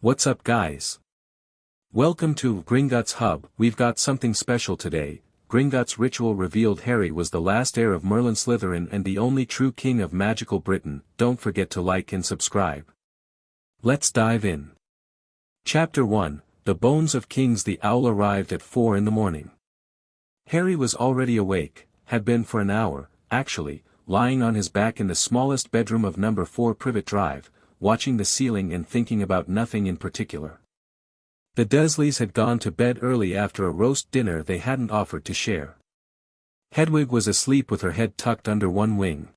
What's up, guys? Welcome to Gringotts Hub. We've got something special today. Gringotts ritual revealed Harry was the last heir of Merlin-Slytherin and the only true king of magical Britain. Don't forget to like and subscribe. Let's dive in. Chapter 1, The Bones of Kings. The owl arrived at 4 in the morning. Harry was already awake, had been for an hour, actually, lying on his back in the smallest bedroom of number 4 Privet Drive, watching the ceiling and thinking about nothing in particular. The Dursleys had gone to bed early after a roast dinner they hadn't offered to share. Hedwig was asleep with her head tucked under one wing.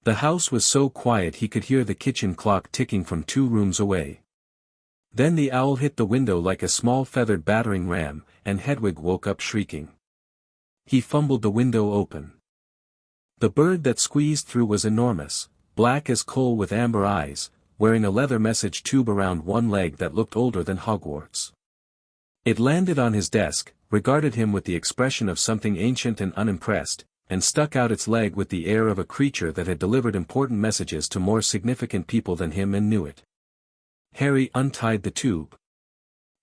The house was so quiet he could hear the kitchen clock ticking from 2 rooms away. Then the owl hit the window like a small feathered battering ram, and Hedwig woke up shrieking. He fumbled the window open. The bird that squeezed through was enormous, black as coal with amber eyes, wearing a leather message tube around one leg that looked older than Hogwarts. It landed on his desk, regarded him with the expression of something ancient and unimpressed, and stuck out its leg with the air of a creature that had delivered important messages to more significant people than him and knew it. Harry untied the tube.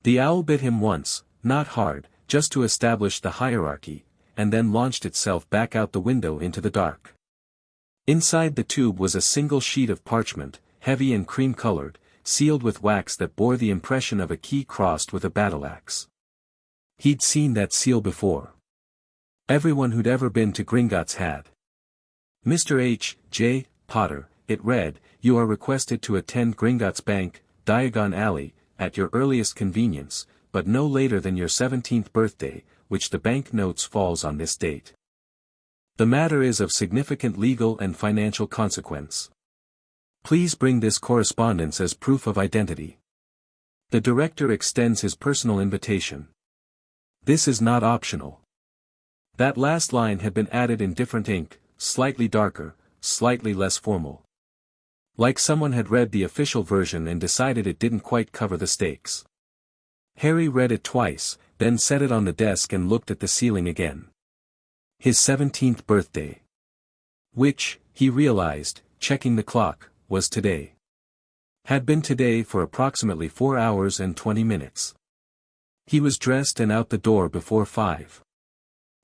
The owl bit him once, not hard, just to establish the hierarchy, and then launched itself back out the window into the dark. Inside the tube was a single sheet of parchment, heavy and cream-colored, sealed with wax that bore the impression of a key crossed with a battle-axe. He'd seen that seal before. Everyone who'd ever been to Gringotts had. Mr. H. J. Potter, it read, you are requested to attend Gringotts Bank, Diagon Alley, at your earliest convenience, but no later than your 17th birthday, which the bank notes falls on this date. The matter is of significant legal and financial consequence. Please bring this correspondence as proof of identity. The director extends his personal invitation. This is not optional. That last line had been added in different ink, slightly darker, slightly less formal. Like someone had read the official version and decided it didn't quite cover the stakes. Harry read it twice, then set it on the desk and looked at the ceiling again. His 17th birthday. Which, he realized, checking the clock, was today. Had been today for approximately 4 hours and 20 minutes. He was dressed and out the door before 5.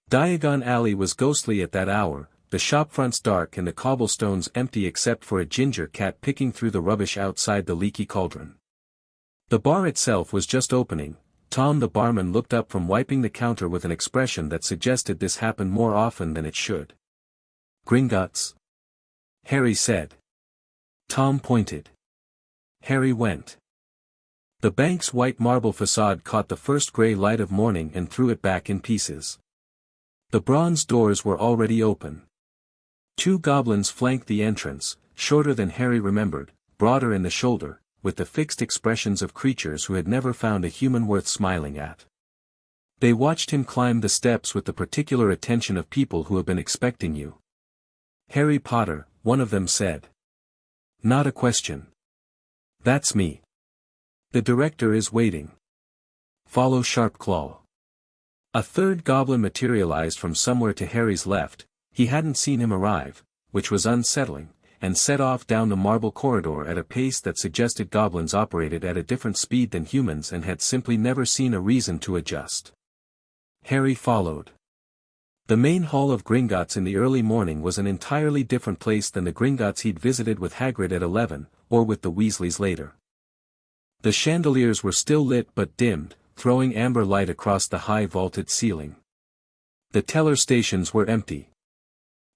Diagon Alley was ghostly at that hour, the shopfronts dark and the cobblestones empty except for a ginger cat picking through the rubbish outside the leaky cauldron. The bar itself was just opening. Tom the barman looked up from wiping the counter with an expression that suggested this happened more often than it should. Gringotts? Harry said. Tom pointed. Harry went. The bank's white marble facade caught the first grey light of morning and threw it back in pieces. The bronze doors were already open. 2 goblins flanked the entrance, shorter than Harry remembered, broader in the shoulder, with the fixed expressions of creatures who had never found a human worth smiling at. They watched him climb the steps with the particular attention of people who have been expecting you. Harry Potter, one of them said. Not a question. That's me. The director is waiting. Follow Sharpclaw. A third goblin materialized from somewhere to Harry's left. He hadn't seen him arrive, which was unsettling, and set off down the marble corridor at a pace that suggested goblins operated at a different speed than humans and had simply never seen a reason to adjust. Harry followed. The main hall of Gringotts in the early morning was an entirely different place than the Gringotts he'd visited with Hagrid at 11, or with the Weasleys later. The chandeliers were still lit but dimmed, throwing amber light across the high vaulted ceiling. The teller stations were empty.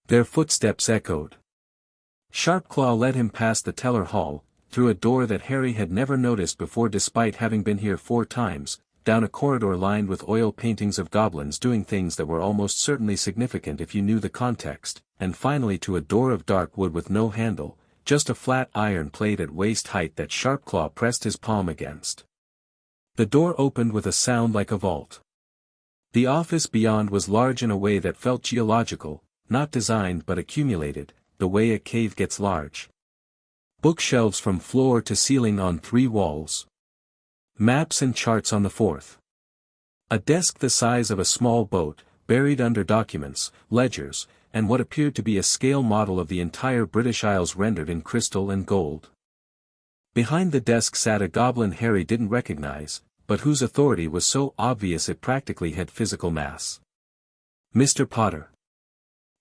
Their footsteps echoed. Sharpclaw led him past the teller hall, through a door that Harry had never noticed before despite having been here 4 times, down a corridor lined with oil paintings of goblins doing things that were almost certainly significant if you knew the context, and finally to a door of dark wood with no handle, just a flat iron plate at waist height that Sharpclaw pressed his palm against. The door opened with a sound like a vault. The office beyond was large in a way that felt geological, not designed but accumulated, the way a cave gets large. Bookshelves from floor to ceiling on 3 walls. Maps and charts on the 4th. A desk the size of a small boat, buried under documents, ledgers, and what appeared to be a scale model of the entire British Isles rendered in crystal and gold. Behind the desk sat a goblin Harry didn't recognize, but whose authority was so obvious it practically had physical mass. Mr. Potter.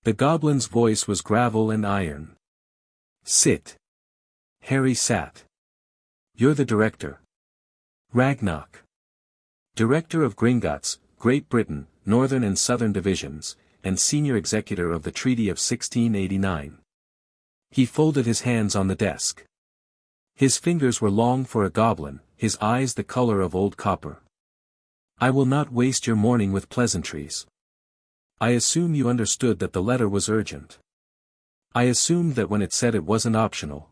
The goblin's voice was gravel and iron. Sit. Harry sat. You're the director. Ragnok. Director of Gringotts, Great Britain, Northern and Southern Divisions, and senior executor of the Treaty of 1689. He folded his hands on the desk. His fingers were long for a goblin, his eyes the color of old copper. I will not waste your morning with pleasantries. I assume you understood that the letter was urgent. I assumed that when it said it wasn't optional.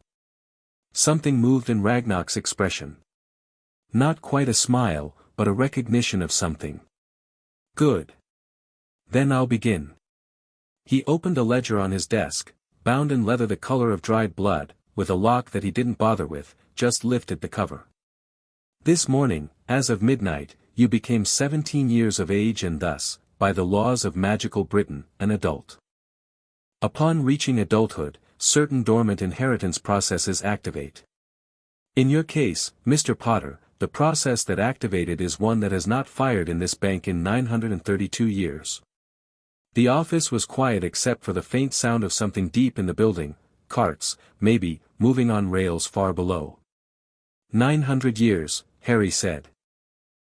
Something moved in Ragnok's expression. Not quite a smile, but a recognition of something. Good. Then I'll begin. He opened a ledger on his desk, bound in leather the color of dried blood, with a lock that he didn't bother with, just lifted the cover. This morning, as of midnight, you became 17 years of age and thus, by the laws of magical Britain, an adult. Upon reaching adulthood, certain dormant inheritance processes activate. In your case, Mr. Potter, the process that activated is one that has not fired in this bank in 932 years. The office was quiet except for the faint sound of something deep in the building, carts, maybe, moving on rails far below. 900 years, Harry said.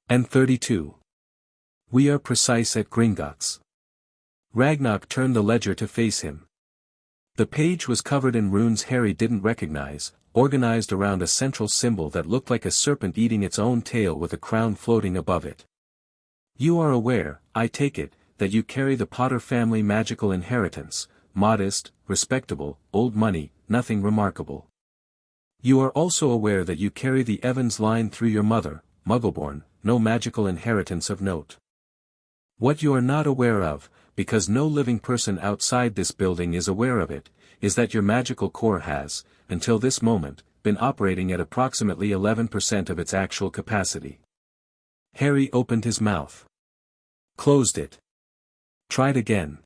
And 32. We are precise at Gringotts. Ragnok turned the ledger to face him. The page was covered in runes Harry didn't recognize, organized around a central symbol that looked like a serpent eating its own tail with a crown floating above it. You are aware, I take it, that you carry the Potter family magical inheritance, modest, respectable, old money, nothing remarkable. You are also aware that you carry the Evans line through your mother, Muggleborn, no magical inheritance of note. What you are not aware of, because no living person outside this building is aware of it, is that your magical core has, until this moment, been operating at approximately 11% of its actual capacity. Harry opened his mouth. Closed it. Tried again.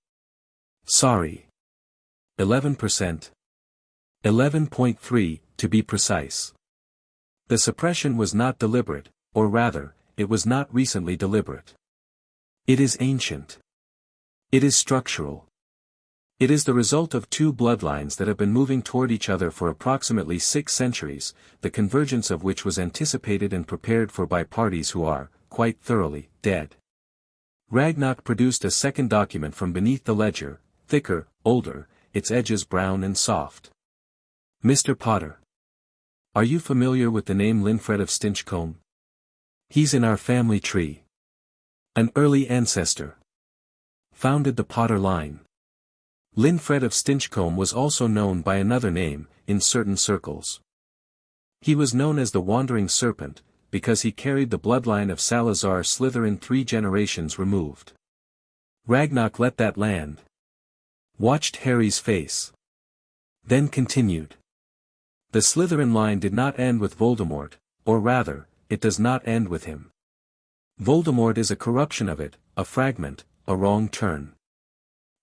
Sorry. 11%. 11.3, to be precise. The suppression was not deliberate, or rather, it was not recently deliberate. It is ancient. It is structural. It is the result of two bloodlines that have been moving toward each other for approximately 6 centuries, the convergence of which was anticipated and prepared for by parties who are, quite thoroughly, dead. Ragnok produced a second document from beneath the ledger, thicker, older, its edges brown and soft. Mr. Potter. Are you familiar with the name Linfred of Stinchcombe? He's in our family tree. An early ancestor. Founded the Potter line. Linfred of Stinchcombe was also known by another name, in certain circles. He was known as the Wandering Serpent, because he carried the bloodline of Salazar Slytherin 3 generations removed. Ragnok let that land. Watched Harry's face. Then continued. The Slytherin line did not end with Voldemort, or rather, it does not end with him. Voldemort is a corruption of it, a fragment, a wrong turn.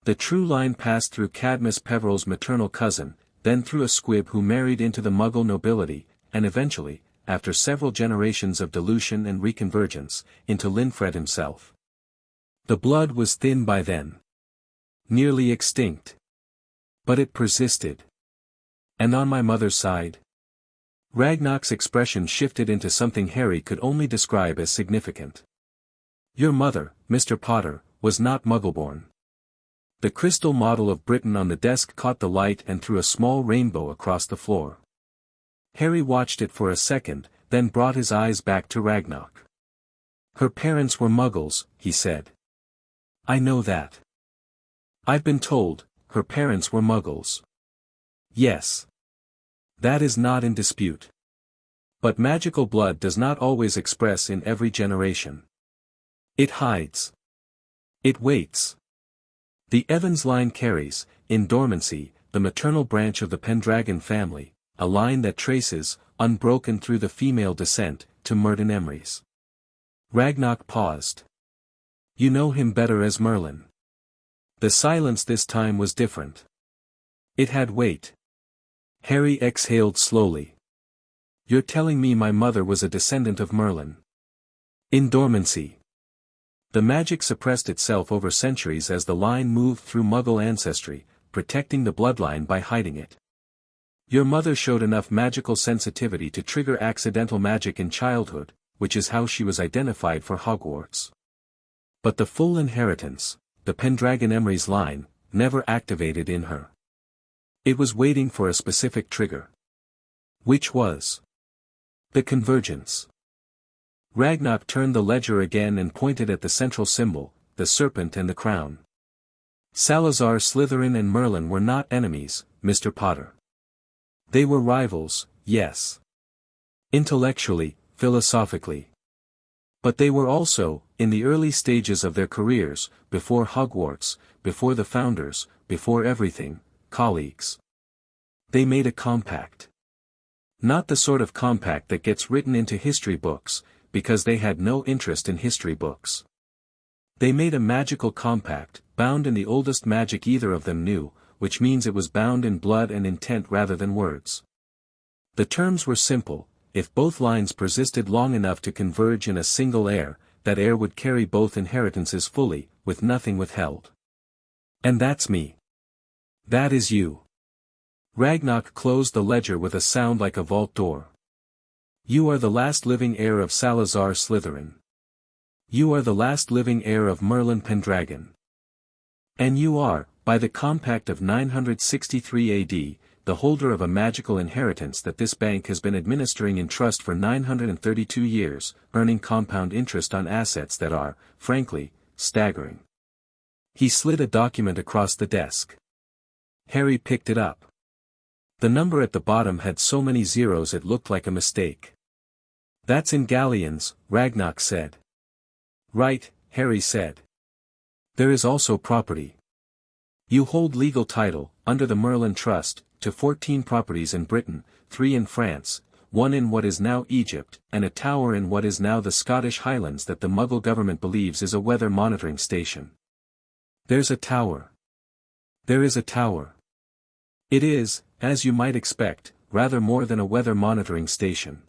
The true line passed through Cadmus Peveril's maternal cousin, then through a squib who married into the Muggle nobility, and eventually, after several generations of dilution and reconvergence, into Linfred himself. The blood was thin by then. Nearly extinct. But it persisted. And on my mother's side? Ragnok's expression shifted into something Harry could only describe as significant. Your mother, Mr. Potter, was not Muggleborn. The crystal model of Britain on the desk caught the light and threw a small rainbow across the floor. Harry watched it for a second, then brought his eyes back to Ragnok. Her parents were Muggles, he said. I know that. I've been told, her parents were Muggles. Yes. That is not in dispute. But magical blood does not always express in every generation. It hides. It waits. The Evans line carries, in dormancy, the maternal branch of the Pendragon family, a line that traces, unbroken through the female descent, to Merlin Emrys. Ragnok paused. You know him better as Merlin. The silence this time was different. It had weight. Harry exhaled slowly. You're telling me my mother was a descendant of Merlin? In dormancy. The magic suppressed itself over centuries as the line moved through Muggle ancestry, protecting the bloodline by hiding it. Your mother showed enough magical sensitivity to trigger accidental magic in childhood, which is how she was identified for Hogwarts. But the full inheritance, the Pendragon Emery's line, never activated in her. It was waiting for a specific trigger. Which was the convergence. Ragnok turned the ledger again and pointed at the central symbol, the serpent and the crown. Salazar Slytherin and Merlin were not enemies, Mr. Potter. They were rivals, yes. Intellectually, philosophically. But they were also, in the early stages of their careers, before Hogwarts, before the founders, before everything, colleagues. They made a compact. Not the sort of compact that gets written into history books, because they had no interest in history books. They made a magical compact, bound in the oldest magic either of them knew, which means it was bound in blood and intent rather than words. The terms were simple: if both lines persisted long enough to converge in a single heir, that heir would carry both inheritances fully, with nothing withheld. And that's me. That is you. Ragnok closed the ledger with a sound like a vault door. You are the last living heir of Salazar Slytherin. You are the last living heir of Merlin Pendragon. And you are, by the compact of 963 AD, the holder of a magical inheritance that this bank has been administering in trust for 932 years, earning compound interest on assets that are, frankly, staggering. He slid a document across the desk. Harry picked it up. The number at the bottom had so many zeros it looked like a mistake. That's in galleons, Ragnok said. Right, Harry said. There is also property. You hold legal title, under the Merlin Trust, to 14 properties in Britain, 3 in France, 1 in what is now Egypt, and a tower in what is now the Scottish Highlands that the Muggle government believes is a weather monitoring station. There's a tower. There is a tower. It is, as you might expect, rather more than a weather monitoring station.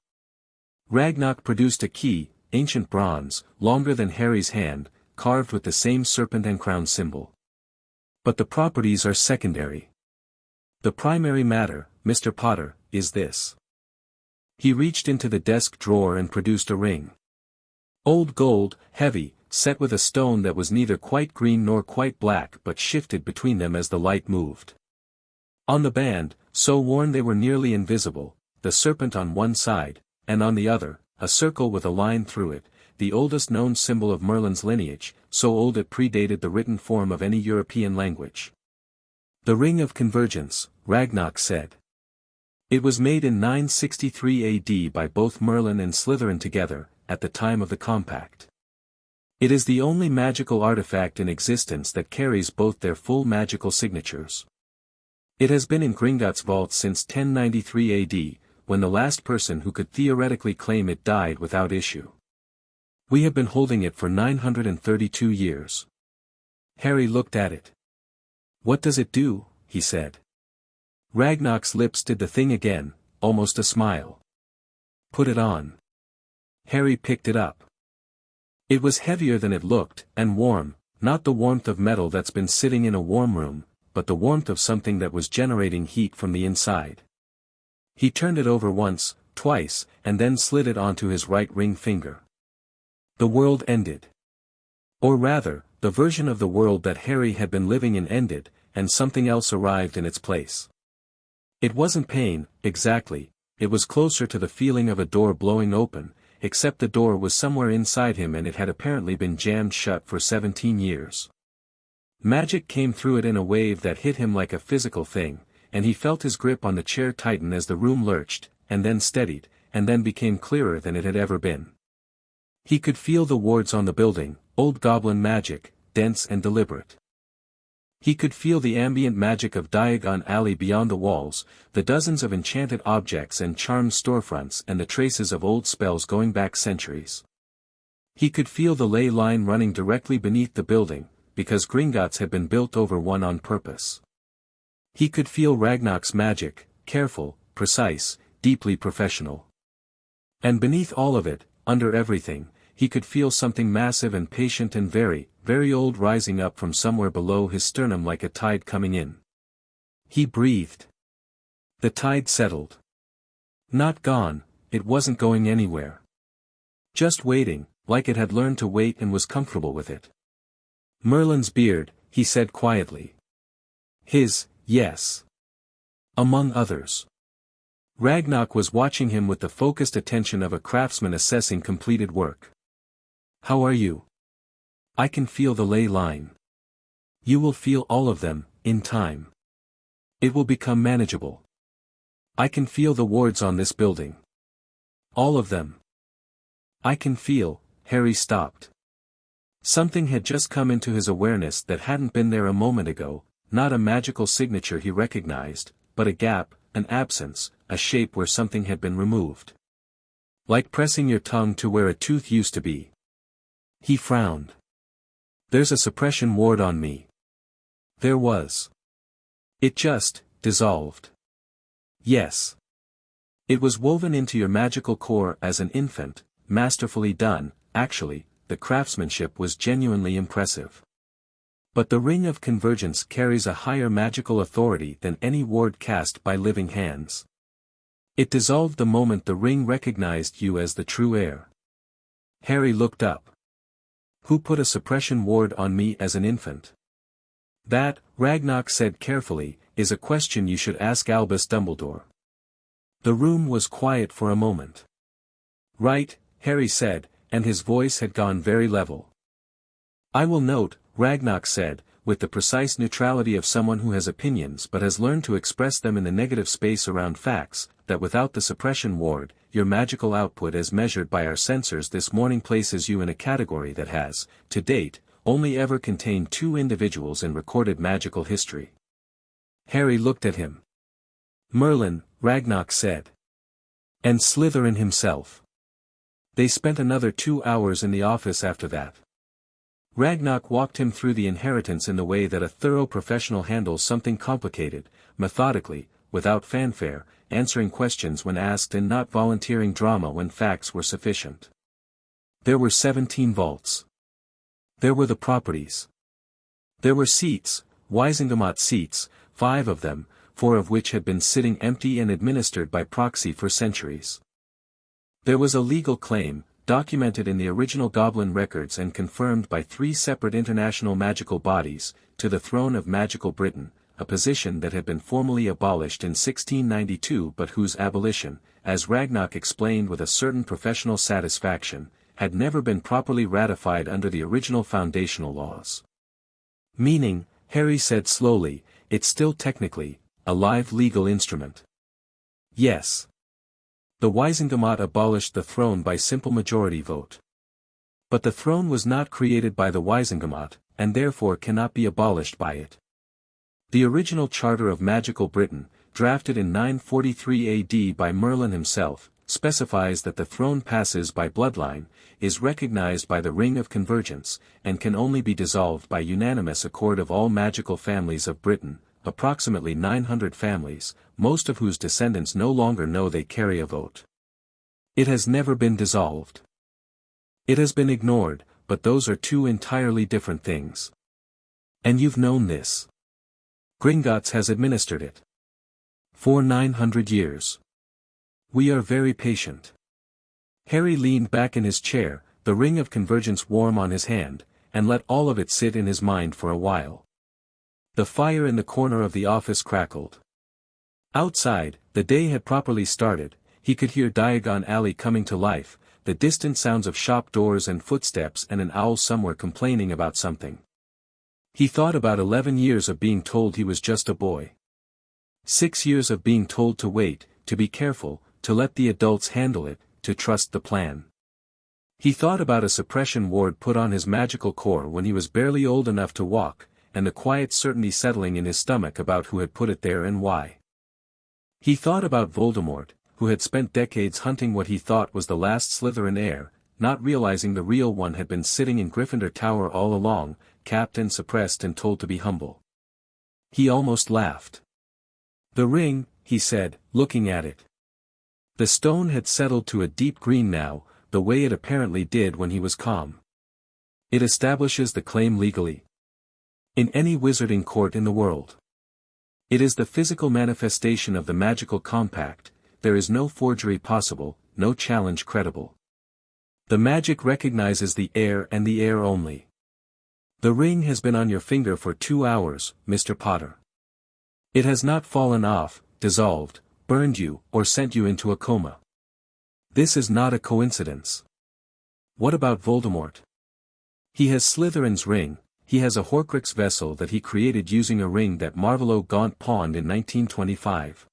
Ragnok produced a key, ancient bronze, longer than Harry's hand, carved with the same serpent and crown symbol. But the properties are secondary. The primary matter, Mr. Potter, is this. He reached into the desk drawer and produced a ring. Old gold, heavy, set with a stone that was neither quite green nor quite black but shifted between them as the light moved. On the band, so worn they were nearly invisible, the serpent on one side, and on the other, a circle with a line through it, the oldest known symbol of Merlin's lineage, so old it predated the written form of any European language. The Ring of Convergence, Ragnok said. It was made in 963 AD by both Merlin and Slytherin together, at the time of the compact. It is the only magical artifact in existence that carries both their full magical signatures. It has been in Gringotts vaults since 1093 AD, when the last person who could theoretically claim it died without issue. We have been holding it for 932 years. Harry looked at it. What does it do? He said. Ragnok's lips did the thing again, almost a smile. Put it on. Harry picked it up. It was heavier than it looked, and warm, not the warmth of metal that's been sitting in a warm room, but the warmth of something that was generating heat from the inside. He turned it over once, twice, and then slid it onto his right ring finger. The world ended. Or rather, the version of the world that Harry had been living in ended, and something else arrived in its place. It wasn't pain, exactly, it was closer to the feeling of a door blowing open, except the door was somewhere inside him and it had apparently been jammed shut for 17 years. Magic came through it in a wave that hit him like a physical thing, and he felt his grip on the chair tighten as the room lurched, and then steadied, and then became clearer than it had ever been. He could feel the wards on the building, old goblin magic, dense and deliberate. He could feel the ambient magic of Diagon Alley beyond the walls, the dozens of enchanted objects and charmed storefronts and the traces of old spells going back centuries. He could feel the ley line running directly beneath the building, because Gringotts had been built over one on purpose. He could feel Ragnok's magic, careful, precise, deeply professional. And beneath all of it, under everything, he could feel something massive and patient and very, very old rising up from somewhere below his sternum like a tide coming in. He breathed. The tide settled. Not gone, it wasn't going anywhere. Just waiting, like it had learned to wait and was comfortable with it. Merlin's beard, he said quietly. His, yes. Among others. Ragnok was watching him with the focused attention of a craftsman assessing completed work. How are you? I can feel the ley line. You will feel all of them, in time. It will become manageable. I can feel the wards on this building. All of them. I can feel, Harry stopped. Something had just come into his awareness that hadn't been there a moment ago, not a magical signature he recognized, but a gap, an absence, a shape where something had been removed. Like pressing your tongue to where a tooth used to be. He frowned. There's a suppression ward on me. There was. It just, dissolved. Yes. It was woven into your magical core as an infant, masterfully done, actually, the craftsmanship was genuinely impressive. But the ring of convergence carries a higher magical authority than any ward cast by living hands. It dissolved the moment the ring recognized you as the true heir. Harry looked up. Who put a suppression ward on me as an infant? That, Ragnok said carefully, is a question you should ask Albus Dumbledore. The room was quiet for a moment. Right, Harry said, and his voice had gone very level. I will note, Ragnok said, with the precise neutrality of someone who has opinions but has learned to express them in the negative space around facts, that without the suppression ward, your magical output as measured by our sensors this morning places you in a category that has, to date, only ever contained 2 individuals in recorded magical history. Harry looked at him. Merlin, Ragnok said. And Slytherin himself. They spent another 2 hours in the office after that. Ragnok walked him through the inheritance in the way that a thorough professional handles something complicated, methodically, without fanfare, answering questions when asked and not volunteering drama when facts were sufficient. There were 17 vaults. There were the properties. There were seats, Wisingamot seats, 5 of them, 4 of which had been sitting empty and administered by proxy for centuries. There was a legal claim, documented in the original Goblin records and confirmed by 3 separate international magical bodies, to the throne of magical Britain, a position that had been formally abolished in 1692 but whose abolition, as Ragnok explained with a certain professional satisfaction, had never been properly ratified under the original foundational laws. Meaning, Harry said slowly, it's still technically, a live legal instrument. Yes. The Wisingamot abolished the throne by simple majority vote. But the throne was not created by the Wisingamot, and therefore cannot be abolished by it. The original Charter of Magical Britain, drafted in 943 AD by Merlin himself, specifies that the throne passes by bloodline, is recognized by the Ring of Convergence, and can only be dissolved by unanimous accord of all magical families of Britain, approximately 900 families, most of whose descendants no longer know they carry a vote. It has never been dissolved. It has been ignored, but those are 2 entirely different things. And you've known this. Gringotts has administered it. For 900 years. We are very patient. Harry leaned back in his chair, the ring of convergence warm on his hand, and let all of it sit in his mind for a while. The fire in the corner of the office crackled. Outside, the day had properly started, he could hear Diagon Alley coming to life, the distant sounds of shop doors and footsteps and an owl somewhere complaining about something. He thought about 11 years of being told he was just a boy. 6 years of being told to wait, to be careful, to let the adults handle it, to trust the plan. He thought about a suppression ward put on his magical core when he was barely old enough to walk, and the quiet certainty settling in his stomach about who had put it there and why. He thought about Voldemort, who had spent decades hunting what he thought was the last Slytherin heir, not realizing the real one had been sitting in Gryffindor Tower all along, capped and suppressed and told to be humble. He almost laughed. The ring, he said, looking at it. The stone had settled to a deep green now, the way it apparently did when he was calm. It establishes the claim legally. In any wizarding court in the world. It is the physical manifestation of the magical compact, there is no forgery possible, no challenge credible. The magic recognizes the heir and the heir only. The ring has been on your finger for 2 hours, Mr. Potter. It has not fallen off, dissolved, burned you, or sent you into a coma. This is not a coincidence. What about Voldemort? He has Slytherin's ring, he has a Horcrux vessel that he created using a ring that Marvolo Gaunt pawned in 1925.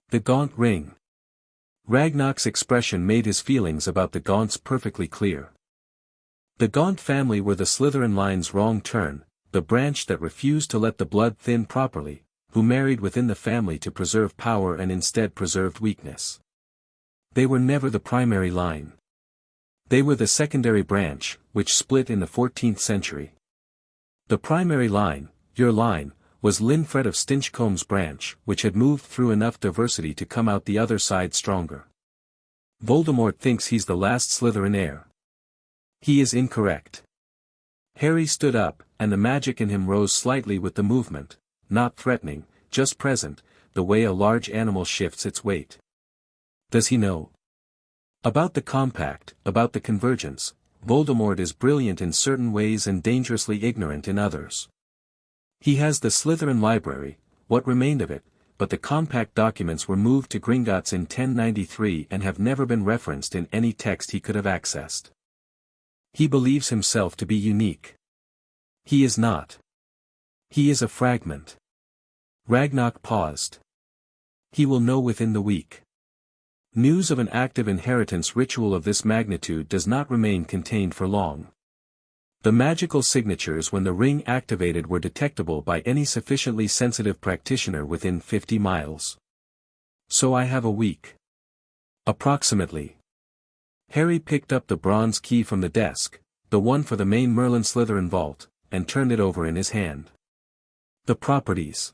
The Gaunt ring. Ragnok's expression made his feelings about the Gaunts perfectly clear. The Gaunt family were the Slytherin line's wrong turn, the branch that refused to let the blood thin properly, who married within the family to preserve power and instead preserved weakness. They were never the primary line. They were the secondary branch, which split in the 14th century. The primary line, your line, was Linfred of Stinchcomb's branch, which had moved through enough diversity to come out the other side stronger. Voldemort thinks he's the last Slytherin heir. He is incorrect. Harry stood up, and the magic in him rose slightly with the movement, not threatening, just present, the way a large animal shifts its weight. Does he know? About the compact, about the convergence, Voldemort is brilliant in certain ways and dangerously ignorant in others. He has the Slytherin library, what remained of it, but the compact documents were moved to Gringotts in 1093 and have never been referenced in any text he could have accessed. He believes himself to be unique. He is not. He is a fragment. Ragnok paused. He will know within the week. News of an active inheritance ritual of this magnitude does not remain contained for long. The magical signatures when the ring activated were detectable by any sufficiently sensitive practitioner within 50 miles. So I have a week. Approximately. Harry picked up the bronze key from the desk, the one for the main Merlin-Slytherin vault, and turned it over in his hand. The properties.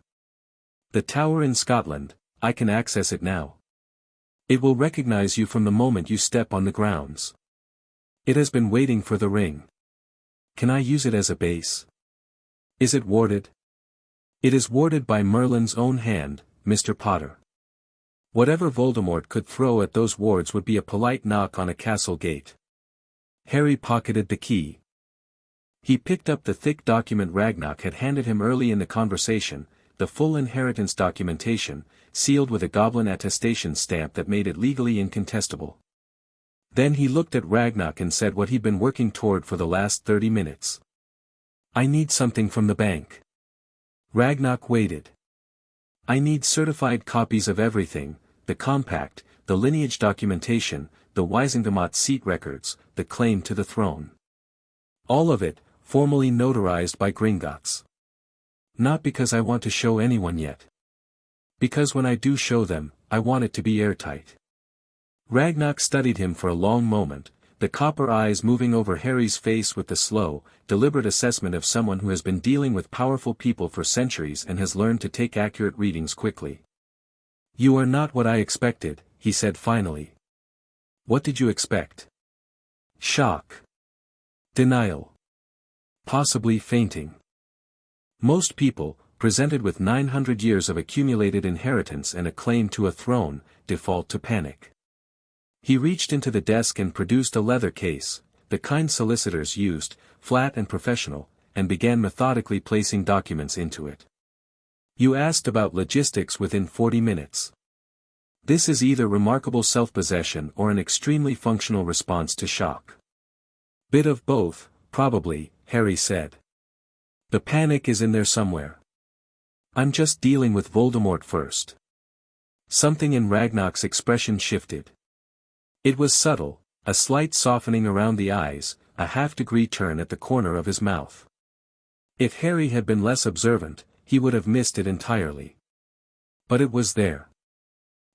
The tower in Scotland, I can access it now. It will recognize you from the moment you step on the grounds. It has been waiting for the ring. Can I use it as a base? Is it warded? It is warded by Merlin's own hand, Mr. Potter. Whatever Voldemort could throw at those wards would be a polite knock on a castle gate. Harry pocketed the key. He picked up the thick document Ragnok had handed him early in the conversation, the full inheritance documentation, sealed with a goblin attestation stamp that made it legally incontestable. Then he looked at Ragnok and said what he'd been working toward for the last 30 minutes. I need something from the bank. Ragnok waited. I need certified copies of everything, the compact, the lineage documentation, the Wisingamot seat records, the claim to the throne. All of it, formally notarized by Gringotts. Not because I want to show anyone yet. Because when I do show them, I want it to be airtight. Ragnok studied him for a long moment, the copper eyes moving over Harry's face with the slow, deliberate assessment of someone who has been dealing with powerful people for centuries and has learned to take accurate readings quickly. You are not what I expected, he said finally. What did you expect? Shock. Denial. Possibly fainting. Most people, presented with 900 years of accumulated inheritance and a claim to a throne, default to panic. He reached into the desk and produced a leather case, the kind solicitors used, flat and professional, and began methodically placing documents into it. You asked about logistics within 40 minutes. This is either remarkable self-possession or an extremely functional response to shock. Bit of both, probably, Harry said. The panic is in there somewhere. I'm just dealing with Voldemort first. Something in Ragnok's expression shifted. It was subtle, a slight softening around the eyes, a half-degree turn at the corner of his mouth. If Harry had been less observant, he would have missed it entirely. But it was there.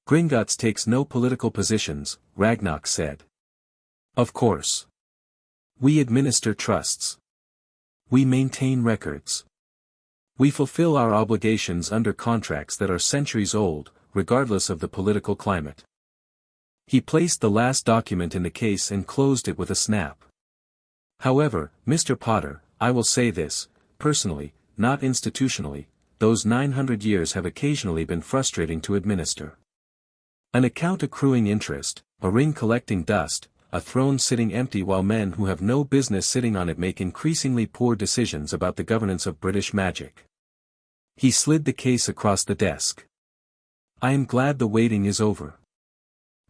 Gringotts takes no political positions, Ragnok said. Of course. We administer trusts. We maintain records. We fulfill our obligations under contracts that are centuries old, regardless of the political climate. He placed the last document in the case and closed it with a snap. However, Mr. Potter, I will say this, personally, not institutionally, those 900 years have occasionally been frustrating to administer. An account accruing interest, a ring collecting dust, a throne sitting empty while men who have no business sitting on it make increasingly poor decisions about the governance of British magic. He slid the case across the desk. I am glad the waiting is over.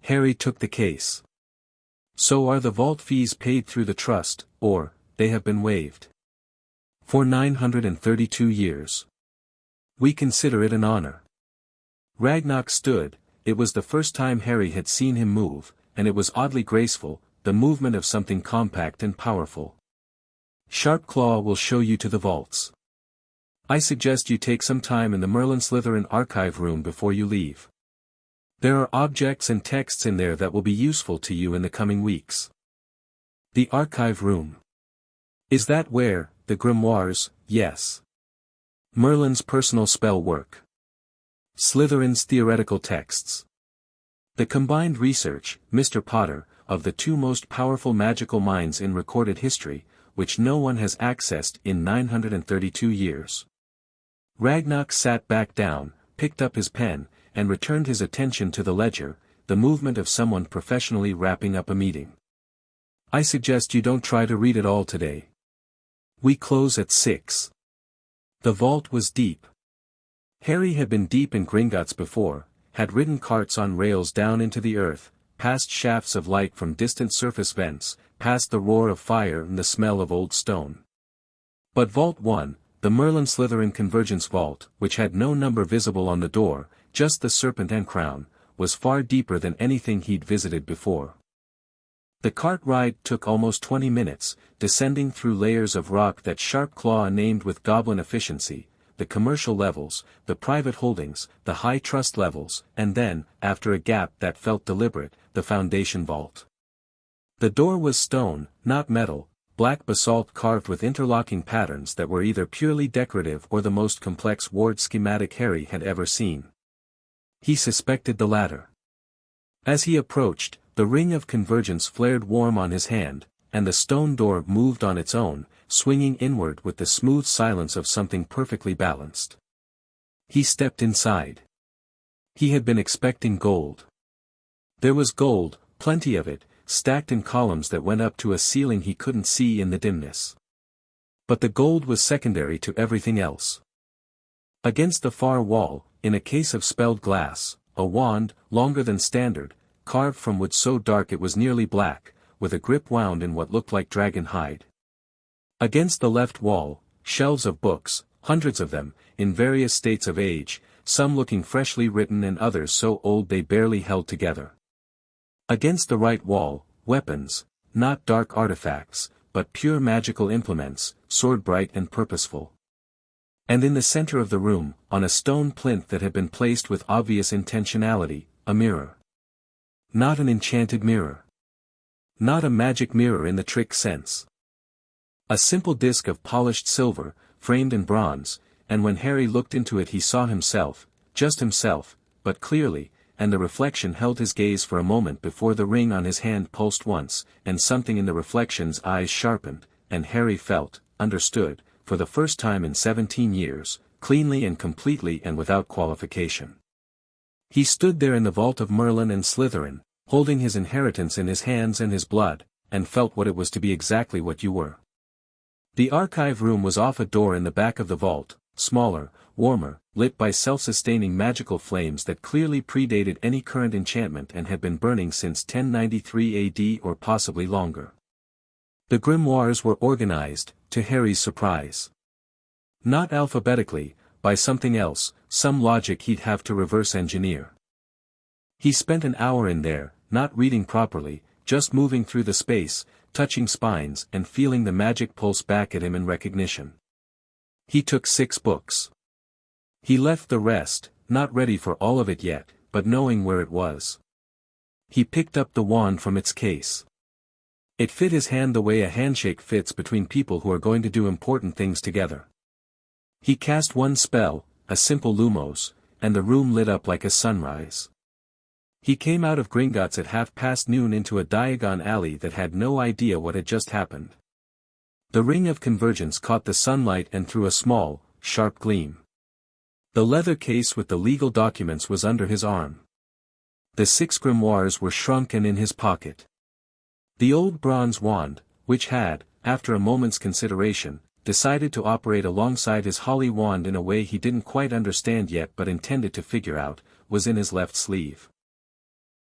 Harry took the case. So are the vault fees paid through the trust, or, they have been waived. For 932 years. We consider it an honor. Ragnok stood, it was the first time Harry had seen him move, and it was oddly graceful, the movement of something compact and powerful. Sharpclaw will show you to the vaults. I suggest you take some time in the Merlin-Slytherin archive room before you leave. There are objects and texts in there that will be useful to you in the coming weeks. The archive room. Is that where, the grimoires? Yes. Merlin's personal spell work. Slytherin's theoretical texts. The combined research, Mr. Potter, of the two most powerful magical minds in recorded history, which no one has accessed in 932 years. Ragnok sat back down, picked up his pen, and returned his attention to the ledger, the movement of someone professionally wrapping up a meeting. I suggest you don't try to read it all today. We close at 6. The vault was deep. Harry had been deep in Gringotts before, had ridden carts on rails down into the earth, past shafts of light from distant surface vents, past the roar of fire and the smell of old stone. But Vault 1, the Merlin-Slytherin Convergence Vault, which had no number visible on the door, just the serpent and crown, was far deeper than anything he'd visited before. The cart ride took almost 20 minutes, descending through layers of rock that Sharpclaw named with goblin efficiency, the commercial levels, the private holdings, the high trust levels, and then, after a gap that felt deliberate, the foundation vault. The door was stone, not metal, black basalt carved with interlocking patterns that were either purely decorative or the most complex ward schematic Harry had ever seen. He suspected the latter. As he approached, the ring of convergence flared warm on his hand, and the stone door moved on its own, swinging inward with the smooth silence of something perfectly balanced. He stepped inside. He had been expecting gold. There was gold, plenty of it, stacked in columns that went up to a ceiling he couldn't see in the dimness. But the gold was secondary to everything else. Against the far wall, in a case of spelled glass, a wand, longer than standard, carved from wood so dark it was nearly black, with a grip wound in what looked like dragon hide. Against the left wall, shelves of books, hundreds of them, in various states of age, some looking freshly written and others so old they barely held together. Against the right wall, weapons, not dark artifacts, but pure magical implements, sword bright and purposeful. And in the center of the room, on a stone plinth that had been placed with obvious intentionality, a mirror. Not an enchanted mirror. Not a magic mirror in the trick sense. A simple disc of polished silver, framed in bronze, and when Harry looked into it he saw himself, just himself, but clearly, and the reflection held his gaze for a moment before the ring on his hand pulsed once, and something in the reflection's eyes sharpened, and Harry felt, understood, for the first time in 17 years, cleanly and completely and without qualification. He stood there in the vault of Merlin and Slytherin, holding his inheritance in his hands and his blood, and felt what it was to be exactly what you were. The archive room was off a door in the back of the vault, smaller, warmer, lit by self-sustaining magical flames that clearly predated any current enchantment and had been burning since 1093 AD or possibly longer. The grimoires were organized, to Harry's surprise. Not alphabetically, by something else, some logic he'd have to reverse engineer. He spent an hour in there, not reading properly, just moving through the space, touching spines and feeling the magic pulse back at him in recognition. He took 6 books. He left the rest, not ready for all of it yet, but knowing where it was. He picked up the wand from its case. It fit his hand the way a handshake fits between people who are going to do important things together. He cast one spell, a simple lumos, and the room lit up like a sunrise. He came out of Gringotts at noon into a Diagon Alley that had no idea what had just happened. The ring of convergence caught the sunlight and threw a small, sharp gleam. The leather case with the legal documents was under his arm. The 6 grimoires were shrunk and in his pocket. The old bronze wand, which had, after a moment's consideration, decided to operate alongside his holly wand in a way he didn't quite understand yet but intended to figure out, was in his left sleeve.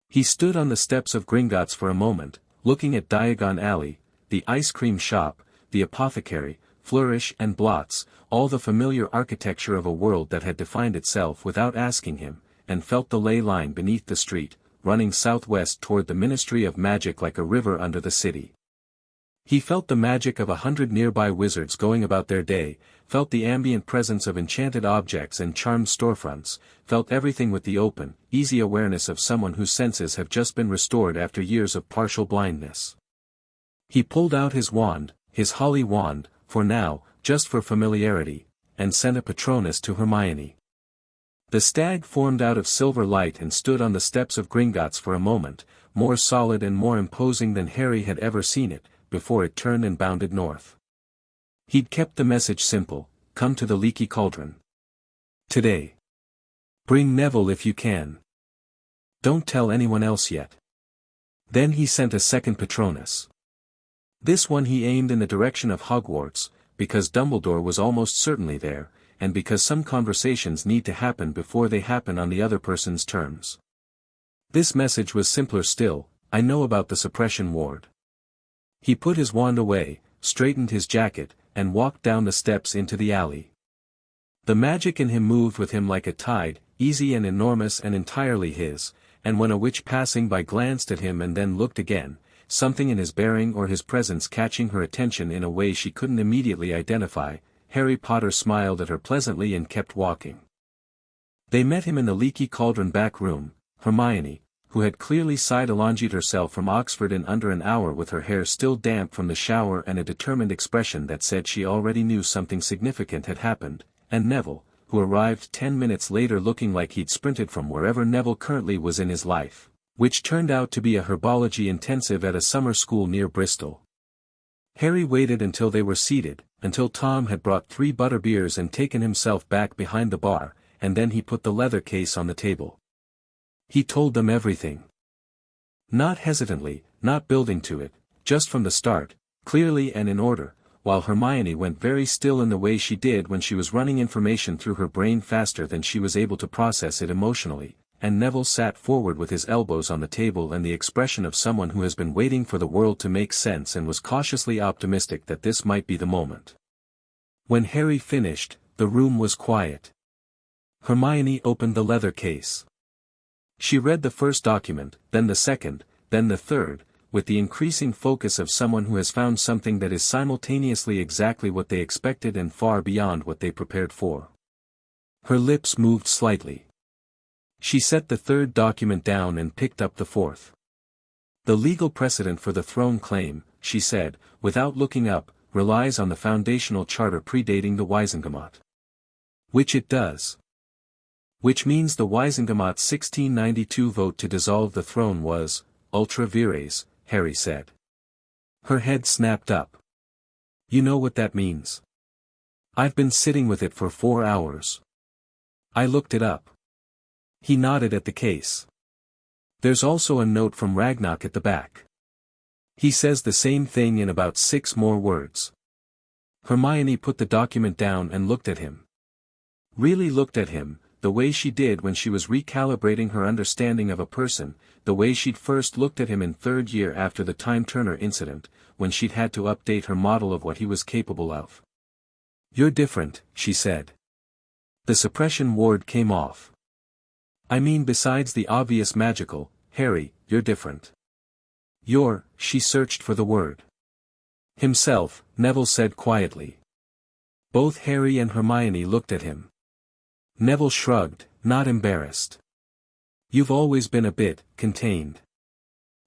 He stood on the steps of Gringotts for a moment, looking at Diagon Alley, the ice cream shop, the apothecary, flourish and blots, all the familiar architecture of a world that had defined itself without asking him, and felt the ley line beneath the street, running southwest toward the Ministry of Magic like a river under the city. He felt the magic of 100 nearby wizards going about their day, felt the ambient presence of enchanted objects and charmed storefronts, felt everything with the open, easy awareness of someone whose senses have just been restored after years of partial blindness. He pulled out his wand, his holly wand, for now, just for familiarity, and sent a Patronus to Hermione. The stag formed out of silver light and stood on the steps of Gringotts for a moment, more solid and more imposing than Harry had ever seen it, before it turned and bounded north. He'd kept the message simple: come to the leaky cauldron. Today. Bring Neville if you can. Don't tell anyone else yet. Then he sent a second Patronus. This one he aimed in the direction of Hogwarts, because Dumbledore was almost certainly there, and because some conversations need to happen before they happen on the other person's terms. This message was simpler still: I know about the suppression ward. He put his wand away, straightened his jacket, and walked down the steps into the alley. The magic in him moved with him like a tide, easy and enormous and entirely his, and when a witch passing by glanced at him and then looked again, something in his bearing or his presence catching her attention in a way she couldn't immediately identify, Harry Potter smiled at her pleasantly and kept walking. They met him in the leaky cauldron back room. Hermione, who had clearly side-alongied herself from Oxford in under an hour with her hair still damp from the shower and a determined expression that said she already knew something significant had happened, and Neville, who arrived 10 minutes later looking like he'd sprinted from wherever Neville currently was in his life, which turned out to be a herbology intensive at a summer school near Bristol. Harry waited until they were seated, until Tom had brought 3 butterbeers and taken himself back behind the bar, and then he put the leather case on the table. He told them everything. Not hesitantly, not building to it, just from the start, clearly and in order, while Hermione went very still in the way she did when she was running information through her brain faster than she was able to process it emotionally, and Neville sat forward with his elbows on the table and the expression of someone who has been waiting for the world to make sense and was cautiously optimistic that this might be the moment. When Harry finished, the room was quiet. Hermione opened the leather case. She read the first document, then the second, then the third, with the increasing focus of someone who has found something that is simultaneously exactly what they expected and far beyond what they prepared for. Her lips moved slightly. She set the third document down and picked up the fourth. The legal precedent for the throne claim, she said, without looking up, relies on the foundational charter predating the Wisengamot. Which it does. Which means the Wisengamot's 1692 vote to dissolve the throne was, ultra vires, Harry said. Her head snapped up. You know what that means. I've been sitting with it for 4 hours. I looked it up. He nodded at the case. There's also a note from Ragnok at the back. He says the same thing in about 6 more words. Hermione put the document down and looked at him. Really looked at him, the way she did when she was recalibrating her understanding of a person, the way she'd first looked at him in 3rd year after the Time Turner incident, when she'd had to update her model of what he was capable of. You're different, she said. The suppression ward came off. I mean besides the obvious magical, Harry, you're different. She searched for the word. Himself, Neville said quietly. Both Harry and Hermione looked at him. Neville shrugged, not embarrassed. You've always been a bit contained.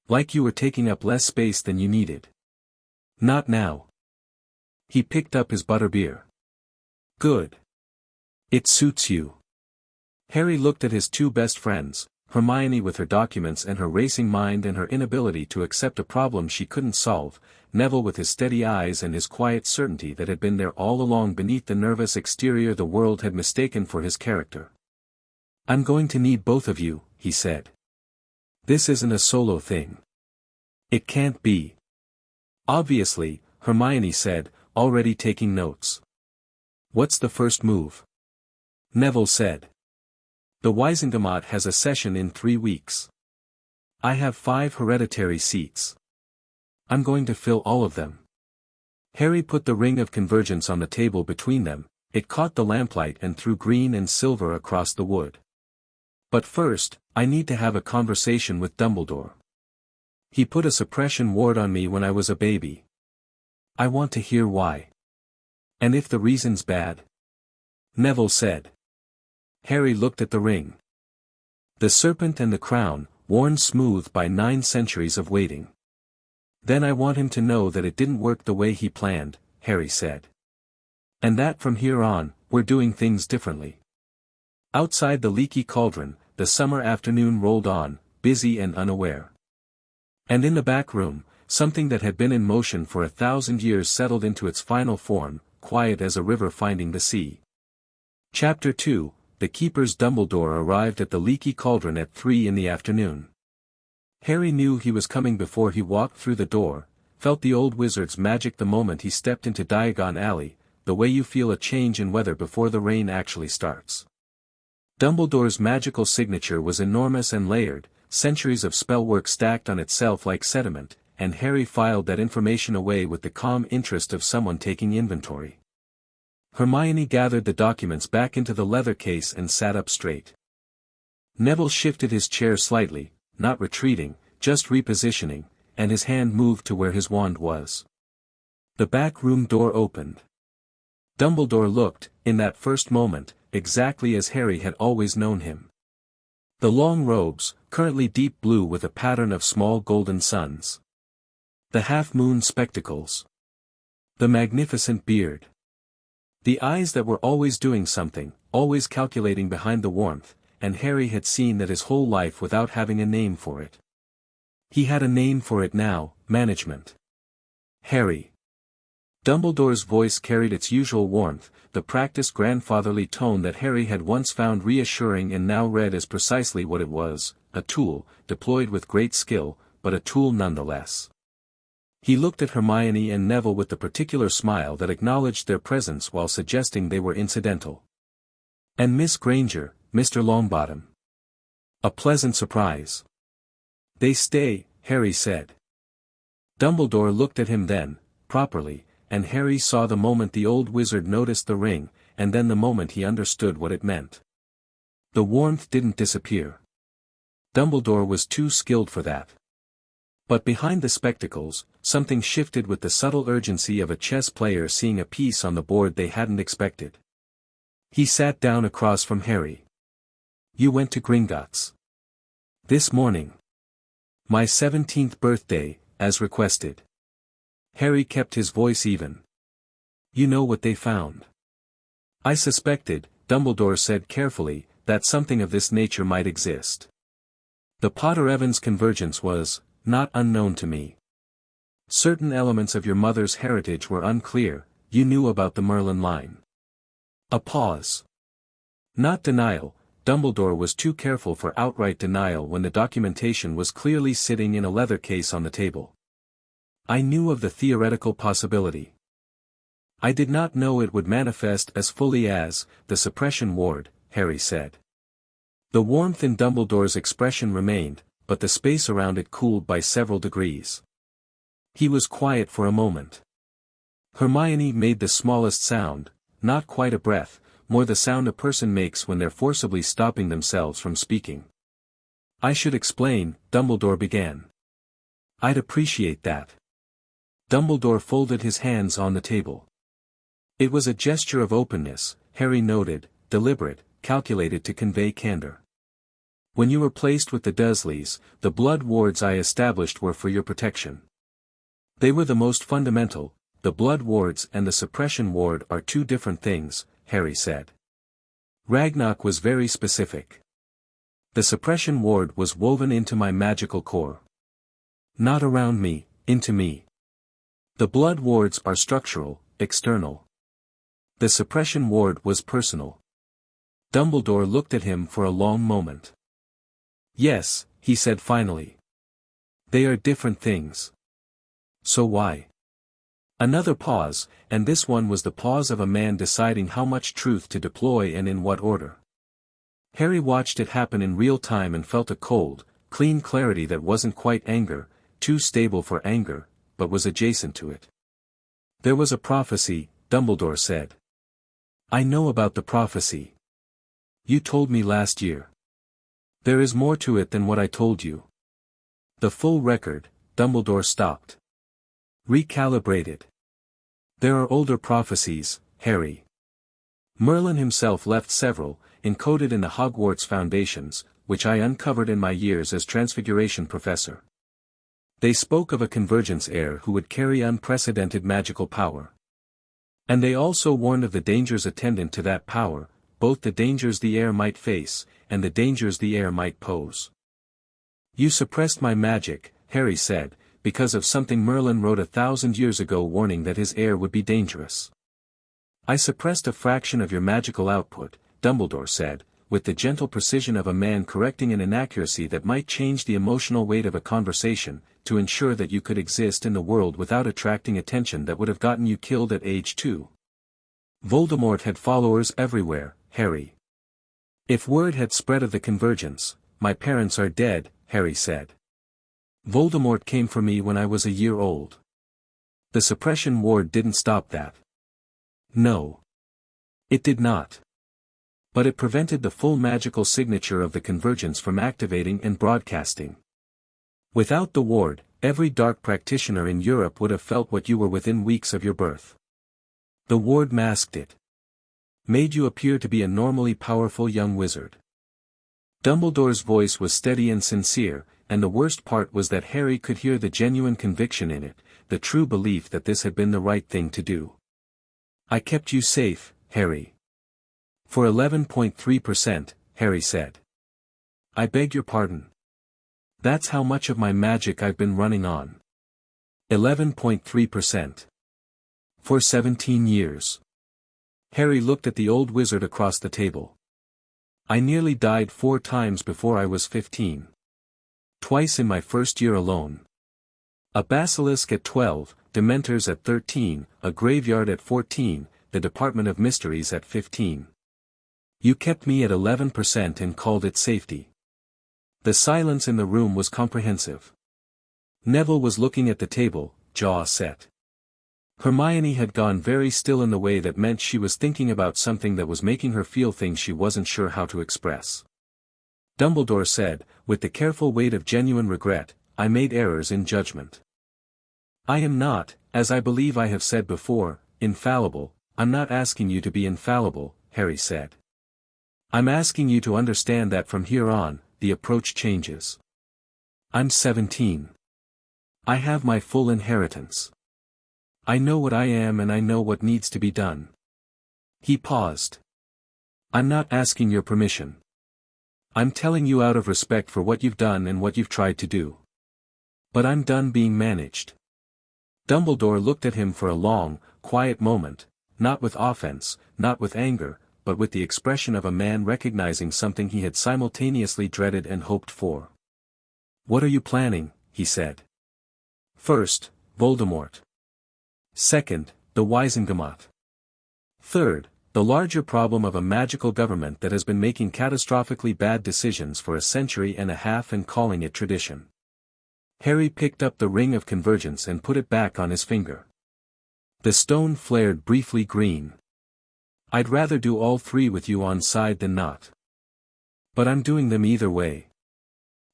Like you were taking up less space than you needed. Not now. He picked up his butterbeer. Good. It suits you. Harry looked at his 2 best friends, Hermione with her documents and her racing mind and her inability to accept a problem she couldn't solve, Neville with his steady eyes and his quiet certainty that had been there all along beneath the nervous exterior the world had mistaken for his character. "I'm going to need both of you," he said. "This isn't a solo thing. It can't be." "Obviously," Hermione said, already taking notes. "What's the first move?" Neville said. "The Wisengamot has a session in 3 weeks. I have 5 hereditary seats. I'm going to fill all of them." Harry put the ring of convergence on the table between them, it caught the lamplight and threw green and silver across the wood. "But first, I need to have a conversation with Dumbledore. He put a suppression ward on me when I was a baby. I want to hear why. And if the reason's bad?" Neville said. Harry looked at the ring. "The serpent and the crown, worn smooth by 9 centuries of waiting. Then I want him to know that it didn't work the way he planned," Harry said. "And that from here on, we're doing things differently." Outside the leaky cauldron, the summer afternoon rolled on, busy and unaware. And in the back room, something that had been in motion for 1,000 years settled into its final form, quiet as a river finding the sea. Chapter 2, The Keeper's Dumbledore arrived at the leaky cauldron at 3 in the afternoon. Harry knew he was coming before he walked through the door, felt the old wizard's magic the moment he stepped into Diagon Alley, the way you feel a change in weather before the rain actually starts. Dumbledore's magical signature was enormous and layered, centuries of spellwork stacked on itself like sediment, and Harry filed that information away with the calm interest of someone taking inventory. Hermione gathered the documents back into the leather case and sat up straight. Neville shifted his chair slightly, not retreating, just repositioning, and his hand moved to where his wand was. The back room door opened. Dumbledore looked, in that first moment, exactly as Harry had always known him. The long robes, currently deep blue with a pattern of small golden suns. The half-moon spectacles. The magnificent beard. The eyes that were always doing something, always calculating behind the warmth, and Harry had seen that his whole life without having a name for it. He had a name for it now, management. Harry. Dumbledore's voice carried its usual warmth, the practiced grandfatherly tone that Harry had once found reassuring and now read as precisely what it was, a tool, deployed with great skill, but a tool nonetheless. He looked at Hermione and Neville with the particular smile that acknowledged their presence while suggesting they were incidental. "And Miss Granger, Mr. Longbottom. A pleasant surprise." "They stay," Harry said. Dumbledore looked at him then, properly, and Harry saw the moment the old wizard noticed the ring, and then the moment he understood what it meant. The warmth didn't disappear. Dumbledore was too skilled for that. But behind the spectacles, something shifted with the subtle urgency of a chess player seeing a piece on the board they hadn't expected. He sat down across from Harry. "You went to Gringotts. This morning. My 17th birthday, as requested." Harry kept his voice even. "You know what they found?" "I suspected," Dumbledore said carefully, "that something of this nature might exist. The Potter-Evans convergence was, not unknown to me. Certain elements of your mother's heritage were unclear, you knew about the Merlin line." A pause. Not denial, Dumbledore was too careful for outright denial when the documentation was clearly sitting in a leather case on the table. "I knew of the theoretical possibility. I did not know it would manifest as fully as, the suppression ward," Harry said. The warmth in Dumbledore's expression remained, but the space around it cooled by several degrees. He was quiet for a moment. Hermione made the smallest sound, not quite a breath, more the sound a person makes when they're forcibly stopping themselves from speaking. "I should explain," Dumbledore began. "I'd appreciate that." Dumbledore folded his hands on the table. It was a gesture of openness, Harry noted, deliberate, calculated to convey candor. "When you were placed with the Dursleys, the blood wards I established were for your protection. They were the most fundamental. The blood wards and the suppression ward are 2 different things," Harry said. Ragnok was very specific. The suppression ward was woven into my magical core. Not around me, into me. The blood wards are structural, external. The suppression ward was personal. Dumbledore looked at him for a long moment. Yes, he said finally. They are different things. So why? Another pause, and this one was the pause of a man deciding how much truth to deploy and in what order. Harry watched it happen in real time and felt a cold, clean clarity that wasn't quite anger, too stable for anger, but was adjacent to it. There was a prophecy, Dumbledore said. I know about the prophecy. You told me last year. There is more to it than what I told you. The full record. Dumbledore stopped. Recalibrated. There are older prophecies, Harry. Merlin himself left several, encoded in the Hogwarts foundations, which I uncovered in my years as Transfiguration professor. They spoke of a convergence heir who would carry unprecedented magical power. And they also warned of the dangers attendant to that power, both the dangers the heir might face, and the dangers the heir might pose. You suppressed my magic, Harry said, because of something Merlin wrote 1,000 years ago warning that his heir would be dangerous. I suppressed a fraction of your magical output, Dumbledore said, with the gentle precision of a man correcting an inaccuracy that might change the emotional weight of a conversation, to ensure that you could exist in the world without attracting attention that would have gotten you killed at age 2. Voldemort had followers everywhere, Harry. If word had spread of the convergence, my parents are dead, Harry said. Voldemort came for me when I was a year old. The suppression ward didn't stop that. No. It did not. But it prevented the full magical signature of the convergence from activating and broadcasting. Without the ward, every dark practitioner in Europe would have felt what you were within weeks of your birth. The ward masked it. Made you appear to be a normally powerful young wizard. Dumbledore's voice was steady and sincere, and the worst part was that Harry could hear the genuine conviction in it, the true belief that this had been the right thing to do. I kept you safe, Harry. For 11.3%, Harry said. I beg your pardon. That's how much of my magic I've been running on. 11.3%. For 17 years. Harry looked at the old wizard across the table. I nearly died 4 times before I was 15. Twice in my first year alone. A basilisk at 12, dementors at 13, a graveyard at 14, the Department of Mysteries at 15. You kept me at 11% and called it safety. The silence in the room was comprehensive. Neville was looking at the table, jaw set. Hermione had gone very still in the way that meant she was thinking about something that was making her feel things she wasn't sure how to express. Dumbledore said, with the careful weight of genuine regret, I made errors in judgment. I am not, as I believe I have said before, infallible. I'm not asking you to be infallible, Harry said. I'm asking you to understand that from here on, the approach changes. I'm 17. I have my full inheritance. I know what I am and I know what needs to be done. He paused. I'm not asking your permission. I'm telling you out of respect for what you've done and what you've tried to do. But I'm done being managed. Dumbledore looked at him for a long, quiet moment, not with offense, not with anger, but with the expression of a man recognizing something he had simultaneously dreaded and hoped for. What are you planning? He said. First, Voldemort. Second, the Wizengamot. Third, the larger problem of a magical government that has been making catastrophically bad decisions for a century and a half and calling it tradition. Harry picked up the ring of convergence and put it back on his finger. The stone flared briefly green. I'd rather do all 3 with you on side than not. But I'm doing them either way.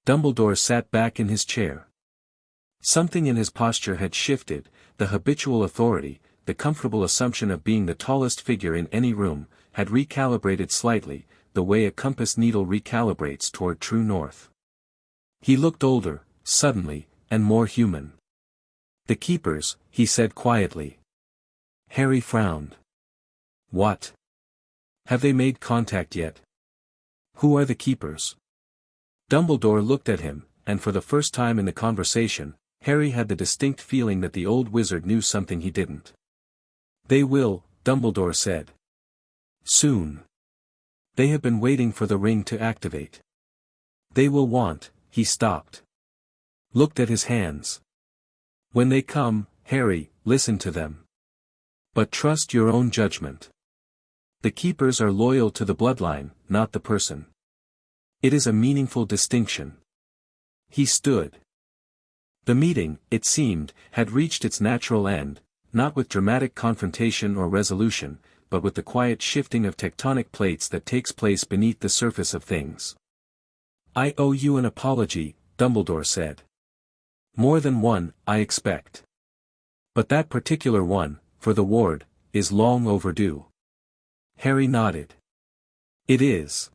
Dumbledore sat back in his chair. Something in his posture had shifted, the habitual authority, the comfortable assumption of being the tallest figure in any room, had recalibrated slightly, the way a compass needle recalibrates toward true north. He looked older, suddenly, and more human. The keepers, he said quietly. Harry frowned. What? Have they made contact yet? Who are the keepers? Dumbledore looked at him, and for the first time in the conversation, Harry had the distinct feeling that the old wizard knew something he didn't. "They will," Dumbledore said. "Soon. They have been waiting for the ring to activate. They will want," he stopped. Looked at his hands. "When they come, Harry, listen to them. But trust your own judgment. The keepers are loyal to the bloodline, not the person. It is a meaningful distinction." He stood. The meeting, it seemed, had reached its natural end, not with dramatic confrontation or resolution, but with the quiet shifting of tectonic plates that takes place beneath the surface of things. "I owe you an apology," Dumbledore said. "More than one, I expect. But that particular one, for the ward, is long overdue." Harry nodded. "It is."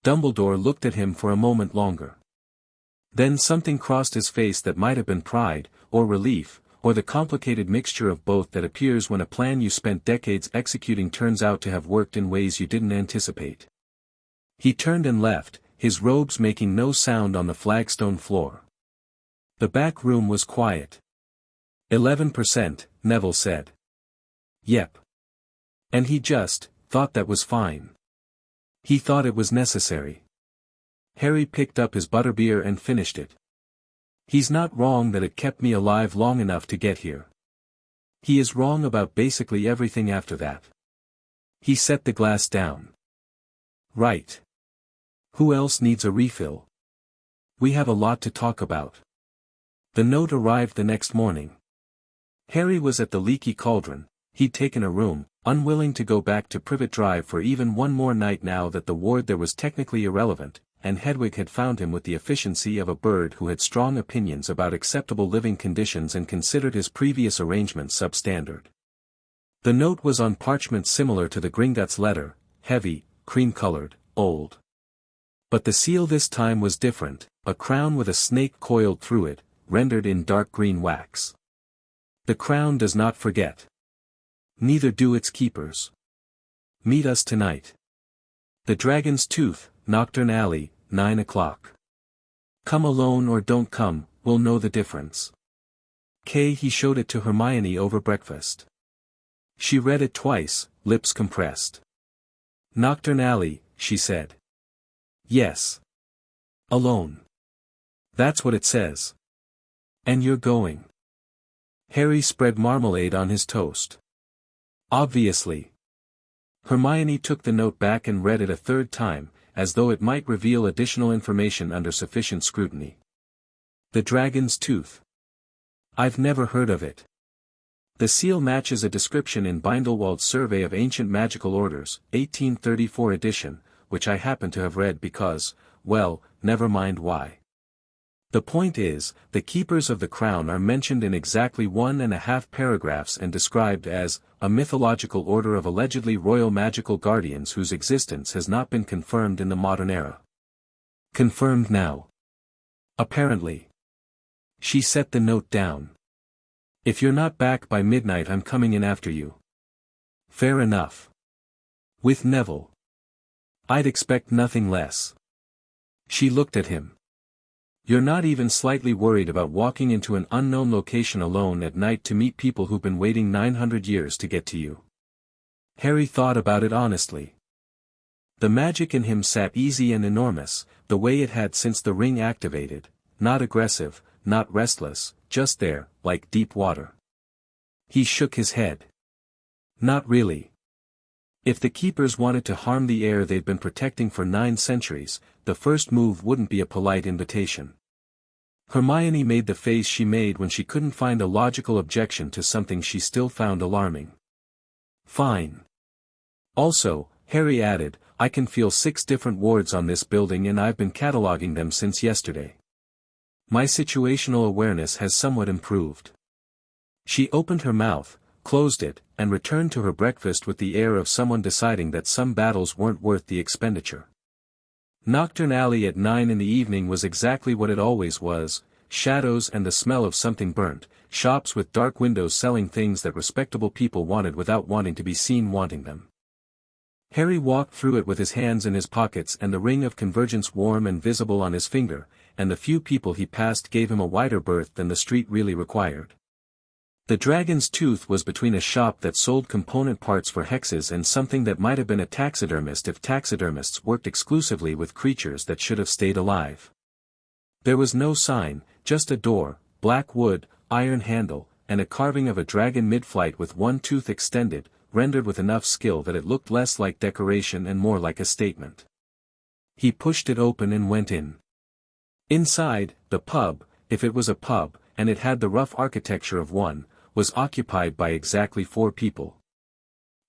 Dumbledore looked at him for a moment longer. Then something crossed his face that might have been pride, or relief, or the complicated mixture of both that appears when a plan you spent decades executing turns out to have worked in ways you didn't anticipate. He turned and left, his robes making no sound on the flagstone floor. The back room was quiet. 11%, Neville said. "Yep. And he just thought that was fine. He thought it was necessary." Harry picked up his butterbeer and finished it. "He's not wrong that it kept me alive long enough to get here. He is wrong about basically everything after that." He set the glass down. "Right. Who else needs a refill? We have a lot to talk about." The note arrived the next morning. Harry was at the Leaky Cauldron. He'd taken a room, unwilling to go back to Privet Drive for even one more night now that the ward there was technically irrelevant, and Hedwig had found him with the efficiency of a bird who had strong opinions about acceptable living conditions and considered his previous arrangements substandard. The note was on parchment similar to the Gringotts letter, heavy, cream-colored, old. But the seal this time was different, a crown with a snake coiled through it, rendered in dark green wax. "The crown does not forget. Neither do its keepers. Meet us tonight. The Dragon's Tooth, Nocturne Alley, 9 o'clock. Come alone or don't come, we'll know the difference." He showed it to Hermione over breakfast. She read it twice, lips compressed. "Nocturne Alley," she said. "Yes. Alone. That's what it says. And you're going." Harry spread marmalade on his toast. "Obviously." Hermione took the note back and read it a third time, as though it might reveal additional information under sufficient scrutiny. "The Dragon's Tooth. I've never heard of it. The seal matches a description in Bindelwald's Survey of Ancient Magical Orders, 1834 edition, which I happen to have read because, well, never mind why. The point is, the keepers of the crown are mentioned in exactly 1.5 paragraphs and described as a mythological order of allegedly royal magical guardians whose existence has not been confirmed in the modern era. Confirmed now. Apparently. She set the note down. "If you're not back by midnight, I'm coming in after you." "Fair enough. With Neville. I'd expect nothing less." She looked at him. "You're not even slightly worried about walking into an unknown location alone at night to meet people who've been waiting 900 years to get to you?" Harry thought about it honestly. The magic in him sat easy and enormous, the way it had since the ring activated, not aggressive, not restless, just there, like deep water. He shook his head. "Not really. If the keepers wanted to harm the heir they've been protecting for 9 centuries, the first move wouldn't be a polite invitation." Hermione made the face she made when she couldn't find a logical objection to something she still found alarming. "Fine. Also," Harry added, "I can feel 6 different wards on this building and I've been cataloging them since yesterday. My situational awareness has somewhat improved." She opened her mouth, closed it, and returned to her breakfast with the air of someone deciding that some battles weren't worth the expenditure. Nocturne Alley at 9 in the evening was exactly what it always was, shadows and the smell of something burnt, shops with dark windows selling things that respectable people wanted without wanting to be seen wanting them. Harry walked through it with his hands in his pockets and the ring of convergence warm and visible on his finger, and the few people he passed gave him a wider berth than the street really required. The Dragon's Tooth was between a shop that sold component parts for hexes and something that might have been a taxidermist if taxidermists worked exclusively with creatures that should have stayed alive. There was no sign, just a door, black wood, iron handle, and a carving of a dragon mid-flight with one tooth extended, rendered with enough skill that it looked less like decoration and more like a statement. He pushed it open and went in. Inside, the pub, if it was a pub, and it had the rough architecture of one, was occupied by exactly 4 people.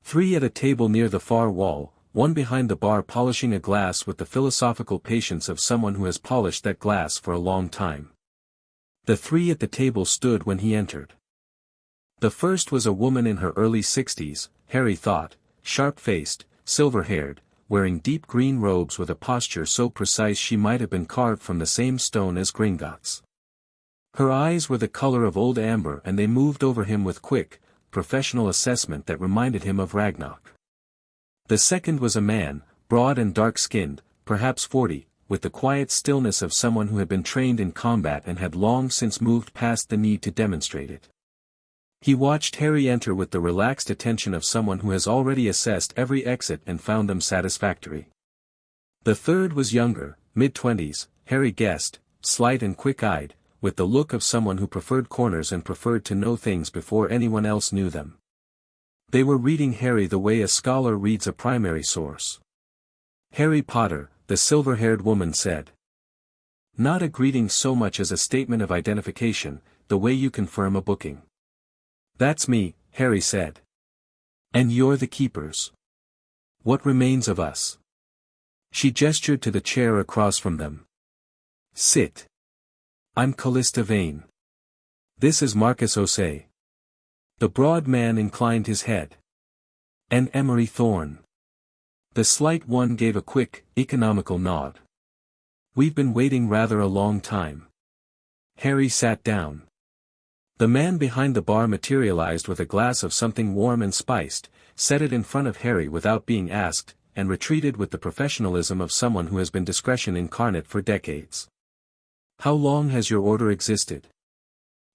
3 at a table near the far wall, one behind the bar polishing a glass with the philosophical patience of someone who has polished that glass for a long time. The 3 at the table stood when he entered. The first was a woman in her early 60s, Harry thought, sharp-faced, silver-haired, wearing deep green robes with a posture so precise she might have been carved from the same stone as Gringotts. Her eyes were the color of old amber and they moved over him with quick, professional assessment that reminded him of Ragnok. The second was a man, broad and dark-skinned, perhaps 40, with the quiet stillness of someone who had been trained in combat and had long since moved past the need to demonstrate it. He watched Harry enter with the relaxed attention of someone who has already assessed every exit and found them satisfactory. The third was younger, mid-20s, Harry guessed, slight and quick-eyed, with the look of someone who preferred corners and preferred to know things before anyone else knew them. They were reading Harry the way a scholar reads a primary source. "Harry Potter," the silver-haired woman said. "Not a greeting so much as a statement of identification, the way you confirm a booking." "That's me," Harry said. "And you're the keepers. What remains of us?" She gestured to the chair across from them. "Sit. I'm Callista Vane. This is Marcus O'Say." The broad man inclined his head. "And Emery Thorne." The slight one gave a quick, economical nod. "We've been waiting rather a long time." Harry sat down. The man behind the bar materialized with a glass of something warm and spiced, set it in front of Harry without being asked, and retreated with the professionalism of someone who has been discretion incarnate for decades. "How long has your order existed?"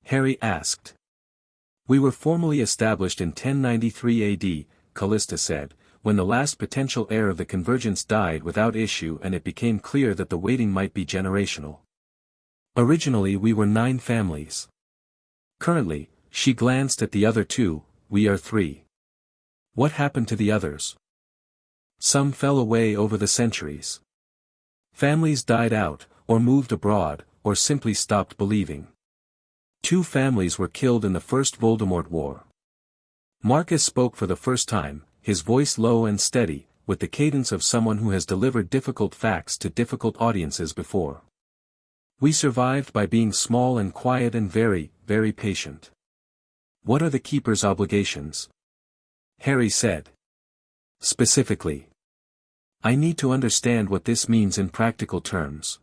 Harry asked. "We were formally established in 1093 AD, Callista said, when the last potential heir of the convergence died without issue and it became clear that the waiting might be generational. Originally we were 9 families. Currently," she glanced at the other 2, "we are 3. What happened to the others? Some fell away over the centuries. Families died out, or moved abroad, or simply stopped believing. 2 families were killed in the First Voldemort War." Marcus spoke for the first time, his voice low and steady, with the cadence of someone who has delivered difficult facts to difficult audiences before. "We survived by being small and quiet and very, very patient." "What are the keeper's obligations?" Harry said. "Specifically. I need to understand what this means in practical terms."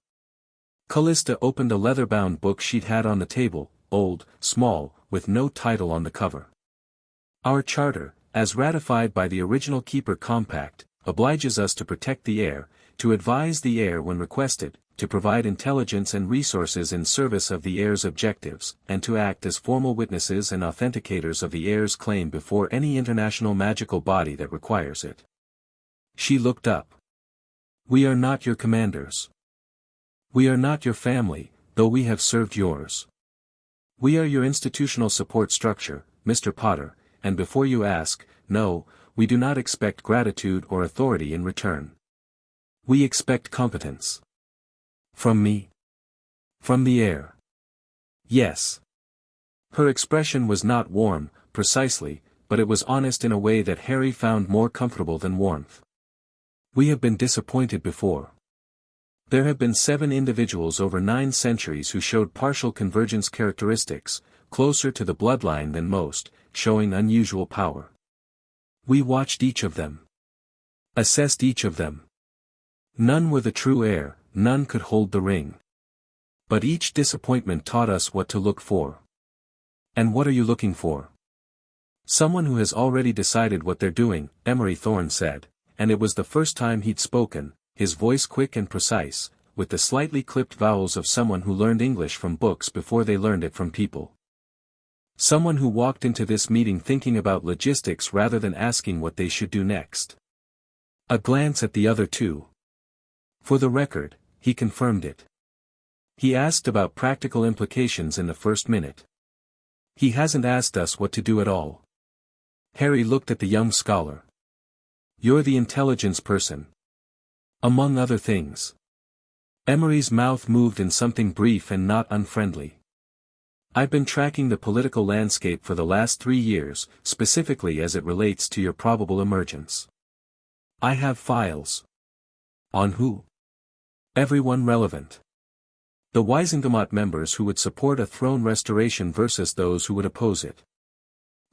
Callista opened a leather-bound book she'd had on the table, old, small, with no title on the cover. "Our charter, as ratified by the original Keeper Compact, obliges us to protect the heir, to advise the heir when requested, to provide intelligence and resources in service of the heir's objectives, and to act as formal witnesses and authenticators of the heir's claim before any international magical body that requires it." She looked up. "We are not your commanders. We are not your family, though we have served yours. We are your institutional support structure, Mr. Potter, and before you ask, no, we do not expect gratitude or authority in return. We expect competence." "From me? From the heir?" "Yes." Her expression was not warm, precisely, but it was honest in a way that Harry found more comfortable than warmth. "We have been disappointed before. There have been 7 individuals over 9 centuries who showed partial convergence characteristics, closer to the bloodline than most, showing unusual power. We watched each of them. Assessed each of them. None were the true heir, none could hold the ring. But each disappointment taught us what to look for." "And what are you looking for?" "Someone who has already decided what they're doing," Emery Thorne said, and it was the first time he'd spoken, his voice quick and precise, with the slightly clipped vowels of someone who learned English from books before they learned it from people. Someone who walked into this meeting thinking about logistics rather than asking what they should do next. A glance at the other two. For the record, he confirmed it. He asked about practical implications in the first minute. He hasn't asked us what to do at all. Harry looked at the young scholar. You're the intelligence person. Among other things. Emery's mouth moved in something brief and not unfriendly. I've been tracking the political landscape for the last 3 years, specifically as it relates to your probable emergence. I have files. On who? Everyone relevant. The Wisengamot members who would support a throne restoration versus those who would oppose it.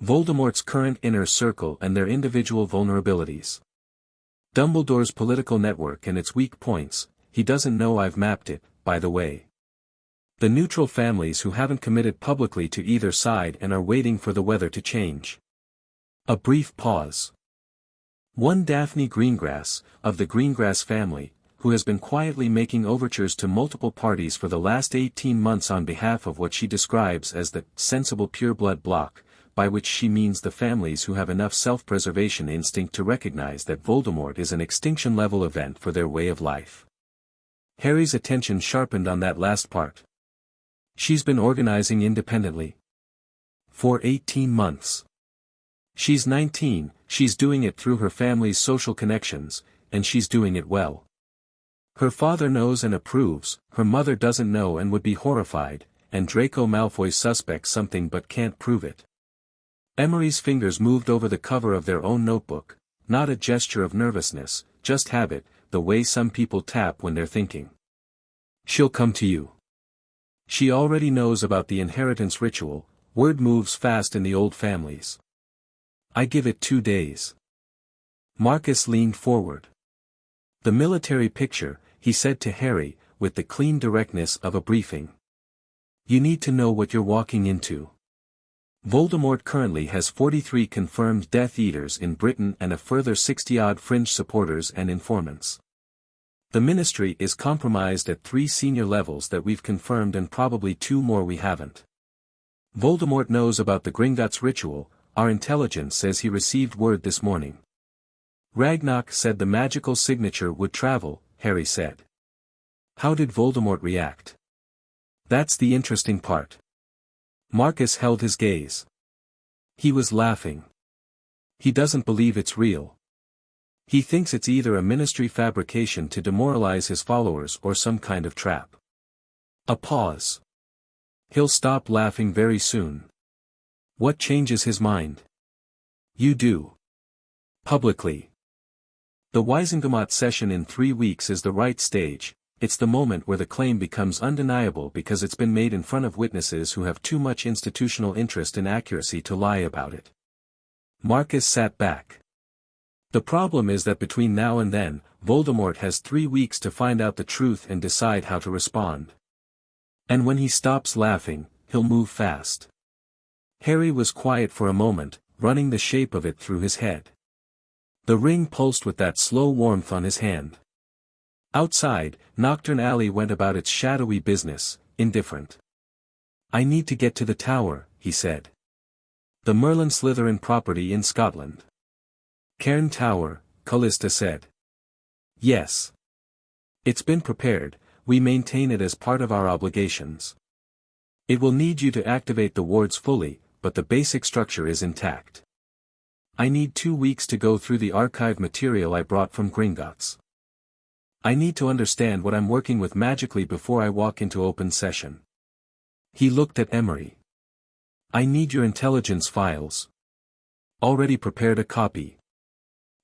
Voldemort's current inner circle and their individual vulnerabilities. Dumbledore's political network and its weak points. He doesn't know I've mapped it, by the way. The neutral families who haven't committed publicly to either side and are waiting for the weather to change. A brief pause. One Daphne Greengrass, of the Greengrass family, who has been quietly making overtures to multiple parties for the last 18 months on behalf of what she describes as the sensible pureblood bloc, by which she means the families who have enough self-preservation instinct to recognize that Voldemort is an extinction-level event for their way of life. Harry's attention sharpened on that last part. She's been organizing independently. For 18 months. She's 19, she's doing it through her family's social connections, and she's doing it well. Her father knows and approves, her mother doesn't know and would be horrified, and Draco Malfoy suspects something but can't prove it. Emery's fingers moved over the cover of their own notebook, not a gesture of nervousness, just habit, the way some people tap when they're thinking. She'll come to you. She already knows about the inheritance ritual, word moves fast in the old families. I give it 2 days. Marcus leaned forward. The military picture, he said to Harry, with the clean directness of a briefing. You need to know what you're walking into. Voldemort currently has 43 confirmed Death Eaters in Britain and a further 60-odd fringe supporters and informants. The Ministry is compromised at 3 senior levels that we've confirmed and probably 2 more we haven't. Voldemort knows about the Gringotts ritual, our intelligence says he received word this morning. Ragnok said the magical signature would travel, Harry said. How did Voldemort react? That's the interesting part. Marcus held his gaze. He was laughing. He doesn't believe it's real. He thinks it's either a Ministry fabrication to demoralize his followers or some kind of trap. A pause. He'll stop laughing very soon. What changes his mind? You do. Publicly. The Wisengamot session in 3 weeks is the right stage. It's the moment where the claim becomes undeniable because it's been made in front of witnesses who have too much institutional interest in accuracy to lie about it. Marcus sat back. The problem is that between now and then, Voldemort has 3 weeks to find out the truth and decide how to respond. And when he stops laughing, he'll move fast. Harry was quiet for a moment, running the shape of it through his head. The ring pulsed with that slow warmth on his hand. Outside, Nocturne Alley went about its shadowy business, indifferent. I need to get to the tower, he said. The Merlin-Slytherin property in Scotland. Cairn Tower, Callista said. Yes. It's been prepared, we maintain it as part of our obligations. It will need you to activate the wards fully, but the basic structure is intact. I need 2 weeks to go through the archive material I brought from Gringotts. I need to understand what I'm working with magically before I walk into open session. He looked at Emery. I need your intelligence files. Already prepared a copy.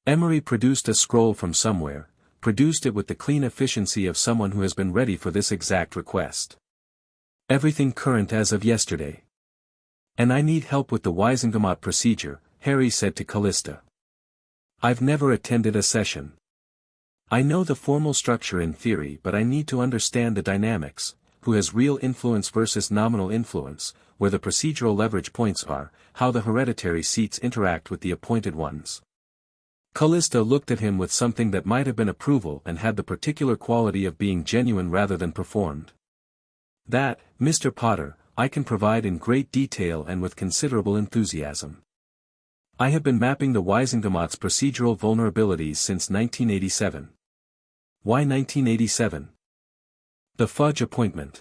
Emery produced a scroll from somewhere, produced it with the clean efficiency of someone who has been ready for this exact request. Everything current as of yesterday. And I need help with the Wisengamot procedure, Harry said to Callista. I've never attended a session. I know the formal structure in theory, but I need to understand the dynamics, who has real influence versus nominal influence, where the procedural leverage points are, how the hereditary seats interact with the appointed ones. Callista looked at him with something that might have been approval and had the particular quality of being genuine rather than performed. That, Mr. Potter, I can provide in great detail and with considerable enthusiasm. I have been mapping the Wisengamot's procedural vulnerabilities since 1987. Why 1987? The Fudge appointment.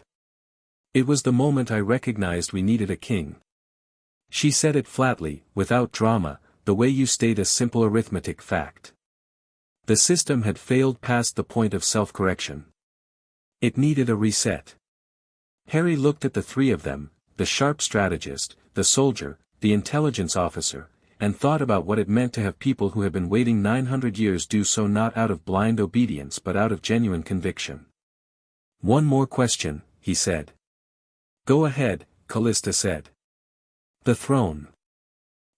It was the moment I recognized we needed a king. She said it flatly, without drama, the way you state a simple arithmetic fact. The system had failed past the point of self-correction. It needed a reset. Harry looked at the three of them, the sharp strategist, the soldier, the intelligence officer, and thought about what it meant to have people who had been waiting 900 years do so not out of blind obedience but out of genuine conviction. One more question, he said. Go ahead, Callista said. The throne.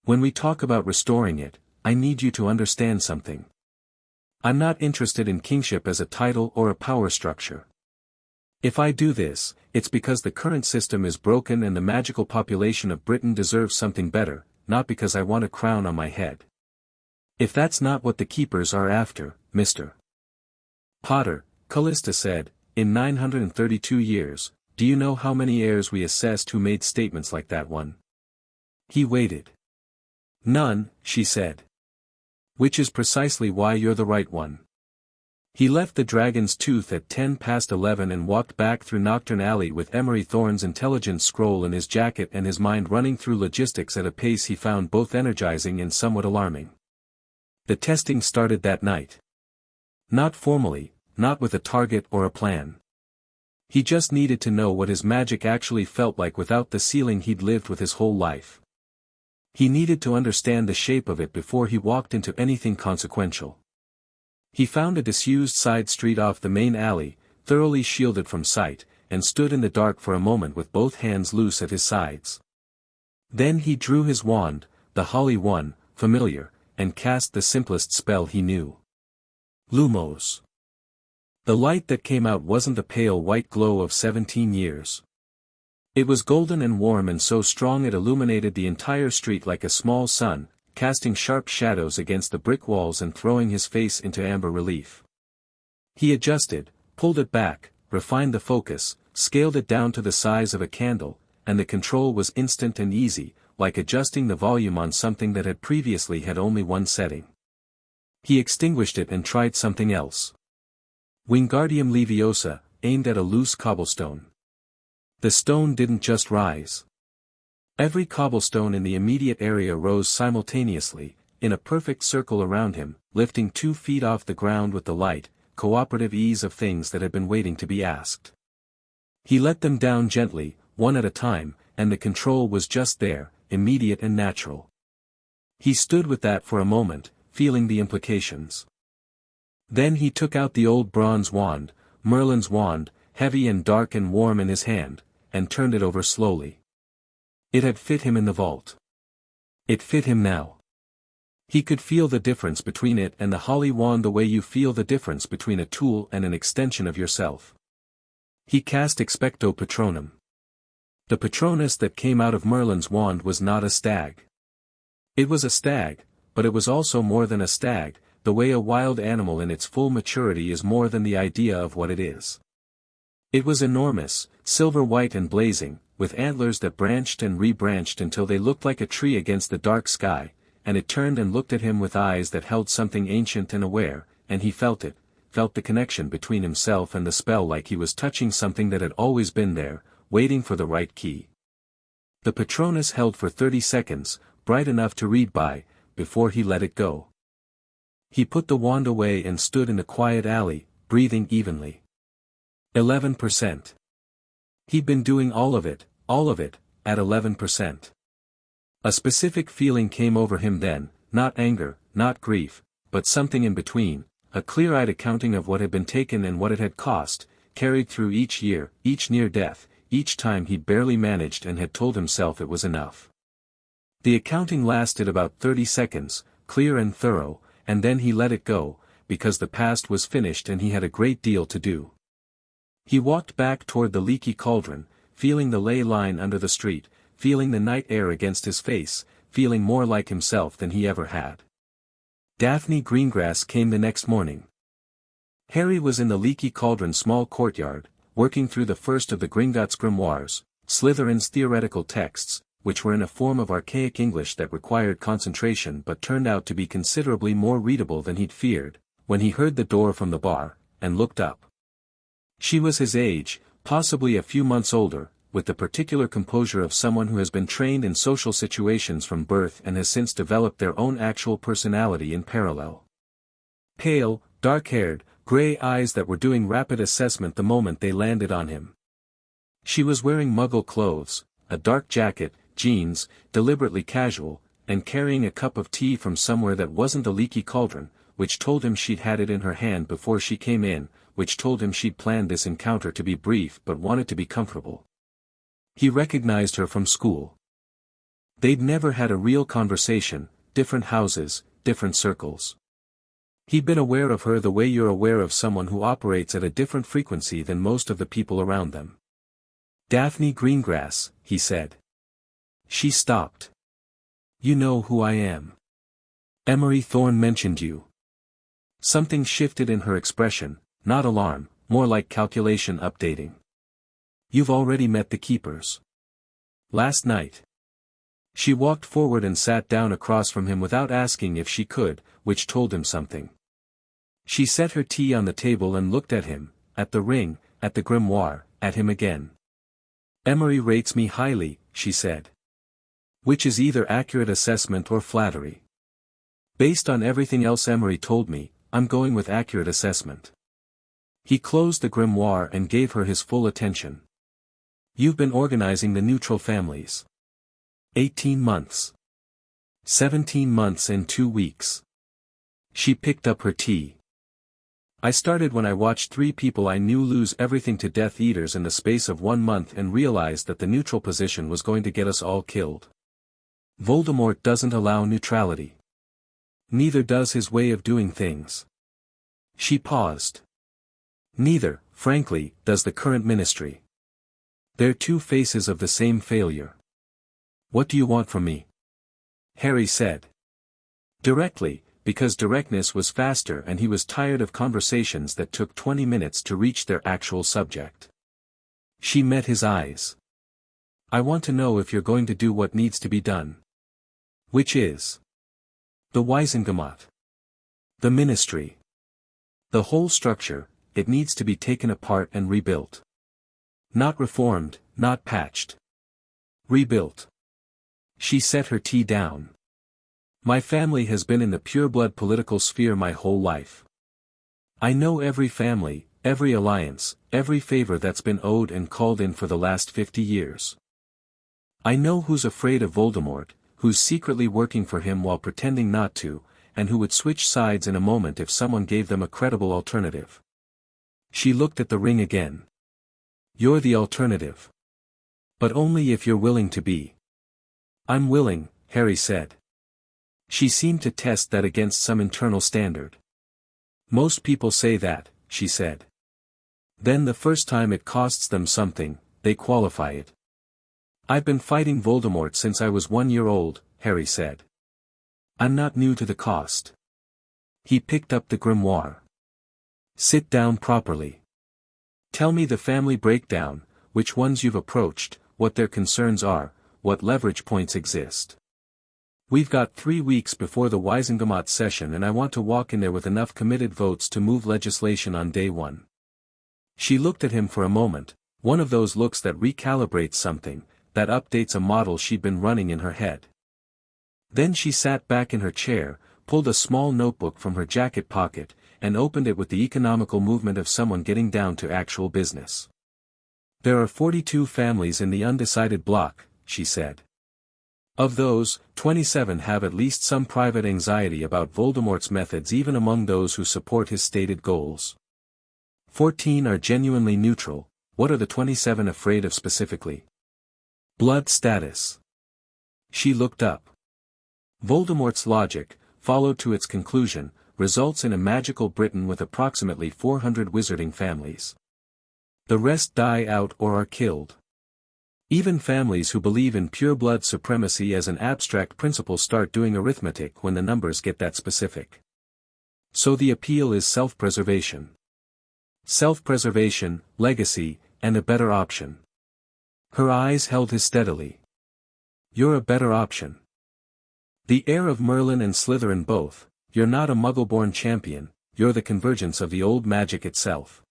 When we talk about restoring it, I need you to understand something. I'm not interested in kingship as a title or a power structure. If I do this, it's because the current system is broken and the magical population of Britain deserves something better, not because I want a crown on my head. If that's not what the keepers are after, Mr. Potter, Callista said, in 932 years, do you know how many heirs we assessed who made statements like that one? He waited. None, she said. Which is precisely why you're the right one. He left the Dragon's Tooth at 11:10 and walked back through Nocturne Alley with Emery Thorne's intelligence scroll in his jacket and his mind running through logistics at a pace he found both energizing and somewhat alarming. The testing started that night. Not formally, not with a target or a plan. He just needed to know what his magic actually felt like without the ceiling he'd lived with his whole life. He needed to understand the shape of it before he walked into anything consequential. He found a disused side street off the main alley, thoroughly shielded from sight, and stood in the dark for a moment with both hands loose at his sides. Then he drew his wand, the Holly one, familiar, and cast the simplest spell he knew. Lumos. The light that came out wasn't the pale white glow of 17 years. It was golden and warm and so strong it illuminated the entire street like a small sun, casting sharp shadows against the brick walls and throwing his face into amber relief. He adjusted, pulled it back, refined the focus, scaled it down to the size of a candle, and the control was instant and easy, like adjusting the volume on something that had previously had only one setting. He extinguished it and tried something else. Wingardium Leviosa, aimed at a loose cobblestone. The stone didn't just rise. Every cobblestone in the immediate area rose simultaneously, in a perfect circle around him, lifting 2 feet off the ground with the light, cooperative ease of things that had been waiting to be asked. He let them down gently, one at a time, and the control was just there, immediate and natural. He stood with that for a moment, feeling the implications. Then he took out the old bronze wand, Merlin's wand, heavy and dark and warm in his hand, and turned it over slowly. It had fit him in the vault. It fit him now. He could feel the difference between it and the holly wand the way you feel the difference between a tool and an extension of yourself. He cast Expecto Patronum. The Patronus that came out of Merlin's wand was not a stag. It was a stag, but it was also more than a stag, the way a wild animal in its full maturity is more than the idea of what it is. It was enormous, silver-white and blazing, with antlers that branched and re-branched until they looked like a tree against the dark sky, and it turned and looked at him with eyes that held something ancient and aware, and he felt it, felt the connection between himself and the spell like he was touching something that had always been there, waiting for the right key. The Patronus held for 30 seconds, bright enough to read by, before he let it go. He put the wand away and stood in the quiet alley, breathing evenly. 11%. He'd been doing all of it, at 11%. A specific feeling came over him then, not anger, not grief, but something in between, a clear-eyed accounting of what had been taken and what it had cost, carried through each year, each near death, each time he'd barely managed and had told himself it was enough. The accounting lasted about 30 seconds, clear and thorough, and then he let it go, because the past was finished and he had a great deal to do. He walked back toward the leaky cauldron, feeling the ley line under the street, feeling the night air against his face, feeling more like himself than he ever had. Daphne Greengrass came the next morning. Harry was in the Leaky Cauldron small courtyard, working through the first of the Gringotts grimoires, Slytherin's theoretical texts, which were in a form of archaic English that required concentration but turned out to be considerably more readable than he'd feared, when he heard the door from the bar, and looked up. She was his age, possibly a few months older, with the particular composure of someone who has been trained in social situations from birth and has since developed their own actual personality in parallel. Pale, dark-haired, grey eyes that were doing rapid assessment the moment they landed on him. She was wearing Muggle clothes, a dark jacket, jeans, deliberately casual, and carrying a cup of tea from somewhere that wasn't the Leaky Cauldron, which told him she'd had it in her hand before she came in, which told him she'd planned this encounter to be brief but wanted to be comfortable. He recognized her from school. They'd never had a real conversation, different houses, different circles. He'd been aware of her the way you're aware of someone who operates at a different frequency than most of the people around them. Daphne Greengrass, he said. She stopped. You know who I am. Emery Thorne mentioned you. Something shifted in her expression, not alarm, more like calculation updating. You've already met the keepers. Last night. She walked forward and sat down across from him without asking if she could, which told him something. She set her tea on the table and looked at him, at the ring, at the grimoire, at him again. Emery rates me highly, she said. Which is either accurate assessment or flattery. Based on everything else Emery told me, I'm going with accurate assessment. He closed the grimoire and gave her his full attention. You've been organizing the neutral families. 18 months. 17 months and 2 weeks. She picked up her tea. I started when I watched 3 people I knew lose everything to Death Eaters in the space of 1 month and realized that the neutral position was going to get us all killed. Voldemort doesn't allow neutrality. Neither does his way of doing things. She paused. Neither, frankly, does the current ministry. They're 2 faces of the same failure. What do you want from me? Harry said. Directly, because directness was faster and he was tired of conversations that took 20 minutes to reach their actual subject. She met his eyes. I want to know if you're going to do what needs to be done. Which is? The Wizengamot. The ministry. The whole structure, it needs to be taken apart and rebuilt. Not reformed, not patched. Rebuilt. She set her tea down. My family has been in the pureblood political sphere my whole life. I know every family, every alliance, every favor that's been owed and called in for the last 50 years. I know who's afraid of Voldemort, who's secretly working for him while pretending not to, and who would switch sides in a moment if someone gave them a credible alternative. She looked at the ring again. You're the alternative. But only if you're willing to be. I'm willing, Harry said. She seemed to test that against some internal standard. Most people say that, she said. Then the first time it costs them something, they qualify it. I've been fighting Voldemort since I was 1 year old, Harry said. I'm not new to the cost. He picked up the grimoire. Sit down properly. Tell me the family breakdown, which ones you've approached, what their concerns are, what leverage points exist. We've got 3 weeks before the Wizengamot session and I want to walk in there with enough committed votes to move legislation on day 1. She looked at him for a moment, one of those looks that recalibrates something, that updates a model she'd been running in her head. Then she sat back in her chair, pulled a small notebook from her jacket pocket, and opened it with the economical movement of someone getting down to actual business. There are 42 families in the undecided block, she said. Of those, 27 have at least some private anxiety about Voldemort's methods even among those who support his stated goals. 14 are genuinely neutral. What are the 27 afraid of specifically? Blood status. She looked up. Voldemort's logic, followed to its conclusion, results in a magical Britain with approximately 400 wizarding families. The rest die out or are killed. Even families who believe in pure-blood supremacy as an abstract principle start doing arithmetic when the numbers get that specific. So the appeal is self-preservation. Self-preservation, legacy, and a better option. Her eyes held his steadily. You're a better option. The heir of Merlin and Slytherin both, you're not a muggle-born champion, you're the convergence of the old magic itself.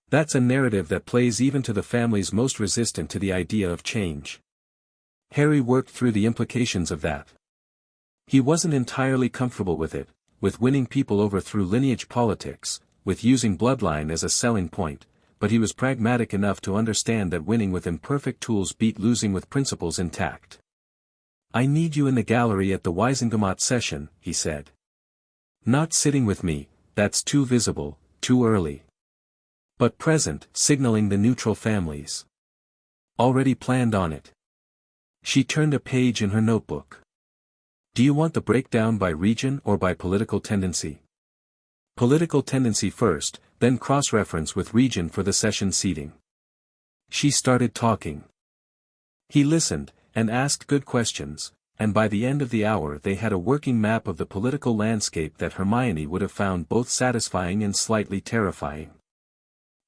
That's a narrative that plays even to the families most resistant to the idea of change. Harry worked through the implications of that. He wasn't entirely comfortable with it, with winning people over through lineage politics, with using bloodline as a selling point, but he was pragmatic enough to understand that winning with imperfect tools beat losing with principles intact. I need you in the gallery at the Wizengamot session, he said. Not sitting with me, that's too visible, too early. But present, signaling the neutral families. Already planned on it. She turned a page in her notebook. Do you want the breakdown by region or by political tendency? Political tendency first, then cross-reference with region for the session seating. She started talking. He listened, and asked good questions, and by the end of the hour they had a working map of the political landscape that Hermione would have found both satisfying and slightly terrifying.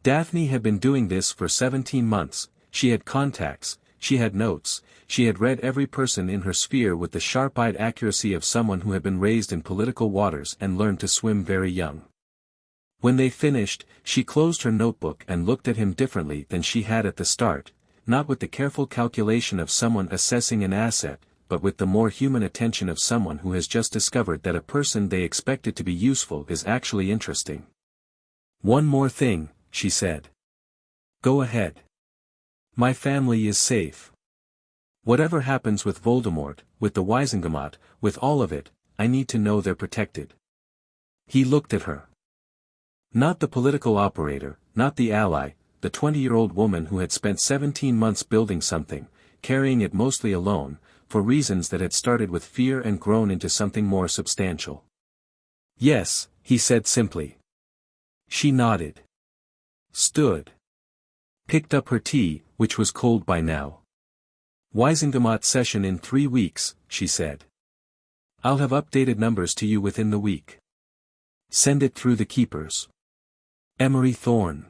Daphne had been doing this for 17 months, she had contacts, she had notes, she had read every person in her sphere with the sharp-eyed accuracy of someone who had been raised in political waters and learned to swim very young. When they finished, she closed her notebook and looked at him differently than she had at the start, not with the careful calculation of someone assessing an asset, but with the more human attention of someone who has just discovered that a person they expected to be useful is actually interesting. One more thing, she said. Go ahead. My family is safe. Whatever happens with Voldemort, with the Wizengamot, with all of it, I need to know they're protected. He looked at her. Not the political operator, not the ally, the 20-year-old woman who had spent 17 months building something, carrying it mostly alone, for reasons that had started with fear and grown into something more substantial. Yes, he said simply. She nodded. Stood. Picked up her tea, which was cold by now. Wizengamot session in 3 weeks, she said. I'll have updated numbers to you within the week. Send it through the keepers. Emery Thorne.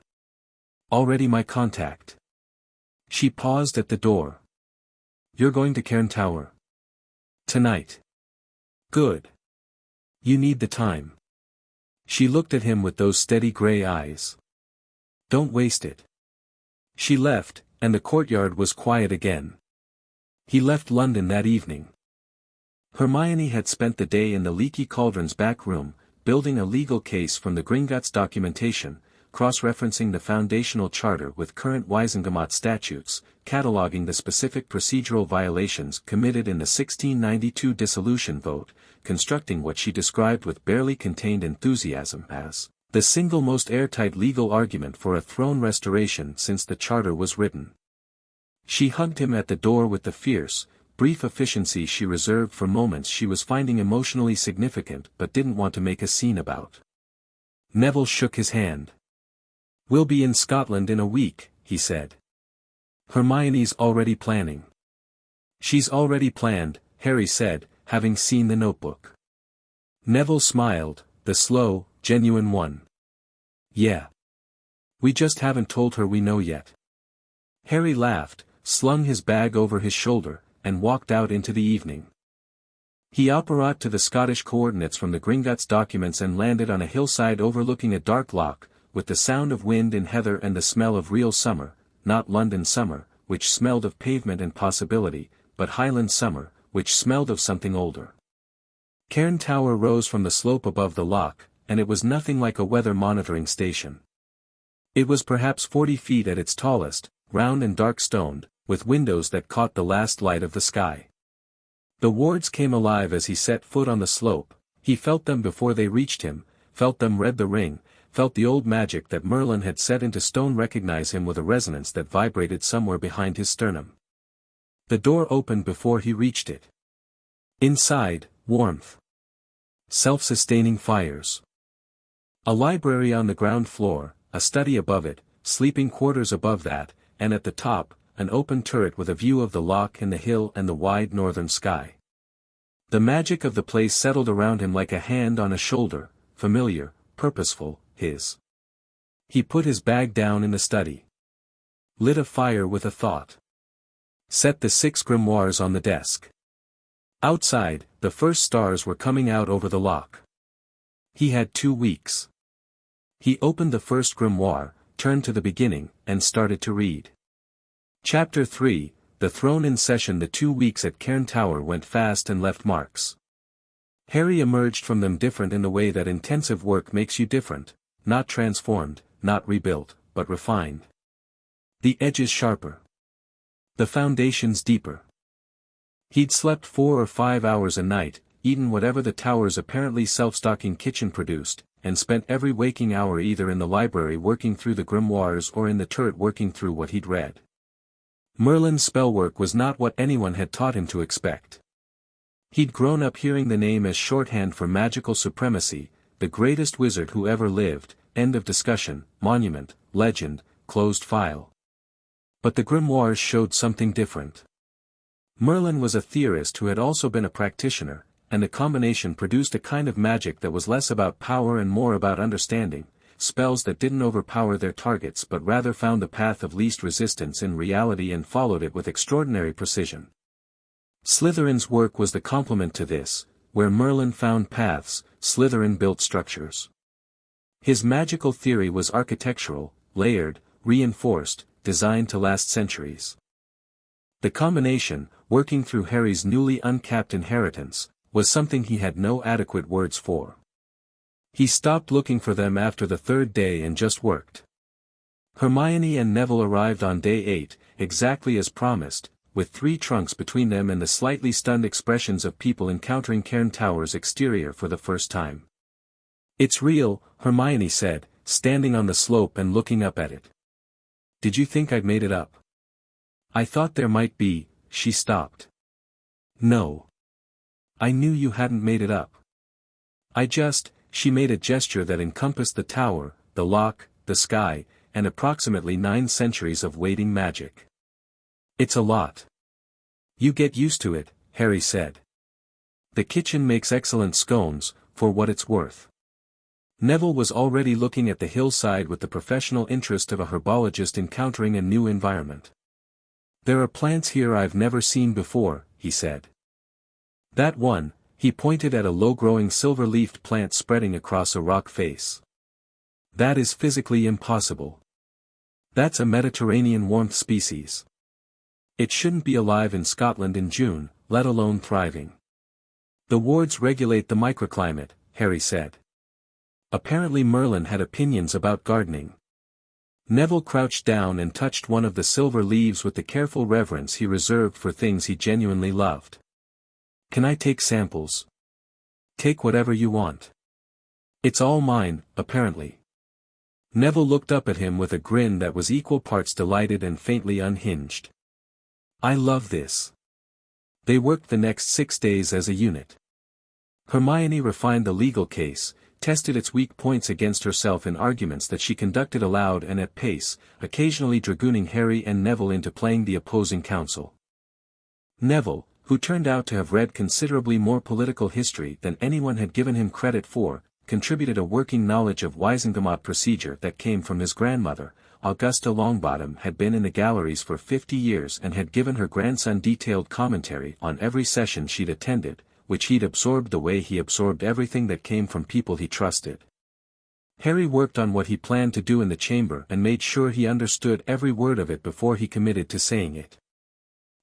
Already my contact. She paused at the door. You're going to Cairn Tower. Tonight. Good. You need the time. She looked at him with those steady grey eyes. Don't waste it. She left, and the courtyard was quiet again. He left London that evening. Hermione had spent the day in the Leaky Cauldron's back room, building a legal case from the Gringotts documentation, cross-referencing the foundational charter with current Wizengamot statutes, cataloguing the specific procedural violations committed in the 1692 dissolution vote, constructing what she described with barely contained enthusiasm as the single most airtight legal argument for a throne restoration since the charter was written. She hugged him at the door with the fierce, brief efficiency she reserved for moments she was finding emotionally significant but didn't want to make a scene about. Neville shook his hand. We'll be in Scotland in a week, he said. Hermione's already planning. She's already planned, Harry said, having seen the notebook. Neville smiled, the slow, genuine one. Yeah. We just haven't told her we know yet. Harry laughed, slung his bag over his shoulder, and walked out into the evening. He apparat to the Scottish coordinates from the Gringotts documents and landed on a hillside overlooking a dark loch, with the sound of wind in heather and the smell of real summer, not London summer, which smelled of pavement and possibility, but Highland summer, which smelled of something older. Cairn Tower rose from the slope above the loch, and it was nothing like a weather monitoring station. It was perhaps 40 feet at its tallest, round and dark-stoned, with windows that caught the last light of the sky. The wards came alive as he set foot on the slope, he felt them before they reached him, felt them read the ring, felt the old magic that Merlin had set into stone recognize him with a resonance that vibrated somewhere behind his sternum. The door opened before he reached it. Inside, warmth. Self-sustaining fires. A library on the ground floor, a study above it, sleeping quarters above that, and at the top, an open turret with a view of the loch and the hill and the wide northern sky. The magic of the place settled around him like a hand on a shoulder, familiar, purposeful, his. He put his bag down in the study. Lit a fire with a thought. Set the 6 grimoires on the desk. Outside, the first stars were coming out over the loch. He had 2 weeks. He opened the first grimoire, turned to the beginning, and started to read. Chapter 3, The Throne in Session. The 2 weeks at Cairn Tower went fast and left marks. Harry emerged from them different in the way that intensive work makes you different, not transformed, not rebuilt, but refined. The edges sharper. The foundations deeper. He'd slept 4 or 5 hours a night, eaten whatever the tower's apparently self-stocking kitchen produced, and spent every waking hour either in the library working through the grimoires or in the turret working through what he'd read. Merlin's spellwork was not what anyone had taught him to expect. He'd grown up hearing the name as shorthand for magical supremacy, the greatest wizard who ever lived, end of discussion, monument, legend, closed file. But the grimoires showed something different. Merlin was a theorist who had also been a practitioner, and the combination produced a kind of magic that was less about power and more about understanding, spells that didn't overpower their targets but rather found the path of least resistance in reality and followed it with extraordinary precision. Slytherin's work was the complement to this, where Merlin found paths, Slytherin built structures. His magical theory was architectural, layered, reinforced, designed to last centuries. The combination, working through Harry's newly uncapped inheritance, was something he had no adequate words for. He stopped looking for them after the 3rd day and just worked. Hermione and Neville arrived on day 8, exactly as promised, with 3 trunks between them and the slightly stunned expressions of people encountering Cairn Tower's exterior for the first time. "It's real," Hermione said, standing on the slope and looking up at it. "Did you think I'd made it up?" "I thought there might be," she stopped. "No. I knew you hadn't made it up. She made a gesture that encompassed the tower, the loch, the sky, and approximately 9 centuries of waiting magic. "It's a lot. You get used to it," Harry said. "The kitchen makes excellent scones, for what it's worth." Neville was already looking at the hillside with the professional interest of a herbologist encountering a new environment. "There are plants here I've never seen before," he said. "That one," he pointed at a low-growing silver-leafed plant spreading across a rock face. "That is physically impossible. That's a Mediterranean warmth species. It shouldn't be alive in Scotland in June, let alone thriving." "The wards regulate the microclimate," Harry said. Apparently Merlin had opinions about gardening. Neville crouched down and touched one of the silver leaves with the careful reverence he reserved for things he genuinely loved. "Can I take samples?" "Take whatever you want. It's all mine, apparently." Neville looked up at him with a grin that was equal parts delighted and faintly unhinged. "I love this." They worked the next 6 days as a unit. Hermione refined the legal case, tested its weak points against herself in arguments that she conducted aloud and at pace, occasionally dragooning Harry and Neville into playing the opposing counsel. Neville, who turned out to have read considerably more political history than anyone had given him credit for, contributed a working knowledge of Wisengamot procedure that came from his grandmother. Augusta Longbottom had been in the galleries for 50 years and had given her grandson detailed commentary on every session she'd attended, which he'd absorbed the way he absorbed everything that came from people he trusted. Harry worked on what he planned to do in the chamber and made sure he understood every word of it before he committed to saying it.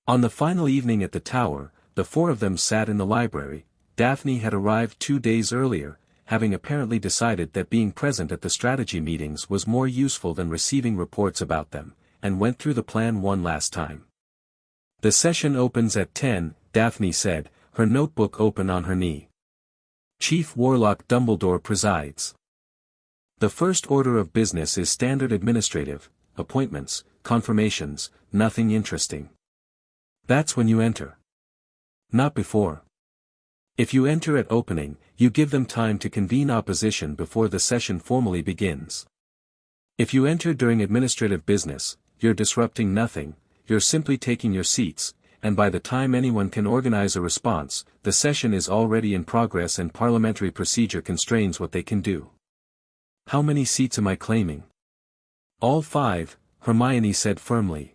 On the final evening at the tower, the 4 of them sat in the library. Daphne had arrived 2 days earlier, having apparently decided that being present at the strategy meetings was more useful than receiving reports about them, and went through the plan one last time. "The session opens at 10, Daphne said, her notebook open on her knee. "Chief Warlock Dumbledore presides. The first order of business is standard administrative, appointments, confirmations, nothing interesting. That's when you enter. Not before. If you enter at opening, you give them time to convene opposition before the session formally begins. If you enter during administrative business, you're disrupting nothing, you're simply taking your seats, and by the time anyone can organize a response, the session is already in progress and parliamentary procedure constrains what they can do. How many seats am I claiming? All 5, Hermione said firmly.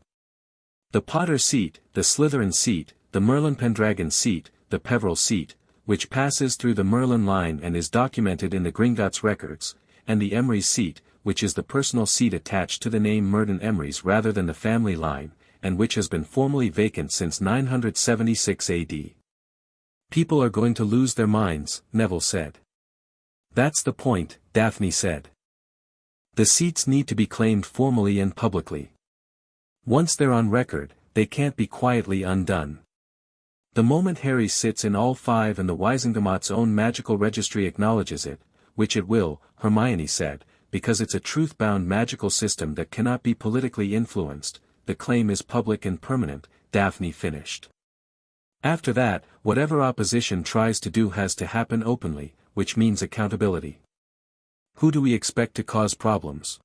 The Potter seat, the Slytherin seat, the Merlin-Pendragon seat, the Peverell seat, which passes through the Merlin line and is documented in the Gringotts records, and the Emery seat, which is the personal seat attached to the name Merton Emery's rather than the family line, and which has been formally vacant since 976 AD. People are going to lose their minds, Neville said. That's the point, Daphne said. The seats need to be claimed formally and publicly. Once they're on record, they can't be quietly undone. The moment Harry sits in all 5 and the Wisingamott's own magical registry acknowledges it, which it will, Hermione said, because it's a truth-bound magical system that cannot be politically influenced, the claim is public and permanent, Daphne finished. After that, whatever opposition tries to do has to happen openly, which means accountability. Who do we expect to cause problems?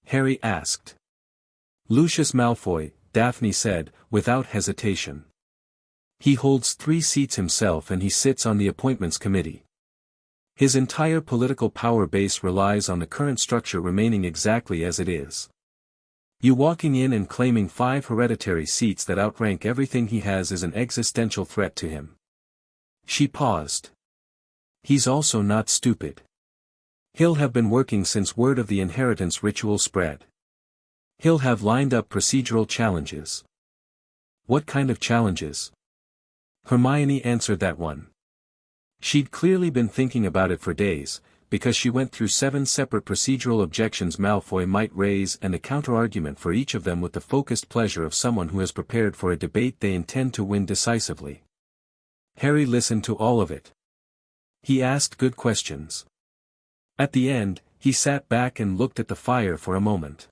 Harry asked. Lucius Malfoy, Daphne said, without hesitation. He holds 3 seats himself and he sits on the appointments committee. His entire political power base relies on the current structure remaining exactly as it is. You walking in and claiming 5 hereditary seats that outrank everything he has is an existential threat to him. She paused. He's also not stupid. He'll have been working since word of the inheritance ritual spread. He'll have lined up procedural challenges. What kind of challenges? Hermione answered that one. She'd clearly been thinking about it for days, because she went through 7 separate procedural objections Malfoy might raise and a counter-argument for each of them with the focused pleasure of someone who has prepared for a debate they intend to win decisively. Harry listened to all of it. He asked good questions. At the end, he sat back and looked at the fire for a moment.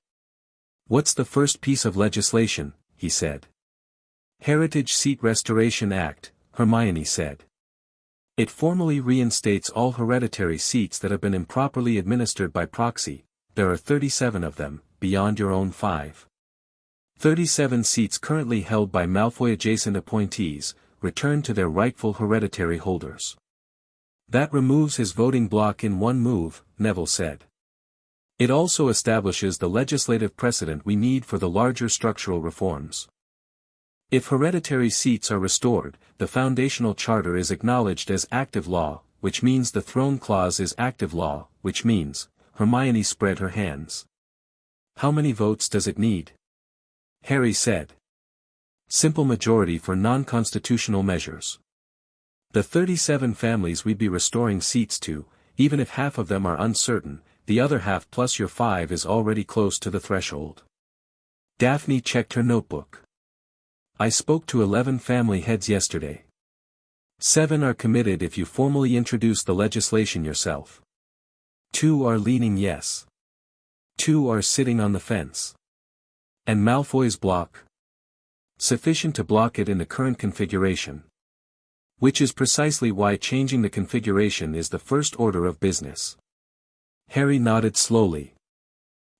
What's the first piece of legislation, he said. Heritage Seat Restoration Act, Hermione said. It formally reinstates all hereditary seats that have been improperly administered by proxy. There are 37 of them, beyond your own 5. 37 seats currently held by Malfoy-adjacent appointees, returned to their rightful hereditary holders. That removes his voting bloc in one move, Neville said. It also establishes the legislative precedent we need for the larger structural reforms. If hereditary seats are restored, the foundational charter is acknowledged as active law, which means the throne clause is active law, which means, Hermione spread her hands. How many votes does it need? Harry said. Simple majority for non-constitutional measures. The 37 families we'd be restoring seats to, even if half of them are uncertain, the other half plus your 5 is already close to the threshold. Daphne checked her notebook. I spoke to 11 family heads yesterday. 7 are committed if you formally introduce the legislation yourself. 2 are leaning yes. 2 are sitting on the fence. And Malfoy's block? Sufficient to block it in the current configuration. Which is precisely why changing the configuration is the first order of business. Harry nodded slowly.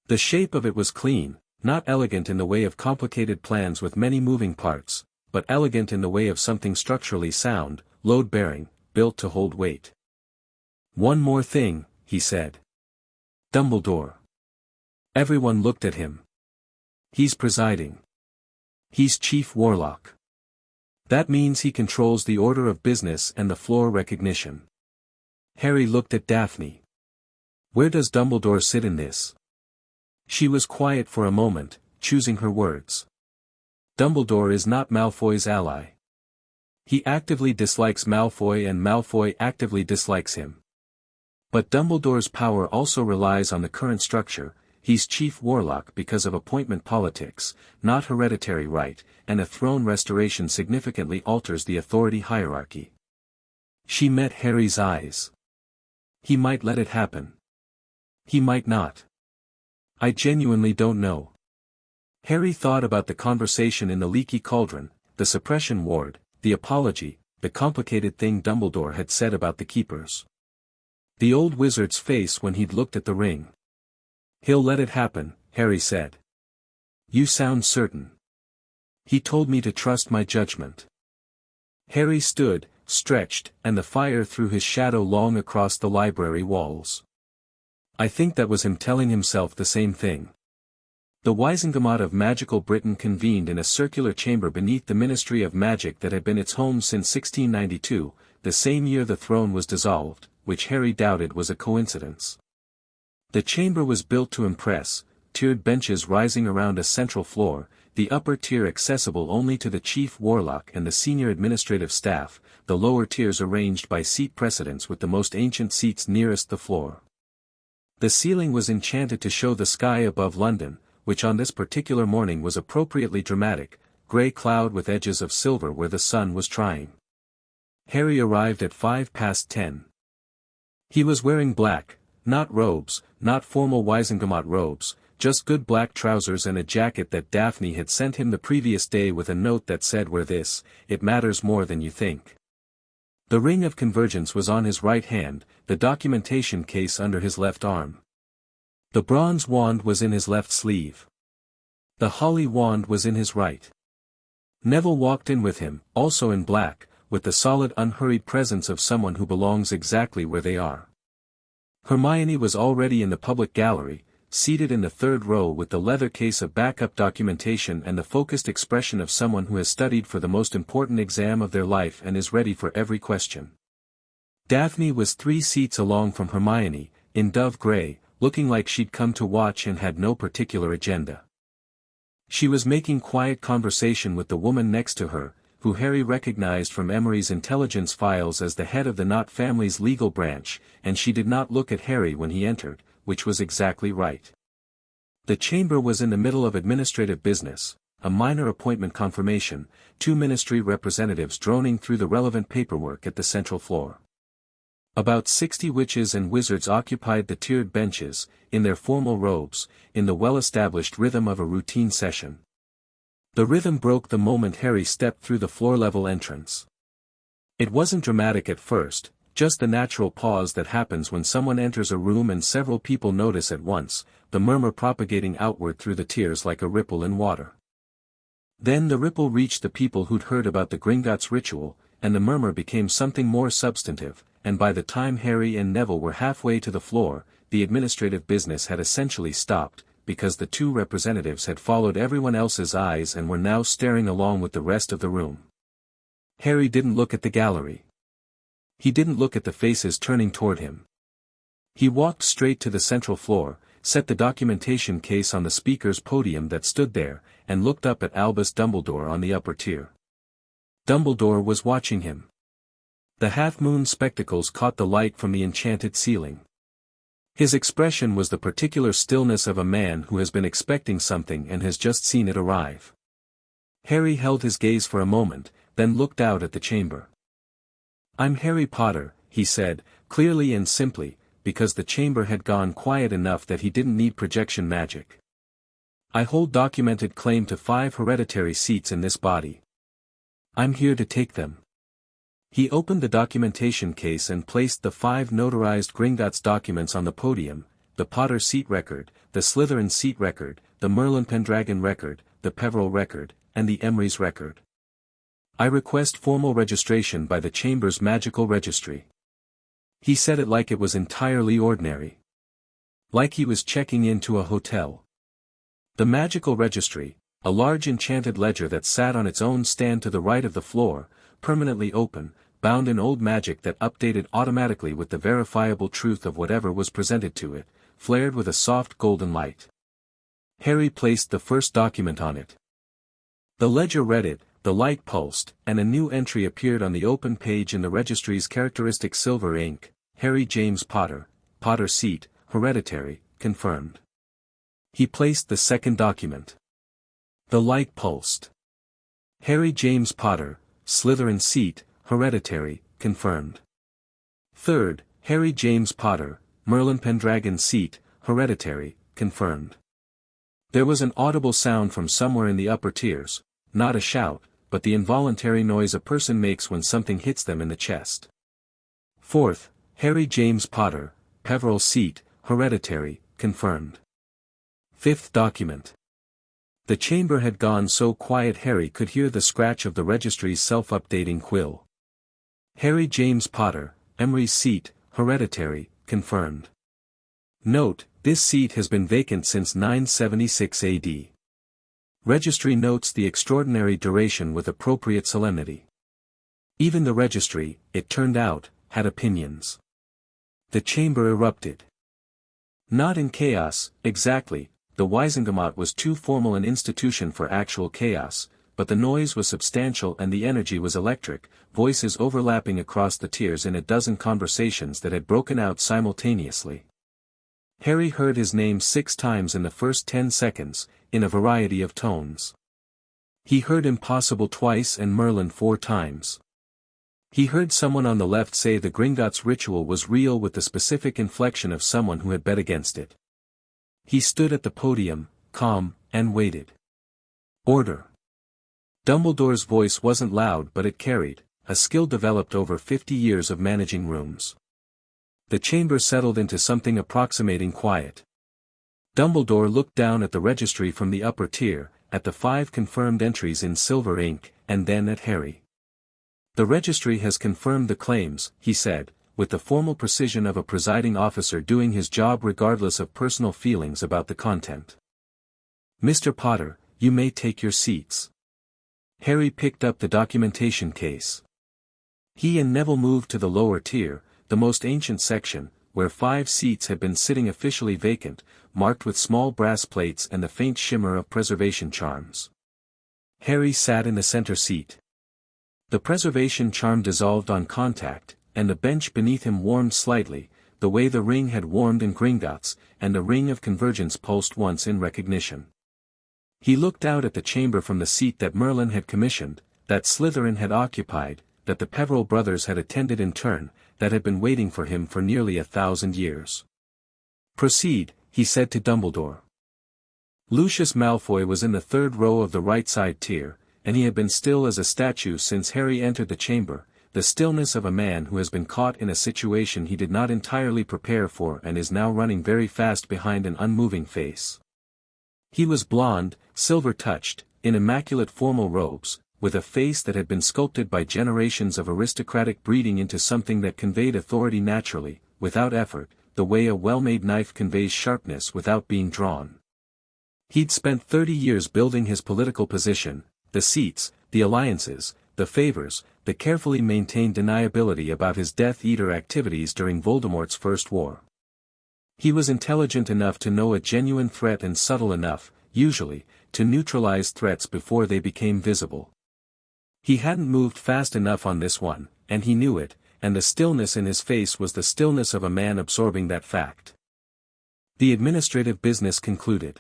The shape of it was clean. Not elegant in the way of complicated plans with many moving parts, but elegant in the way of something structurally sound, load-bearing, built to hold weight. One more thing, he said. Dumbledore. Everyone looked at him. He's presiding. He's chief warlock. That means he controls the order of business and the floor recognition. Harry looked at Daphne. Where does Dumbledore sit in this? She was quiet for a moment, choosing her words. Dumbledore is not Malfoy's ally. He actively dislikes Malfoy and Malfoy actively dislikes him. But Dumbledore's power also relies on the current structure. He's chief warlock because of appointment politics, not hereditary right, and a throne restoration significantly alters the authority hierarchy. She met Harry's eyes. He might let it happen. He might not. I genuinely don't know. Harry thought about the conversation in the leaky cauldron, the suppression ward, the apology, the complicated thing Dumbledore had said about the keepers. The old wizard's face when he'd looked at the ring. He'll let it happen, Harry said. You sound certain. He told me to trust my judgment. Harry stood, stretched, and the fire threw his shadow long across the library walls. I think that was him telling himself the same thing. The Wizengamot of magical Britain convened in a circular chamber beneath the Ministry of Magic that had been its home since 1692, the same year the throne was dissolved, which Harry doubted was a coincidence. The chamber was built to impress, tiered benches rising around a central floor, the upper tier accessible only to the chief warlock and the senior administrative staff, the lower tiers arranged by seat precedence with the most ancient seats nearest the floor. The ceiling was enchanted to show the sky above London, which on this particular morning was appropriately dramatic, grey cloud with edges of silver where the sun was trying. Harry arrived at 10:05. He was wearing black, not robes, not formal Wizengamot robes, just good black trousers and a jacket that Daphne had sent him the previous day with a note that said "Wear this, it matters more than you think." The ring of convergence was on his right hand, the documentation case under his left arm. The bronze wand was in his left sleeve. The holly wand was in his right. Neville walked in with him, also in black, with the solid unhurried presence of someone who belongs exactly where they are. Hermione was already in the public gallery, seated in the third row with the leather case of backup documentation and the focused expression of someone who has studied for the most important exam of their life and is ready for every question. Daphne was 3 seats along from Hermione, in dove grey, looking like she'd come to watch and had no particular agenda. She was making quiet conversation with the woman next to her, who Harry recognized from Emery's intelligence files as the head of the Knott family's legal branch, and she did not look at Harry when he entered, which was exactly right. The chamber was in the middle of administrative business, a minor appointment confirmation, 2 ministry representatives droning through the relevant paperwork at the central floor. About 60 witches and wizards occupied the tiered benches, in their formal robes, in the well-established rhythm of a routine session. The rhythm broke the moment Harry stepped through the floor-level entrance. It wasn't dramatic at first, just the natural pause that happens when someone enters a room and several people notice at once, the murmur propagating outward through the tiers like a ripple in water. Then the ripple reached the people who'd heard about the Gringotts ritual, and the murmur became something more substantive, and by the time Harry and Neville were halfway to the floor, the administrative business had essentially stopped, because the 2 representatives had followed everyone else's eyes and were now staring along with the rest of the room. Harry didn't look at the gallery. He didn't look at the faces turning toward him. He walked straight to the central floor, set the documentation case on the speaker's podium that stood there, and looked up at Albus Dumbledore on the upper tier. Dumbledore was watching him. The half-moon spectacles caught the light from the enchanted ceiling. His expression was the particular stillness of a man who has been expecting something and has just seen it arrive. Harry held his gaze for a moment, then looked out at the chamber. "I'm Harry Potter," he said, clearly and simply, because the chamber had gone quiet enough that he didn't need projection magic. "I hold documented claim to 5 hereditary seats in this body. I'm here to take them." He opened the documentation case and placed the 5 notarized Gringotts documents on the podium, the Potter seat record, the Slytherin seat record, the Merlin-Pendragon record, the Peverell record, and the Emery's record. "I request formal registration by the Chamber's magical registry." He said it like it was entirely ordinary. Like he was checking into a hotel. The magical registry, a large enchanted ledger that sat on its own stand to the right of the floor, permanently open, bound in old magic that updated automatically with the verifiable truth of whatever was presented to it, flared with a soft golden light. Harry placed the first document on it. The ledger read it, the light pulsed, and a new entry appeared on the open page in the registry's characteristic silver ink: Harry James Potter, Potter seat, hereditary, confirmed. He placed the second document. The light pulsed. Harry James Potter, Slytherin seat, hereditary, confirmed. Third, Harry James Potter, Merlin-Pendragon seat, hereditary, confirmed. There was an audible sound from somewhere in the upper tiers, not a shout, but the involuntary noise a person makes when something hits them in the chest. Fourth, Harry James Potter, Peverell seat, hereditary, confirmed. Fifth document. The chamber had gone so quiet Harry could hear the scratch of the registry's self-updating quill. Harry James Potter, Emery's seat, hereditary, confirmed. Note, this seat has been vacant since 976 AD. Registry notes the extraordinary duration with appropriate solemnity. Even the registry, it turned out, had opinions. The chamber erupted. Not in chaos, exactly, the Wizengamot was too formal an institution for actual chaos, but the noise was substantial and the energy was electric, voices overlapping across the tiers in a dozen conversations that had broken out simultaneously. Harry heard his name 6 times in the first 10 seconds, in a variety of tones. He heard impossible twice and Merlin 4 times. He heard someone on the left say the Gringotts ritual was real with the specific inflection of someone who had bet against it. He stood at the podium, calm, and waited. Order. Dumbledore's voice wasn't loud but it carried, a skill developed over 50 years of managing rooms. The chamber settled into something approximating quiet. Dumbledore looked down at the registry from the upper tier, at the 5 confirmed entries in silver ink, and then at Harry. The registry has confirmed the claims, he said, with the formal precision of a presiding officer doing his job regardless of personal feelings about the content. Mr. Potter, you may take your seats. Harry picked up the documentation case. He and Neville moved to the lower tier, the most ancient section, where 5 seats had been sitting officially vacant, marked with small brass plates and the faint shimmer of preservation charms. Harry sat in the center seat. The preservation charm dissolved on contact, and the bench beneath him warmed slightly, the way the ring had warmed in Gringotts, and the ring of convergence pulsed once in recognition. He looked out at the chamber from the seat that Merlin had commissioned, that Slytherin had occupied, that the Peverell brothers had attended in turn, that had been waiting for him for nearly 1,000 years. Proceed, he said to Dumbledore. Lucius Malfoy was in the 3rd row of the right side tier, and he had been still as a statue since Harry entered the chamber, the stillness of a man who has been caught in a situation he did not entirely prepare for and is now running very fast behind an unmoving face. He was blond, silver-touched, in immaculate formal robes, with a face that had been sculpted by generations of aristocratic breeding into something that conveyed authority naturally, without effort, the way a well-made knife conveys sharpness without being drawn. He'd spent 30 years building his political position, the seats, the alliances, the favors, the carefully maintained deniability about his Death Eater activities during Voldemort's First War. He was intelligent enough to know a genuine threat and subtle enough, usually, to neutralize threats before they became visible. He hadn't moved fast enough on this one, and he knew it, and the stillness in his face was the stillness of a man absorbing that fact. The administrative business concluded.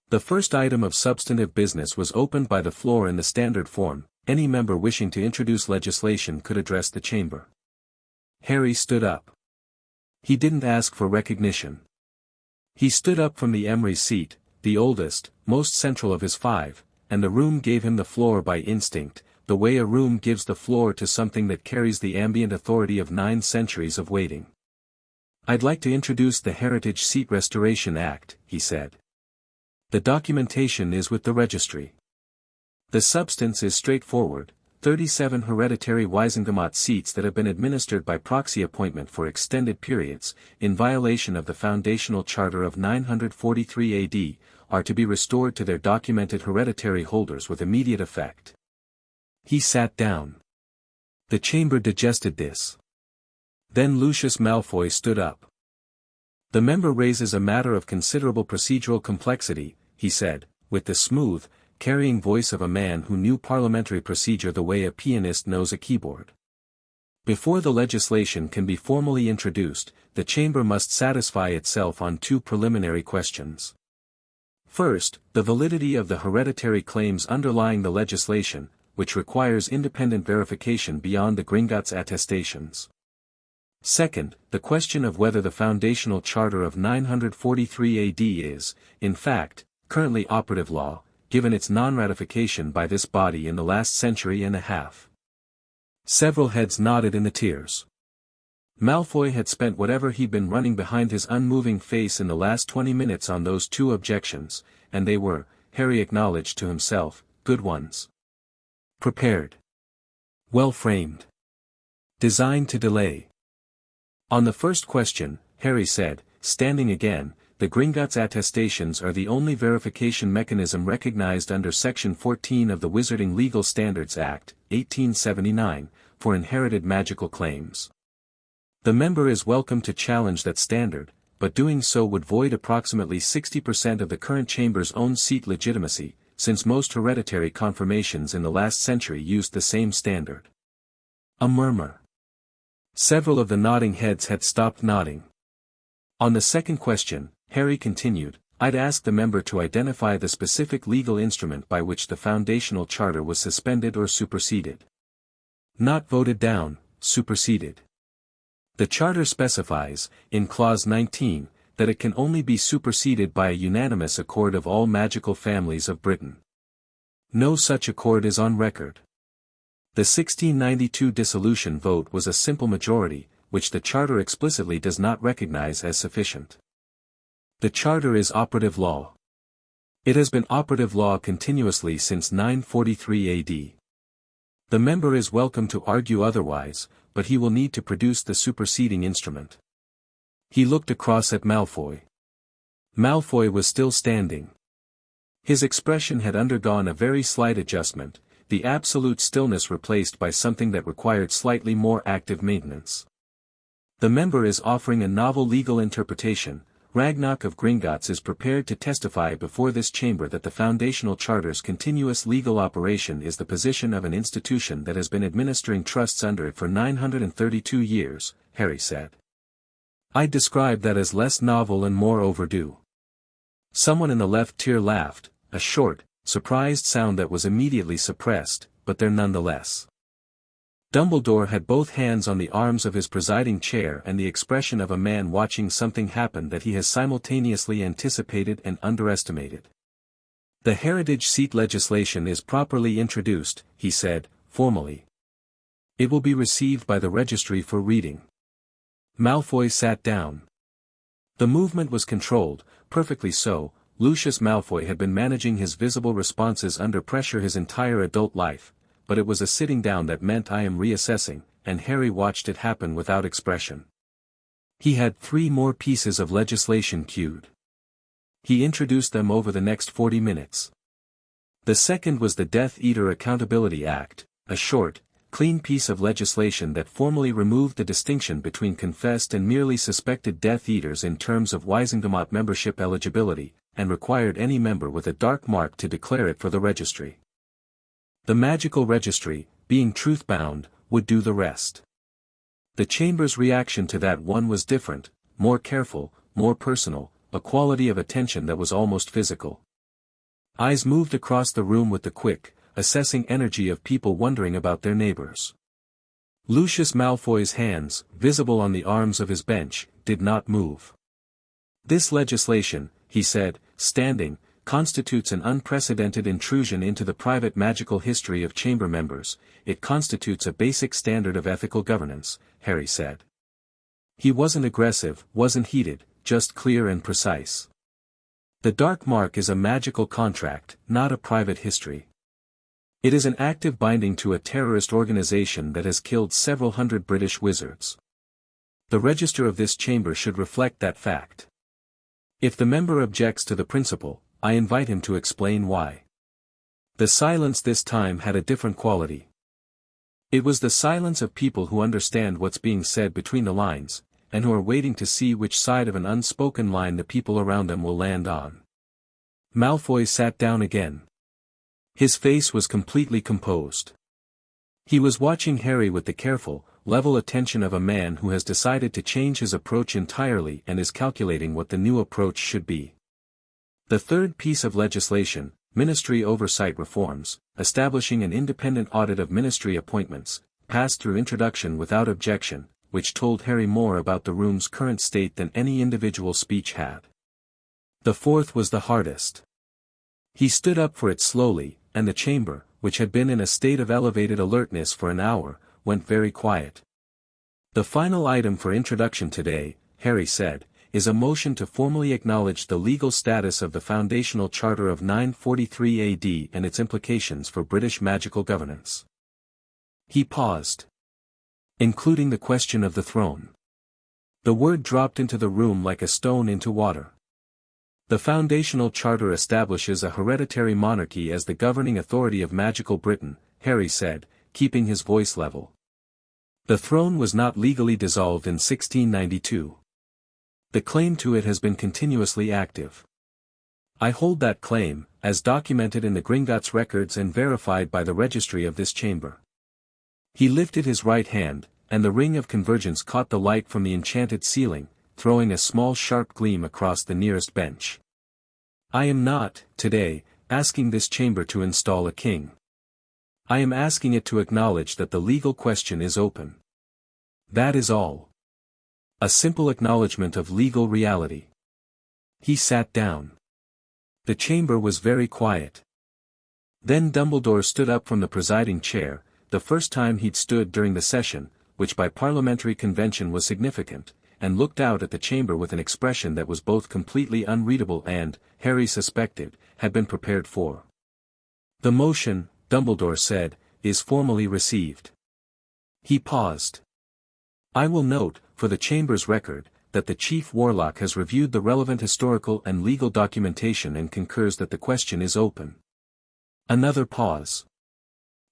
The first item of substantive business was opened by the floor in the standard form. Any member wishing to introduce legislation could address the chamber. Harry stood up. He didn't ask for recognition. He stood up from the Emery seat, the oldest, most central of his 5, and the room gave him the floor by instinct, the way a room gives the floor to something that carries the ambient authority of 9 centuries of waiting. I'd like to introduce the Heritage Seat Restoration Act, he said. The documentation is with the registry. The substance is straightforward, 37 hereditary Wizengamot seats that have been administered by proxy appointment for extended periods, in violation of the foundational charter of 943 AD, are to be restored to their documented hereditary holders with immediate effect. He sat down. The chamber digested this. Then Lucius Malfoy stood up. The member raises a matter of considerable procedural complexity, he said, with the smooth, carrying voice of a man who knew parliamentary procedure the way a pianist knows a keyboard. Before the legislation can be formally introduced, the chamber must satisfy itself on 2 preliminary questions. First, the validity of the hereditary claims underlying the legislation, which requires independent verification beyond the Gringotts attestations. Second, the question of whether the foundational charter of 943 AD is, in fact, currently operative law, given its non-ratification by this body in the last century and a half. Several heads nodded in the tiers. Malfoy had spent whatever he'd been running behind his unmoving face in the last 20 minutes on those 2 objections, and they were, Harry acknowledged to himself, good ones. Prepared. Well framed. Designed to delay. On the first question, Harry said, standing again, the Gringotts attestations are the only verification mechanism recognized under Section 14 of the Wizarding Legal Standards Act, 1879, for inherited magical claims. The member is welcome to challenge that standard, but doing so would void approximately 60% of the current chamber's own seat legitimacy, since most hereditary confirmations in the last century used the same standard. A murmur. Several of the nodding heads had stopped nodding. On the second question, Harry continued, I'd ask the member to identify the specific legal instrument by which the foundational charter was suspended or superseded. Not voted down, superseded. The charter specifies, in Clause 19, that it can only be superseded by a unanimous accord of all magical families of Britain. No such accord is on record. The 1692 dissolution vote was a simple majority, which the charter explicitly does not recognize as sufficient. The charter is operative law. It has been operative law continuously since 943 AD. The member is welcome to argue otherwise, but he will need to produce the superseding instrument. He looked across at Malfoy. Malfoy was still standing. His expression had undergone a very slight adjustment, the absolute stillness replaced by something that required slightly more active maintenance. The member is offering a novel legal interpretation. Ragnok of Gringotts is prepared to testify before this chamber that the foundational charter's continuous legal operation is the position of an institution that has been administering trusts under it for 932 years, Harry said. I'd describe that as less novel and more overdue. Someone in the left tier laughed, a short, surprised sound that was immediately suppressed, but there nonetheless. Dumbledore had both hands on the arms of his presiding chair and the expression of a man watching something happen that he has simultaneously anticipated and underestimated. The heritage seat legislation is properly introduced, he said, formally. It will be received by the registry for reading. Malfoy sat down. The movement was controlled, perfectly so. Lucius Malfoy had been managing his visible responses under pressure his entire adult life, but it was a sitting down that meant I am reassessing, and Harry watched it happen without expression. He had 3 more pieces of legislation queued. He introduced them over the next 40 minutes. The second was the Death Eater Accountability Act, a short, clean piece of legislation that formally removed the distinction between confessed and merely suspected Death Eaters in terms of Wizengamot membership eligibility, and required any member with a dark mark to declare it for the registry. The magical registry, being truth-bound, would do the rest. The chamber's reaction to that one was different, more careful, more personal, a quality of attention that was almost physical. Eyes moved across the room with the quick, assessing energy of people wondering about their neighbors. Lucius Malfoy's hands, visible on the arms of his bench, did not move. This legislation, he said, standing, constitutes an unprecedented intrusion into the private magical history of chamber members. It constitutes a basic standard of ethical governance, Harry said. He wasn't aggressive, wasn't heated, just clear and precise. The dark mark is a magical contract, not a private history. It is an active binding to a terrorist organization that has killed several hundred British wizards. The register of this chamber should reflect that fact. If the member objects to the principle, I invite him to explain why. The silence this time had a different quality. It was the silence of people who understand what's being said between the lines, and who are waiting to see which side of an unspoken line the people around them will land on. Malfoy sat down again. His face was completely composed. He was watching Harry with the careful, level attention of a man who has decided to change his approach entirely and is calculating what the new approach should be. The third piece of legislation, Ministry Oversight Reforms, establishing an independent audit of ministry appointments, passed through introduction without objection, which told Harry more about the room's current state than any individual speech had. The fourth was the hardest. He stood up for it slowly, and the chamber, which had been in a state of elevated alertness for an hour, went very quiet. The final item for introduction today, Harry said, is a motion to formally acknowledge the legal status of the Foundational Charter of 943 AD and its implications for British magical governance. He paused. Including the question of the throne. The word dropped into the room like a stone into water. The Foundational Charter establishes a hereditary monarchy as the governing authority of magical Britain, Harry said, keeping his voice level. The throne was not legally dissolved in 1692. The claim to it has been continuously active. I hold that claim, as documented in the Gringotts records and verified by the registry of this chamber. He lifted his right hand, and the ring of convergence caught the light from the enchanted ceiling, throwing a small sharp gleam across the nearest bench. I am not, today, asking this chamber to install a king. I am asking it to acknowledge that the legal question is open. That is all. A simple acknowledgement of legal reality. He sat down. The chamber was very quiet. Then Dumbledore stood up from the presiding chair, the first time he'd stood during the session, which by parliamentary convention was significant, and looked out at the chamber with an expression that was both completely unreadable and, Harry suspected, had been prepared for. The motion, Dumbledore said, is formally received. He paused. I will note, for the chamber's record, that the Chief Warlock has reviewed the relevant historical and legal documentation and concurs that the question is open. Another pause.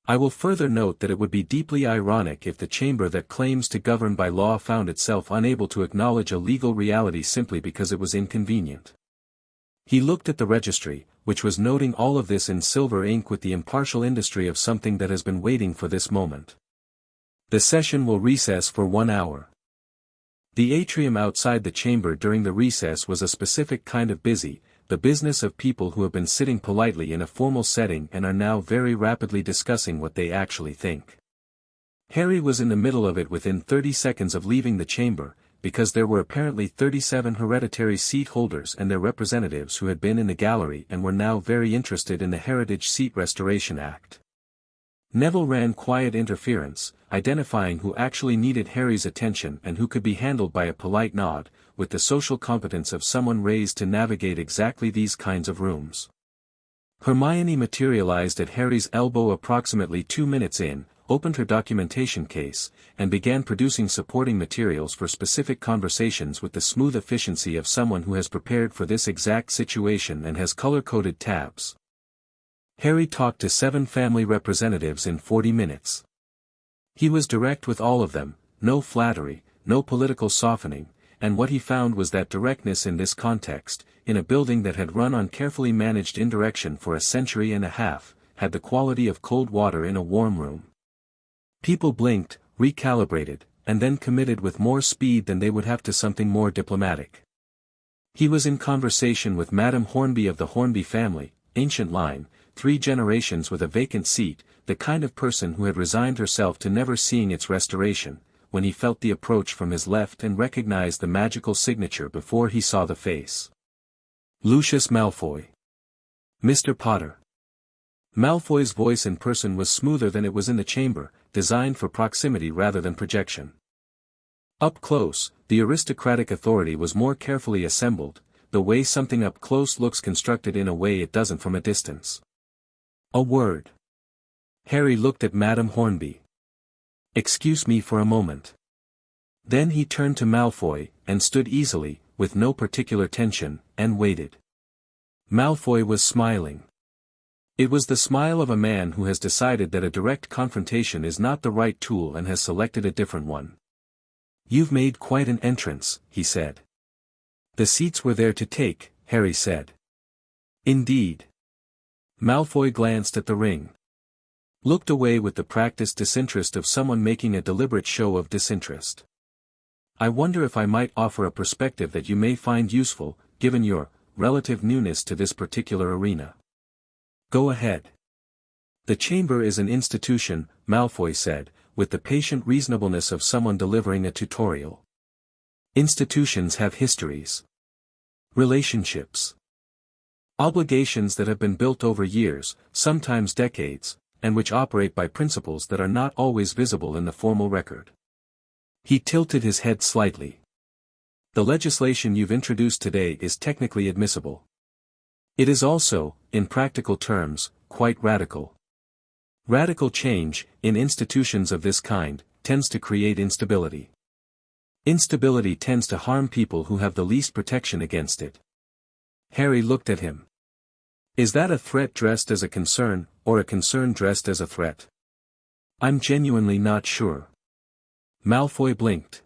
I will further note that it would be deeply ironic if the chamber that claims to govern by law found itself unable to acknowledge a legal reality simply because it was inconvenient. He looked at the registry, which was noting all of this in silver ink with the impartial industry of something that has been waiting for this moment. The session will recess for 1 hour. The atrium outside the chamber during the recess was a specific kind of busy, the business of people who have been sitting politely in a formal setting and are now very rapidly discussing what they actually think. Harry was in the middle of it within 30 seconds of leaving the chamber, because there were apparently 37 hereditary seat holders and their representatives who had been in the gallery and were now very interested in the Heritage Seat Restoration Act. Neville ran quiet interference, identifying who actually needed Harry's attention and who could be handled by a polite nod, with the social competence of someone raised to navigate exactly these kinds of rooms. Hermione materialized at Harry's elbow approximately 2 minutes in, opened her documentation case, and began producing supporting materials for specific conversations with the smooth efficiency of someone who has prepared for this exact situation and has color-coded tabs. Harry talked to 7 family representatives in 40 minutes. He was direct with all of them, no flattery, no political softening, and what he found was that directness in this context, in a building that had run on carefully managed indirection for a century and a half, had the quality of cold water in a warm room. People blinked, recalibrated, and then committed with more speed than they would have to something more diplomatic. He was in conversation with Madame Hornby of the Hornby family, ancient line, 3 generations with a vacant seat, the kind of person who had resigned herself to never seeing its restoration, when he felt the approach from his left and recognized the magical signature before he saw the face. Lucius Malfoy. Mr. Potter. Malfoy's voice in person was smoother than it was in the chamber, designed for proximity rather than projection. Up close, the aristocratic authority was more carefully assembled, the way something up close looks constructed in a way it doesn't from a distance. A word. Harry looked at Madame Hornby. Excuse me for a moment. Then he turned to Malfoy, and stood easily, with no particular tension, and waited. Malfoy was smiling. It was the smile of a man who has decided that a direct confrontation is not the right tool and has selected a different one. You've made quite an entrance, he said. The seats were there to take, Harry said. Indeed. Malfoy glanced at the ring. Looked away with the practiced disinterest of someone making a deliberate show of disinterest. I wonder if I might offer a perspective that you may find useful, given your relative newness to this particular arena. Go ahead. The chamber is an institution, Malfoy said, with the patient reasonableness of someone delivering a tutorial. Institutions have histories. Relationships. Obligations that have been built over years, sometimes decades, and which operate by principles that are not always visible in the formal record. He tilted his head slightly. The legislation you've introduced today is technically admissible. It is also, in practical terms, quite radical. Radical change, in institutions of this kind, tends to create instability. Instability tends to harm people who have the least protection against it. Harry looked at him. Is that a threat dressed as a concern, or a concern dressed as a threat? I'm genuinely not sure. Malfoy blinked.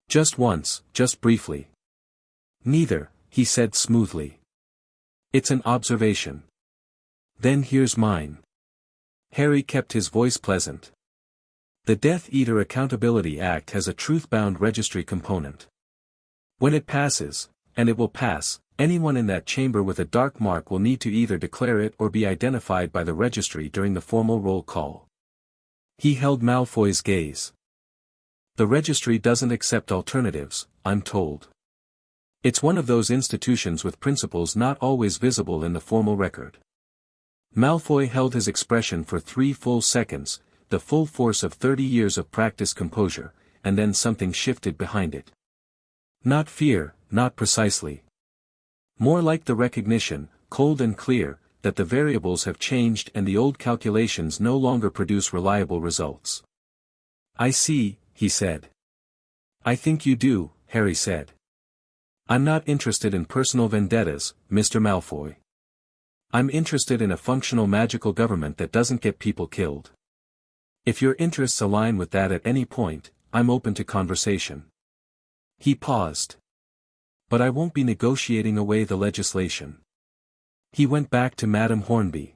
Just once, just briefly. Neither, he said smoothly. It's an observation. Then here's mine. Harry kept his voice pleasant. The Death Eater Accountability Act has a truth-bound registry component. When it passes, and it will pass, anyone in that chamber with a dark mark will need to either declare it or be identified by the registry during the formal roll call. He held Malfoy's gaze. The registry doesn't accept alternatives, I'm told. It's one of those institutions with principles not always visible in the formal record. Malfoy held his expression for 3 full seconds, the full force of 30 years of practiced composure, and then something shifted behind it. Not fear, not precisely. More like the recognition, cold and clear, that the variables have changed and the old calculations no longer produce reliable results. I see, he said. I think you do, Harry said. I'm not interested in personal vendettas, Mr. Malfoy. I'm interested in a functional magical government that doesn't get people killed. If your interests align with that at any point, I'm open to conversation. He paused. But I won't be negotiating away the legislation. He went back to Madame Hornby.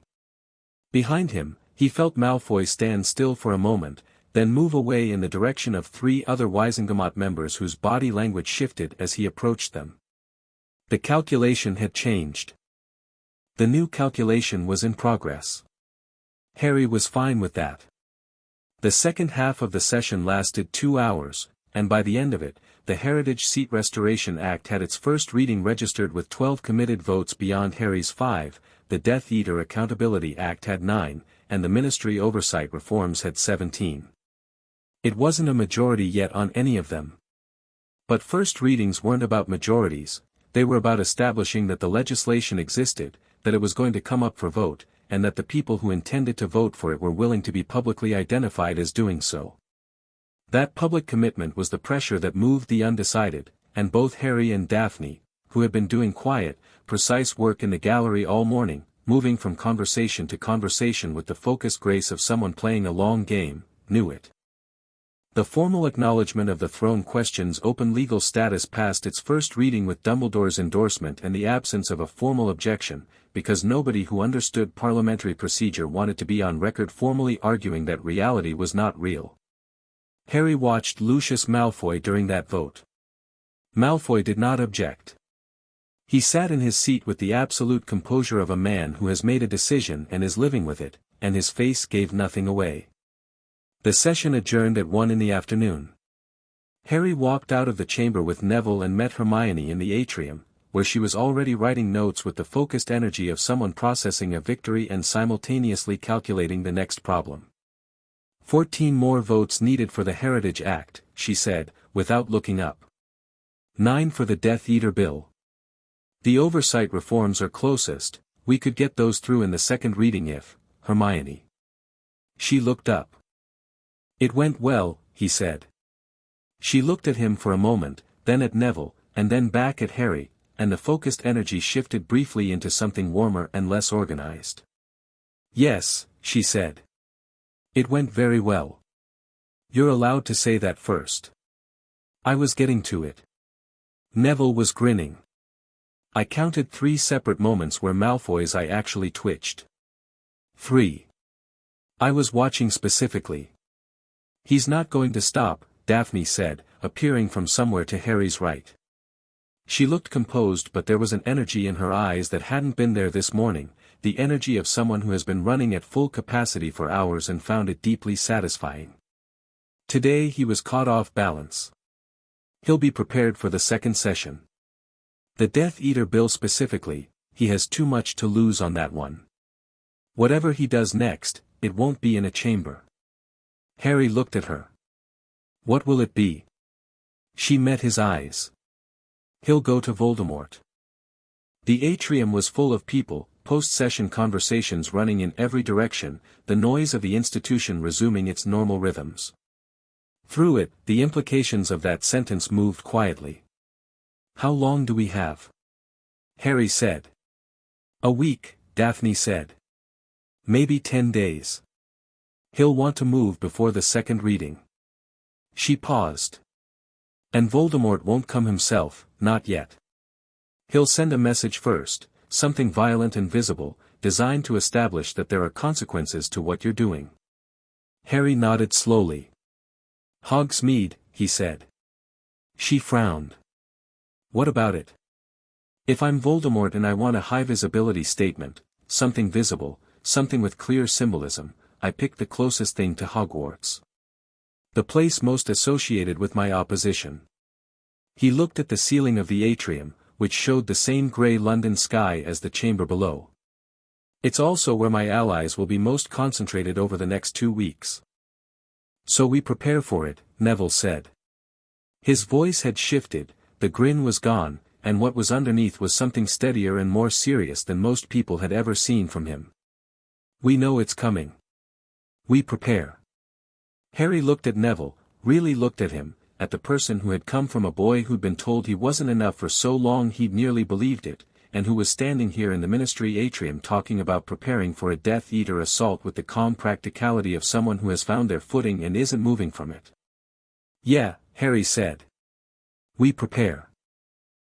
Behind him, he felt Malfoy stand still for a moment, then move away in the direction of 3 other Wizengamot members whose body language shifted as he approached them. The calculation had changed. The new calculation was in progress. Harry was fine with that. The second half of the session lasted 2 hours, and by the end of it, the Heritage Seat Restoration Act had its first reading registered with 12 committed votes beyond Harry's 5, the Death Eater Accountability Act had 9, and the Ministry Oversight Reforms had 17. It wasn't a majority yet on any of them. But first readings weren't about majorities, they were about establishing that the legislation existed, that it was going to come up for vote, and that the people who intended to vote for it were willing to be publicly identified as doing so. That public commitment was the pressure that moved the undecided, and both Harry and Daphne, who had been doing quiet, precise work in the gallery all morning, moving from conversation to conversation with the focused grace of someone playing a long game, knew it. The formal acknowledgement of the throne question's open legal status passed its first reading with Dumbledore's endorsement and the absence of a formal objection, because nobody who understood parliamentary procedure wanted to be on record formally arguing that reality was not real. Harry watched Lucius Malfoy during that vote. Malfoy did not object. He sat in his seat with the absolute composure of a man who has made a decision and is living with it, and his face gave nothing away. The session adjourned at 1 in the afternoon. Harry walked out of the chamber with Neville and met Hermione in the atrium, where she was already writing notes with the focused energy of someone processing a victory and simultaneously calculating the next problem. 14 more votes needed for the Heritage Act, she said, without looking up. 9 for the Death Eater Bill. The oversight reforms are closest, we could get those through in the second reading if, Hermione. She looked up. It went well, he said. She looked at him for a moment, then at Neville, and then back at Harry, and the focused energy shifted briefly into something warmer and less organized. Yes, she said. It went very well. You're allowed to say that first. I was getting to it. Neville was grinning. I counted 3 separate moments where Malfoy's eye actually twitched. 3. I was watching specifically. He's not going to stop, Daphne said, appearing from somewhere to Harry's right. She looked composed, but there was an energy in her eyes that hadn't been there this morning, the energy of someone who has been running at full capacity for hours and found it deeply satisfying. Today he was caught off balance. He'll be prepared for the second session. The Death Eater Bill specifically, he has too much to lose on that one. Whatever he does next, it won't be in a chamber. Harry looked at her. What will it be? She met his eyes. He'll go to Voldemort. The atrium was full of people, post-session conversations running in every direction, the noise of the institution resuming its normal rhythms. Through it, the implications of that sentence moved quietly. "How long do we have?" Harry said. "A week," Daphne said. "Maybe 10 days. He'll want to move before the second reading." She paused. "And Voldemort won't come himself, not yet. He'll send a message first, something violent and visible, designed to establish that there are consequences to what you're doing." Harry nodded slowly. "Hogsmeade," he said. She frowned. "What about it? If I'm Voldemort and I want a high-visibility statement, something visible, something with clear symbolism, I pick the closest thing to Hogwarts. The place most associated with my opposition." He looked at the ceiling of the atrium, which showed the same grey London sky as the chamber below. "It's also where my allies will be most concentrated over the next 2 weeks. So we prepare for it," Neville said. His voice had shifted, the grin was gone, and what was underneath was something steadier and more serious than most people had ever seen from him. "We know it's coming. We prepare." Harry looked at Neville, really looked at him, at the person who had come from a boy who'd been told he wasn't enough for so long he'd nearly believed it, and who was standing here in the Ministry atrium talking about preparing for a Death Eater assault with the calm practicality of someone who has found their footing and isn't moving from it. "Yeah," Harry said. "We prepare."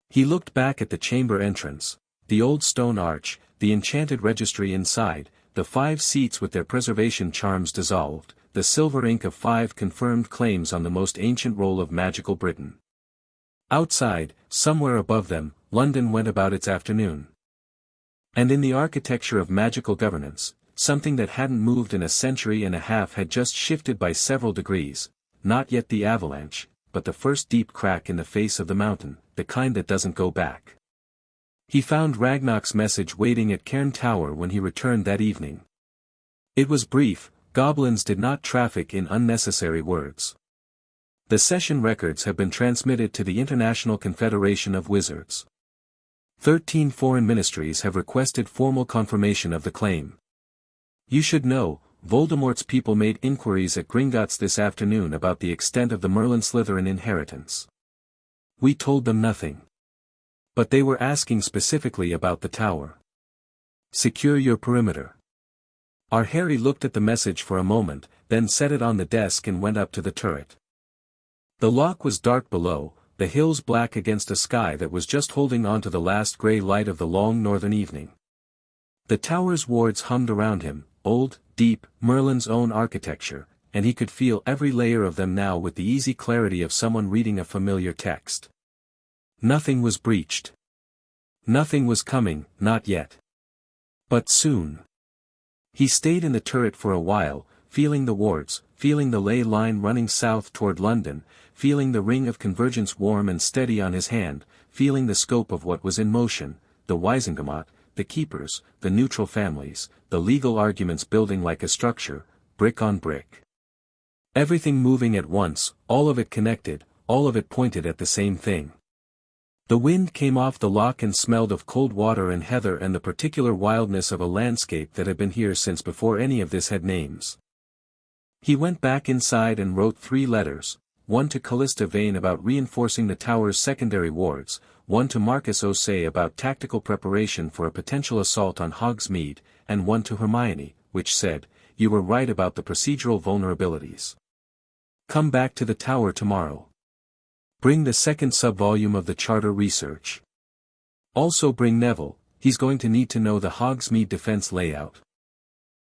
He looked back at the chamber entrance, the old stone arch, the enchanted registry inside, the 5 seats with their preservation charms dissolved, the silver ink of 5 confirmed claims on the most ancient roll of magical Britain. Outside, somewhere above them, London went about its afternoon. And in the architecture of magical governance, something that hadn't moved in a century and a half had just shifted by several degrees, not yet the avalanche, but the first deep crack in the face of the mountain, the kind that doesn't go back. He found Ragnok's message waiting at Cairn Tower when he returned that evening. It was brief. Goblins did not traffic in unnecessary words. The session records have been transmitted to the International Confederation of Wizards. 13 foreign ministries have requested formal confirmation of the claim. You should know, Voldemort's people made inquiries at Gringotts this afternoon about the extent of the Merlin-Slytherin inheritance. We told them nothing. But they were asking specifically about the tower. Secure your perimeter. Our Harry looked at the message for a moment, then set it on the desk and went up to the turret. The lock was dark below, the hills black against a sky that was just holding on to the last grey light of the long northern evening. The tower's wards hummed around him, old, deep, Merlin's own architecture, and he could feel every layer of them now with the easy clarity of someone reading a familiar text. Nothing was breached. Nothing was coming, not yet. But soon. He stayed in the turret for a while, feeling the wards, feeling the ley line running south toward London, feeling the ring of convergence warm and steady on his hand, feeling the scope of what was in motion, the Wisengamot, the keepers, the neutral families, the legal arguments building like a structure, brick on brick. Everything moving at once, all of it connected, all of it pointed at the same thing. The wind came off the lock and smelled of cold water and heather and the particular wildness of a landscape that had been here since before any of this had names. He went back inside and wrote 3 letters, one to Callista Vane about reinforcing the tower's secondary wards, one to Marcus O'Say about tactical preparation for a potential assault on Hogsmeade, and one to Hermione, which said, "You were right about the procedural vulnerabilities. Come back to the tower tomorrow. Bring the second sub-volume of the Charter Research. Also bring Neville, he's going to need to know the Hogsmeade defense layout."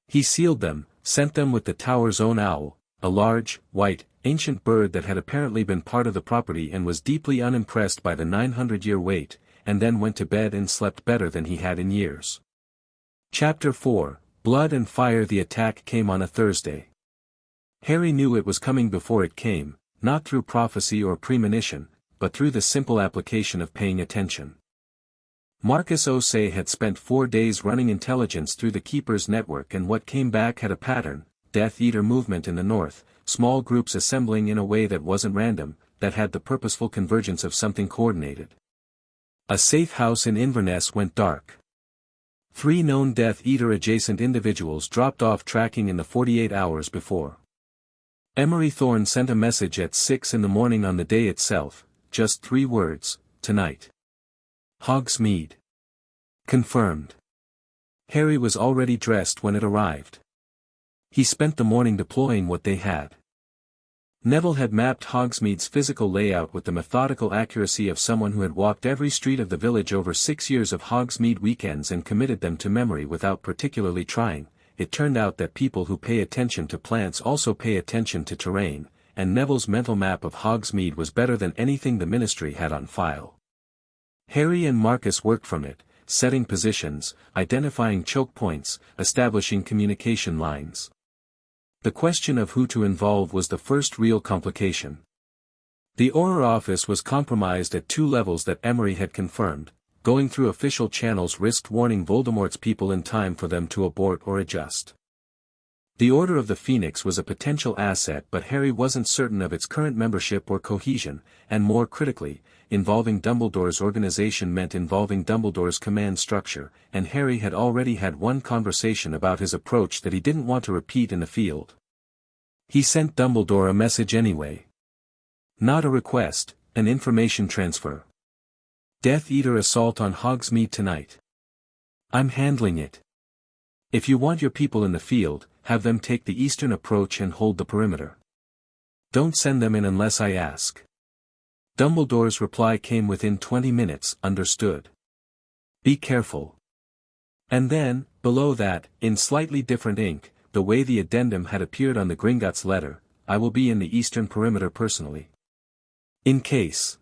He sealed them, sent them with the tower's own owl, a large, white, ancient bird that had apparently been part of the property and was deeply unimpressed by the 900-year wait, and then went to bed and slept better than he had in years. Chapter 4, Blood and Fire. The attack came on a Thursday. Harry knew it was coming before it came, not through prophecy or premonition, but through the simple application of paying attention. Marcus O'Say had spent 4 days running intelligence through the Keeper's network, and what came back had a pattern: Death Eater movement in the north, small groups assembling in a way that wasn't random, that had the purposeful convergence of something coordinated. A safe house in Inverness went dark. 3 known Death Eater-adjacent individuals dropped off tracking in the 48 hours before. Emery Thorne sent a message at 6 in the morning on the day itself, just 3 words, tonight. Hogsmeade. Confirmed. Harry was already dressed when it arrived. He spent the morning deploying what they had. Neville had mapped Hogsmeade's physical layout with the methodical accuracy of someone who had walked every street of the village over 6 years of Hogsmeade weekends and committed them to memory without particularly trying. It turned out that people who pay attention to plants also pay attention to terrain, and Neville's mental map of Hogsmeade was better than anything the Ministry had on file. Harry and Marcus worked from it, setting positions, identifying choke points, establishing communication lines. The question of who to involve was the first real complication. The Auror office was compromised at 2 levels that Emery had confirmed. Going through official channels risked warning Voldemort's people in time for them to abort or adjust. The Order of the Phoenix was a potential asset, but Harry wasn't certain of its current membership or cohesion, and more critically, involving Dumbledore's organization meant involving Dumbledore's command structure, and Harry had already had one conversation about his approach that he didn't want to repeat in the field. He sent Dumbledore a message anyway. Not a request, an information transfer. Death Eater assault on Hogsmeade tonight. I'm handling it. If you want your people in the field, have them take the eastern approach and hold the perimeter. Don't send them in unless I ask. Dumbledore's reply came within 20 minutes, understood. Be careful. And then, below that, in slightly different ink, the way the addendum had appeared on the Gringotts letter, I will be in the eastern perimeter personally. In case.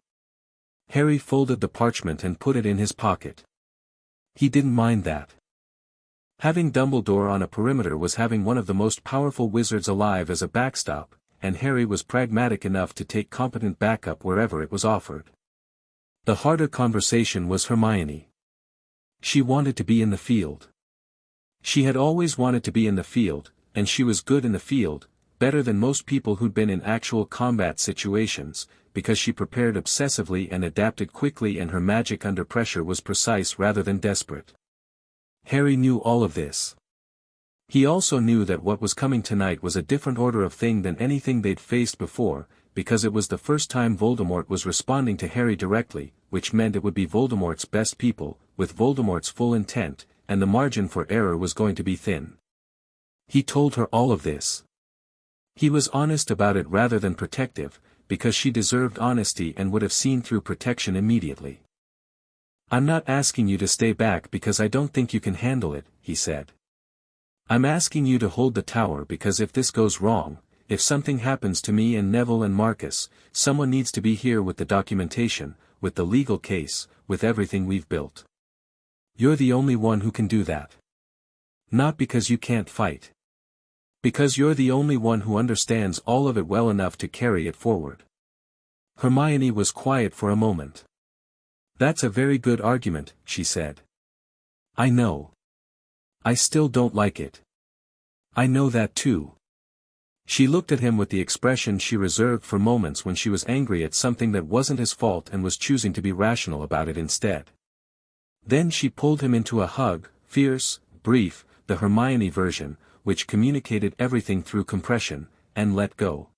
Harry folded the parchment and put it in his pocket. He didn't mind that. Having Dumbledore on a perimeter was having one of the most powerful wizards alive as a backstop, and Harry was pragmatic enough to take competent backup wherever it was offered. The harder conversation was Hermione. She wanted to be in the field. She had always wanted to be in the field, and she was good in the field, better than most people who'd been in actual combat situations, because she prepared obsessively and adapted quickly, and her magic under pressure was precise rather than desperate. Harry knew all of this. He also knew that what was coming tonight was a different order of thing than anything they'd faced before, because it was the first time Voldemort was responding to Harry directly, which meant it would be Voldemort's best people, with Voldemort's full intent, and the margin for error was going to be thin. He told her all of this. He was honest about it rather than protective, because she deserved honesty and would have seen through protection immediately. I'm not asking you to stay back because I don't think you can handle it, he said. I'm asking you to hold the tower because if this goes wrong, if something happens to me and Neville and Marcus, someone needs to be here with the documentation, with the legal case, with everything we've built. You're the only one who can do that. Not because you can't fight. Because you're the only one who understands all of it well enough to carry it forward. Hermione was quiet for a moment. That's a very good argument, she said. I know. I still don't like it. I know that too. She looked at him with the expression she reserved for moments when she was angry at something that wasn't his fault and was choosing to be rational about it instead. Then she pulled him into a hug, fierce, brief, the Hermione version, which communicated everything through compression, and let go.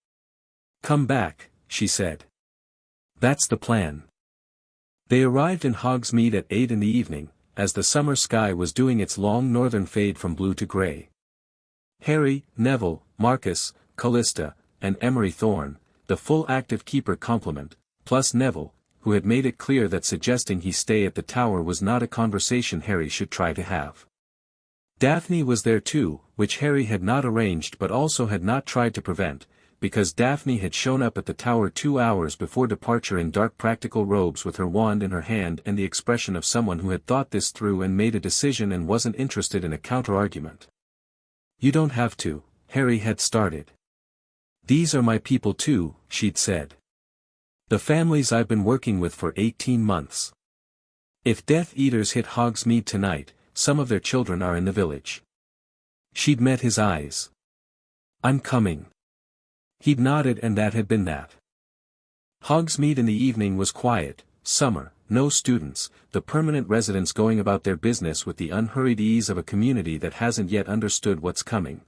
Come back, she said. That's the plan. They arrived in Hogsmeade at 8 in the evening, as the summer sky was doing its long northern fade from blue to grey. Harry, Neville, Marcus, Callista, and Emery Thorne, the full active keeper complement, plus Neville, who had made it clear that suggesting he stay at the tower was not a conversation Harry should try to have. Daphne was there too, which Harry had not arranged but also had not tried to prevent, because Daphne had shown up at the tower 2 hours before departure in dark practical robes with her wand in her hand and the expression of someone who had thought this through and made a decision and wasn't interested in a counter-argument. You don't have to, Harry had started. These are my people too, she'd said. The families I've been working with for 18 months. If Death Eaters hit Hogsmeade tonight, some of their children are in the village. She'd met his eyes. I'm coming. He'd nodded and that had been that. Hogsmeade in the evening was quiet, summer, no students, the permanent residents going about their business with the unhurried ease of a community that hasn't yet understood what's coming.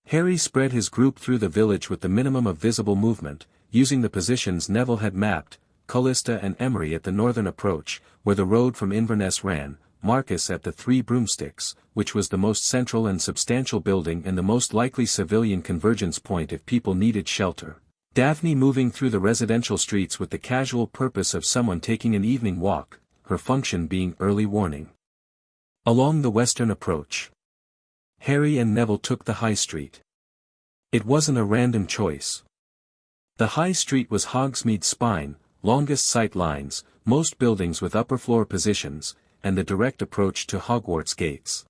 Harry spread his group through the village with the minimum of visible movement, using the positions Neville had mapped, Callista and Emery at the northern approach, where the road from Inverness ran, Marcus at the Three Broomsticks, which was the most central and substantial building and the most likely civilian convergence point if people needed shelter. Daphne moving through the residential streets with the casual purpose of someone taking an evening walk, her function being early warning. Along the western approach, Harry and Neville took the High Street. It wasn't a random choice. The High Street was Hogsmeade's spine, longest sight lines, most buildings with upper-floor positions, and the direct approach to Hogwarts gates.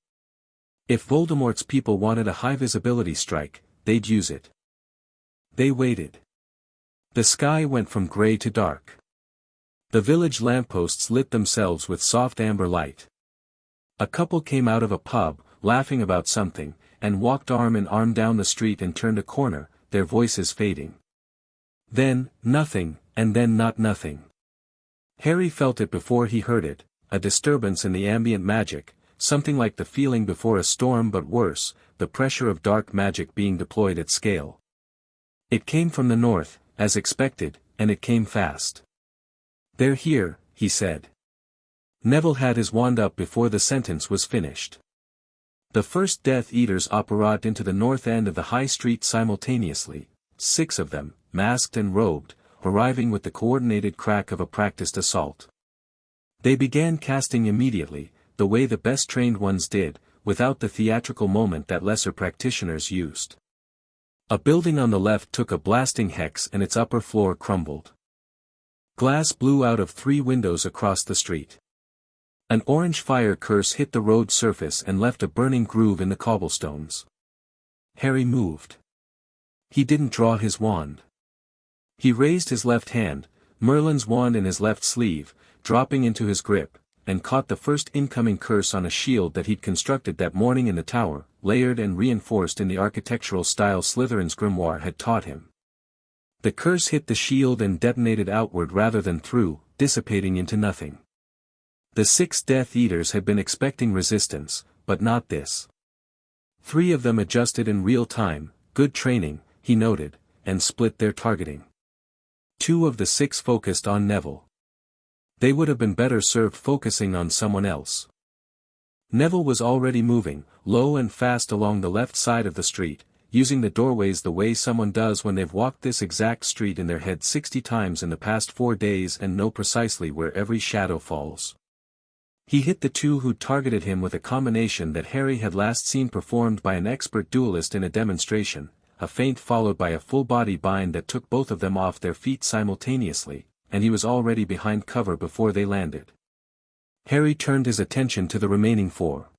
If Voldemort's people wanted a high-visibility strike, they'd use it. They waited. The sky went from grey to dark. The village lampposts lit themselves with soft amber light. A couple came out of a pub, laughing about something, and walked arm in arm down the street and turned a corner, their voices fading. Then, nothing, and then not nothing. Harry felt it before he heard it, a disturbance in the ambient magic, something like the feeling before a storm but worse, the pressure of dark magic being deployed at scale. It came from the north, as expected, and it came fast. "They're here," he said. Neville had his wand up before the sentence was finished. The first Death Eaters apparat into the north end of the High Street simultaneously, 6 of them, masked and robed, arriving with the coordinated crack of a practiced assault. They began casting immediately, the way the best trained ones did, without the theatrical moment that lesser practitioners used. A building on the left took a blasting hex and its upper floor crumbled. Glass blew out of 3 windows across the street. An orange fire curse hit the road surface and left a burning groove in the cobblestones. Harry moved. He didn't draw his wand. He raised his left hand, Merlin's wand in his left sleeve, dropping into his grip, and caught the first incoming curse on a shield that he'd constructed that morning in the tower, layered and reinforced in the architectural style Slytherin's grimoire had taught him. The curse hit the shield and detonated outward rather than through, dissipating into nothing. The 6 Death Eaters had been expecting resistance, but not this. 3 of them adjusted in real time, good training, he noted, and split their targeting. 2 of the 6 focused on Neville. They would have been better served focusing on someone else. Neville was already moving, low and fast along the left side of the street, using the doorways the way someone does when they've walked this exact street in their head 60 times in the past 4 days and know precisely where every shadow falls. He hit the 2 who targeted him with a combination that Harry had last seen performed by an expert duelist in a demonstration, a feint followed by a full-body bind that took both of them off their feet simultaneously, and he was already behind cover before they landed. Harry turned his attention to the remaining 4.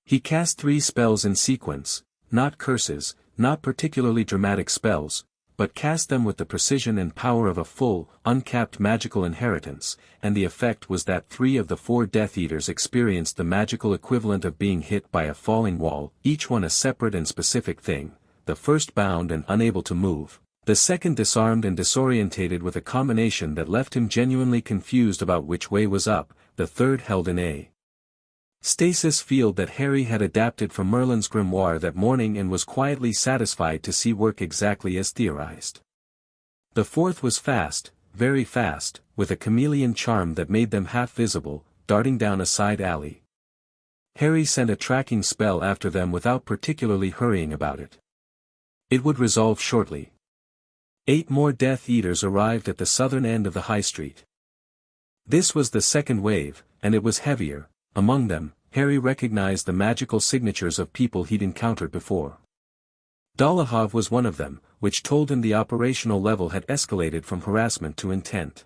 He cast 3 spells in sequence, not curses, not particularly dramatic spells, but cast them with the precision and power of a full, uncapped magical inheritance, and the effect was that 3 of the 4 Death Eaters experienced the magical equivalent of being hit by a falling wall, each one a separate and specific thing, the first bound and unable to move, the second disarmed and disorientated with a combination that left him genuinely confused about which way was up, the third held in a stasis field that Harry had adapted from Merlin's grimoire that morning and was quietly satisfied to see work exactly as theorized. The fourth was fast, very fast, with a chameleon charm that made them half visible, darting down a side alley. Harry sent a tracking spell after them without particularly hurrying about it. It would resolve shortly. 8 more Death Eaters arrived at the southern end of the High Street. This was the second wave, and it was heavier. Among them, Harry recognized the magical signatures of people he'd encountered before. Dolohov was one of them, which told him the operational level had escalated from harassment to intent.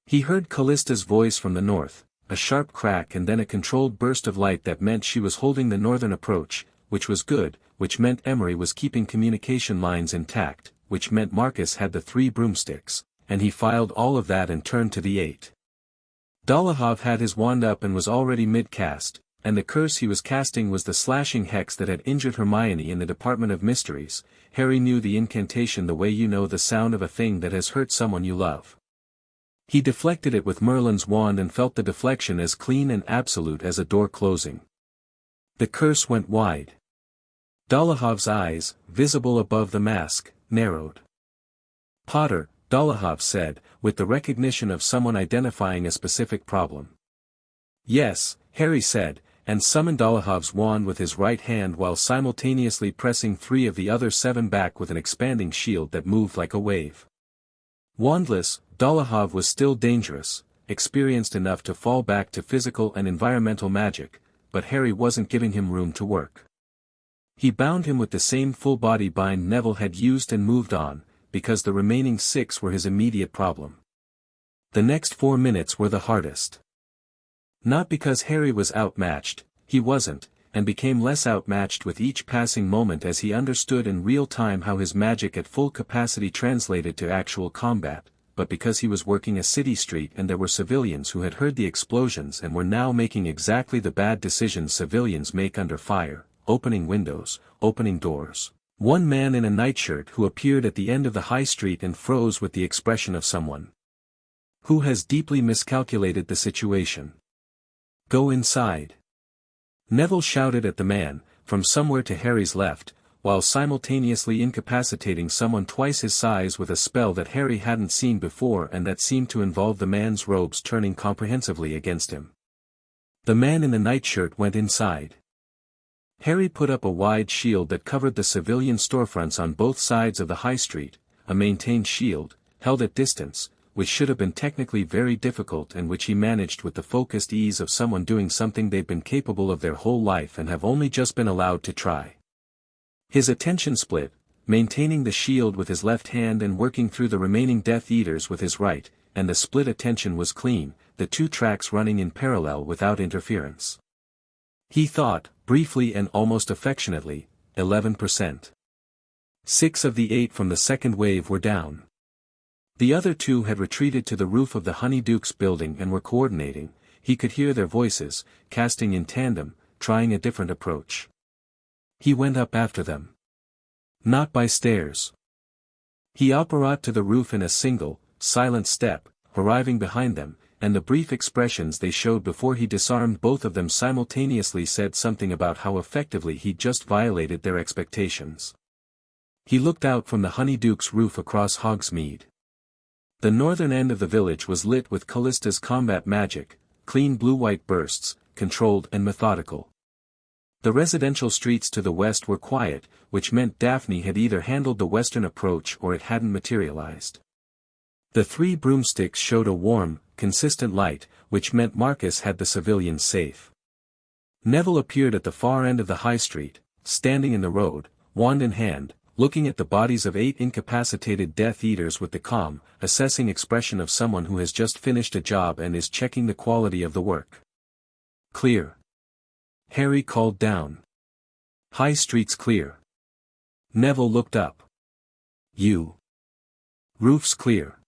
He heard Callista's voice from the north, a sharp crack and then a controlled burst of light that meant she was holding the northern approach, which was good, which meant Emery was keeping communication lines intact, which meant Marcus had the 3 broomsticks, and he filed all of that and turned to the 8. Dolohov had his wand up and was already mid-cast, and the curse he was casting was the slashing hex that had injured Hermione in the Department of Mysteries. Harry knew the incantation the way you know the sound of a thing that has hurt someone you love. He deflected it with Merlin's wand and felt the deflection as clean and absolute as a door closing. The curse went wide. Dolahov's eyes, visible above the mask, narrowed. "Potter," Dolahov said, with the recognition of someone identifying a specific problem. "Yes," Harry said, and summoned Dolahov's wand with his right hand while simultaneously pressing 3 of the other 7 back with an expanding shield that moved like a wave. Wandless, Dolahov was still dangerous, experienced enough to fall back to physical and environmental magic, but Harry wasn't giving him room to work. He bound him with the same full-body bind Neville had used and moved on, because the remaining 6 were his immediate problem. The next 4 minutes were the hardest. Not because Harry was outmatched, he wasn't, and became less outmatched with each passing moment as he understood in real time how his magic at full capacity translated to actual combat, but because he was working a city street and there were civilians who had heard the explosions and were now making exactly the bad decisions civilians make under fire, opening windows, opening doors. One man in a nightshirt who appeared at the end of the high street and froze with the expression of someone who has deeply miscalculated the situation. "Go inside." Neville shouted at the man, from somewhere to Harry's left, while simultaneously incapacitating someone twice his size with a spell that Harry hadn't seen before and that seemed to involve the man's robes turning comprehensively against him. The man in the nightshirt went inside. Harry put up a wide shield that covered the civilian storefronts on both sides of the high street, a maintained shield, held at distance, which should have been technically very difficult and which he managed with the focused ease of someone doing something they've been capable of their whole life and have only just been allowed to try. His attention split, maintaining the shield with his left hand and working through the remaining Death Eaters with his right, and the split attention was clean, the 2 tracks running in parallel without interference. He thought, briefly and almost affectionately, 11%. 6 of the 8 from the second wave were down. The other 2 had retreated to the roof of the Honeydukes building and were coordinating. He could hear their voices, casting in tandem, trying a different approach. He went up after them. Not by stairs. He apparat to the roof in a single, silent step, arriving behind them, and the brief expressions they showed before he disarmed both of them simultaneously said something about how effectively he'd just violated their expectations. He looked out from the Honeydukes roof across Hogsmeade. The northern end of the village was lit with Callista's combat magic, clean blue-white bursts, controlled and methodical. The residential streets to the west were quiet, which meant Daphne had either handled the western approach or it hadn't materialized. The 3 broomsticks showed a warm, consistent light, which meant Marcus had the civilians safe. Neville appeared at the far end of the high street, standing in the road, wand in hand, looking at the bodies of 8 incapacitated Death Eaters with the calm, assessing expression of someone who has just finished a job and is checking the quality of the work. "Clear." Harry called down. "High Street's clear." Neville looked up. "You." "Roof's clear."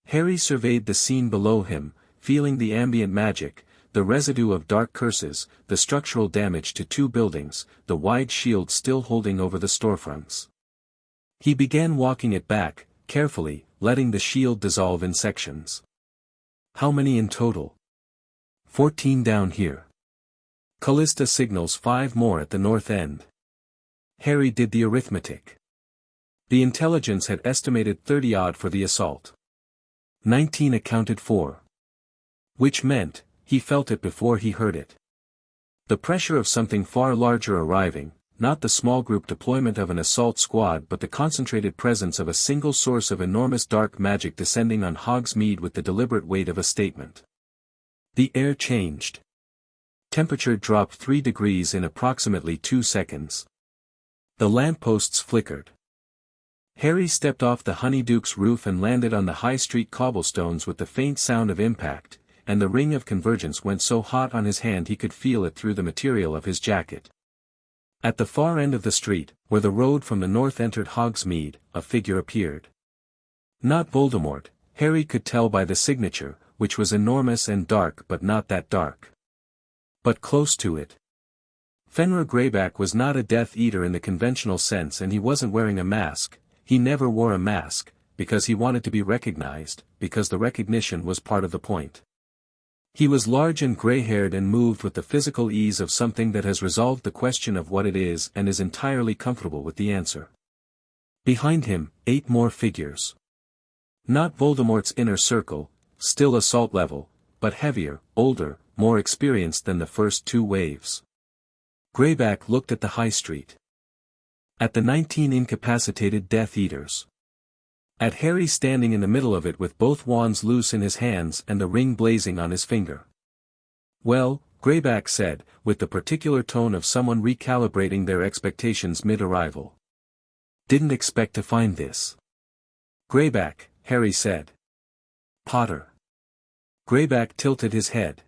Harry surveyed the scene below him, feeling the ambient magic, the residue of dark curses, the structural damage to 2 buildings, the wide shield still holding over the storefronts. He began walking it back, carefully, letting the shield dissolve in sections. "How many in total?" 14 down here. Callista signals 5 more at the north end. Harry did the arithmetic. The intelligence had estimated 30-odd for the assault. 19 accounted for. Which meant, he felt it before he heard it. The pressure of something far larger arriving, not the small group deployment of an assault squad but the concentrated presence of a single source of enormous dark magic descending on Hogsmeade with the deliberate weight of a statement. The air changed. Temperature dropped 3 degrees in approximately 2 seconds. The lampposts flickered. Harry stepped off the Honeydukes roof and landed on the high street cobblestones with the faint sound of impact, and the ring of convergence went so hot on his hand he could feel it through the material of his jacket. At the far end of the street, where the road from the north entered Hogsmeade, a figure appeared. Not Voldemort, Harry could tell by the signature, which was enormous and dark but not that dark. But close to it. Fenrir Greyback was not a Death Eater in the conventional sense and he wasn't wearing a mask. He never wore a mask, because he wanted to be recognized, because the recognition was part of the point. He was large and gray-haired and moved with the physical ease of something that has resolved the question of what it is and is entirely comfortable with the answer. Behind him, 8 more figures. Not Voldemort's inner circle, still assault level, but heavier, older, more experienced than the first 2 waves. Greyback looked at the high street. At the 19 incapacitated Death Eaters. At Harry standing in the middle of it with both wands loose in his hands and the ring blazing on his finger. Well, Greyback said, with the particular tone of someone recalibrating their expectations mid-arrival. Didn't expect to find this. Greyback, Harry said. Potter. Greyback tilted his head.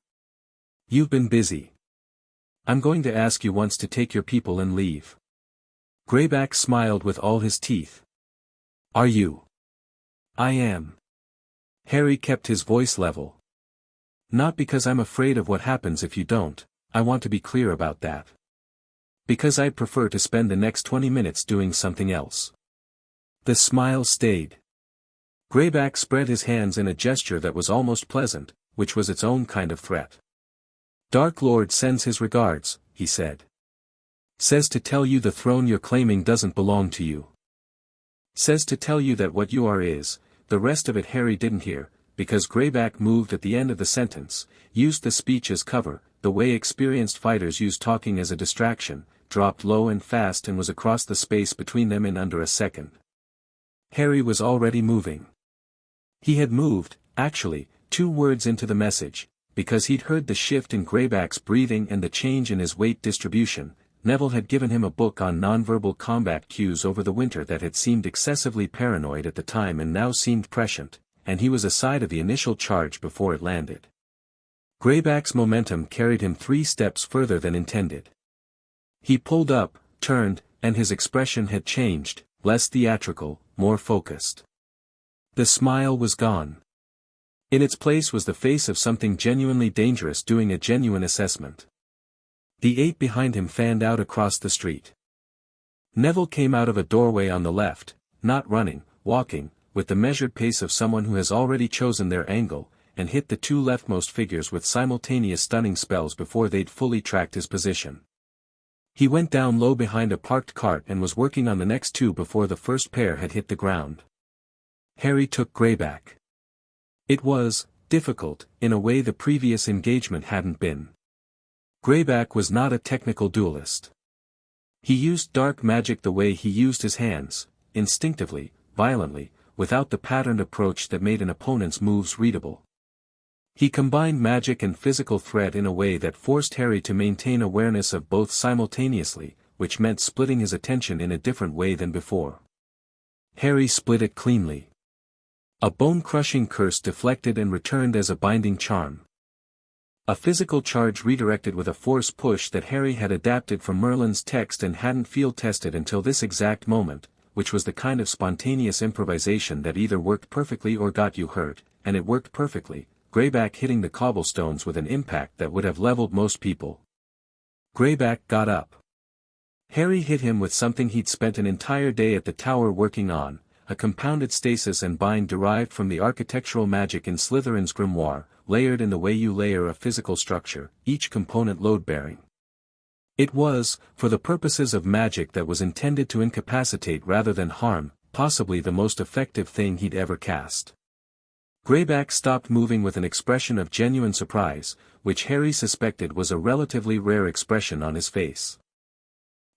You've been busy. I'm going to ask you once to take your people and leave. Greyback smiled with all his teeth. Are you? I am. Harry kept his voice level. Not because I'm afraid of what happens if you don't, I want to be clear about that. Because I'd prefer to spend the next 20 minutes doing something else. The smile stayed. Greyback spread his hands in a gesture that was almost pleasant, which was its own kind of threat. Dark Lord sends his regards, he said. Says to tell you the throne you're claiming doesn't belong to you. Says to tell you that what you are is. The rest of it Harry didn't hear, because Greyback moved at the end of the sentence, used the speech as cover, the way experienced fighters use talking as a distraction, dropped low and fast and was across the space between them in under a second. Harry was already moving. He had moved, actually, 2 words into the message, because he'd heard the shift in Greyback's breathing and the change in his weight distribution. Neville had given him a book on nonverbal combat cues over the winter that had seemed excessively paranoid at the time and now seemed prescient, and he was aside of the initial charge before it landed. Greyback's momentum carried him 3 steps further than intended. He pulled up, turned, and his expression had changed, less theatrical, more focused. The smile was gone. In its place was the face of something genuinely dangerous doing a genuine assessment. The 8 behind him fanned out across the street. Neville came out of a doorway on the left, not running, walking, with the measured pace of someone who has already chosen their angle, and hit the 2 leftmost figures with simultaneous stunning spells before they'd fully tracked his position. He went down low behind a parked cart and was working on the next 2 before the first pair had hit the ground. Harry took Greyback. It was difficult, in a way the previous engagement hadn't been. Greyback was not a technical duelist. He used dark magic the way he used his hands, instinctively, violently, without the patterned approach that made an opponent's moves readable. He combined magic and physical threat in a way that forced Harry to maintain awareness of both simultaneously, which meant splitting his attention in a different way than before. Harry split it cleanly. A bone-crushing curse deflected and returned as a binding charm. A physical charge redirected with a force push that Harry had adapted from Merlin's text and hadn't field-tested until this exact moment, which was the kind of spontaneous improvisation that either worked perfectly or got you hurt, and it worked perfectly, Greyback hitting the cobblestones with an impact that would have leveled most people. Greyback got up. Harry hit him with something he'd spent an entire day at the tower working on, a compounded stasis and bind derived from the architectural magic in Slytherin's grimoire, layered in the way you layer a physical structure, each component load-bearing. It was, for the purposes of magic that was intended to incapacitate rather than harm, possibly the most effective thing he'd ever cast. Greyback stopped moving with an expression of genuine surprise, which Harry suspected was a relatively rare expression on his face.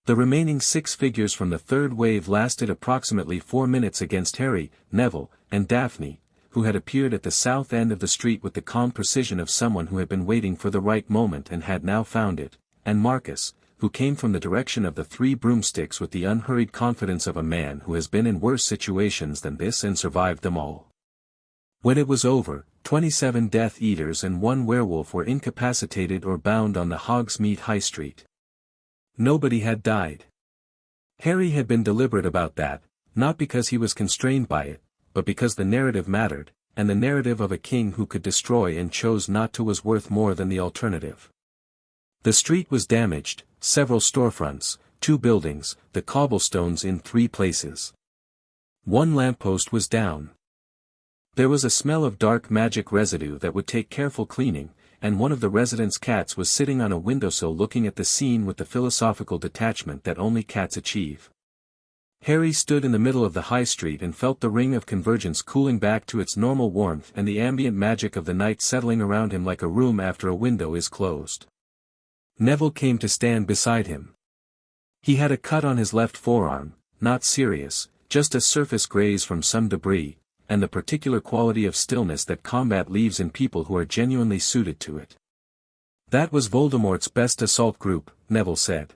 The remaining 6 figures from the 3rd wave lasted approximately 4 minutes against Harry, Neville, and Daphne, who had appeared at the south end of the street with the calm precision of someone who had been waiting for the right moment and had now found it, and Marcus, who came from the direction of the 3 broomsticks with the unhurried confidence of a man who has been in worse situations than this and survived them all. When it was over, 27 Death Eaters and 1 werewolf were incapacitated or bound on the Hogsmeade High Street. Nobody had died. Harry had been deliberate about that, not because he was constrained by it, but because the narrative mattered, and the narrative of a king who could destroy and chose not to was worth more than the alternative. The street was damaged, several storefronts, 2 buildings, the cobblestones in 3 places. One lamppost was down. There was a smell of dark magic residue that would take careful cleaning, and one of the residents' cats was sitting on a windowsill looking at the scene with the philosophical detachment that only cats achieve. Harry stood in the middle of the high street and felt the ring of convergence cooling back to its normal warmth and the ambient magic of the night settling around him like a room after a window is closed. Neville came to stand beside him. He had a cut on his left forearm, not serious, just a surface graze from some debris, and the particular quality of stillness that combat leaves in people who are genuinely suited to it. That was Voldemort's best assault group, Neville said.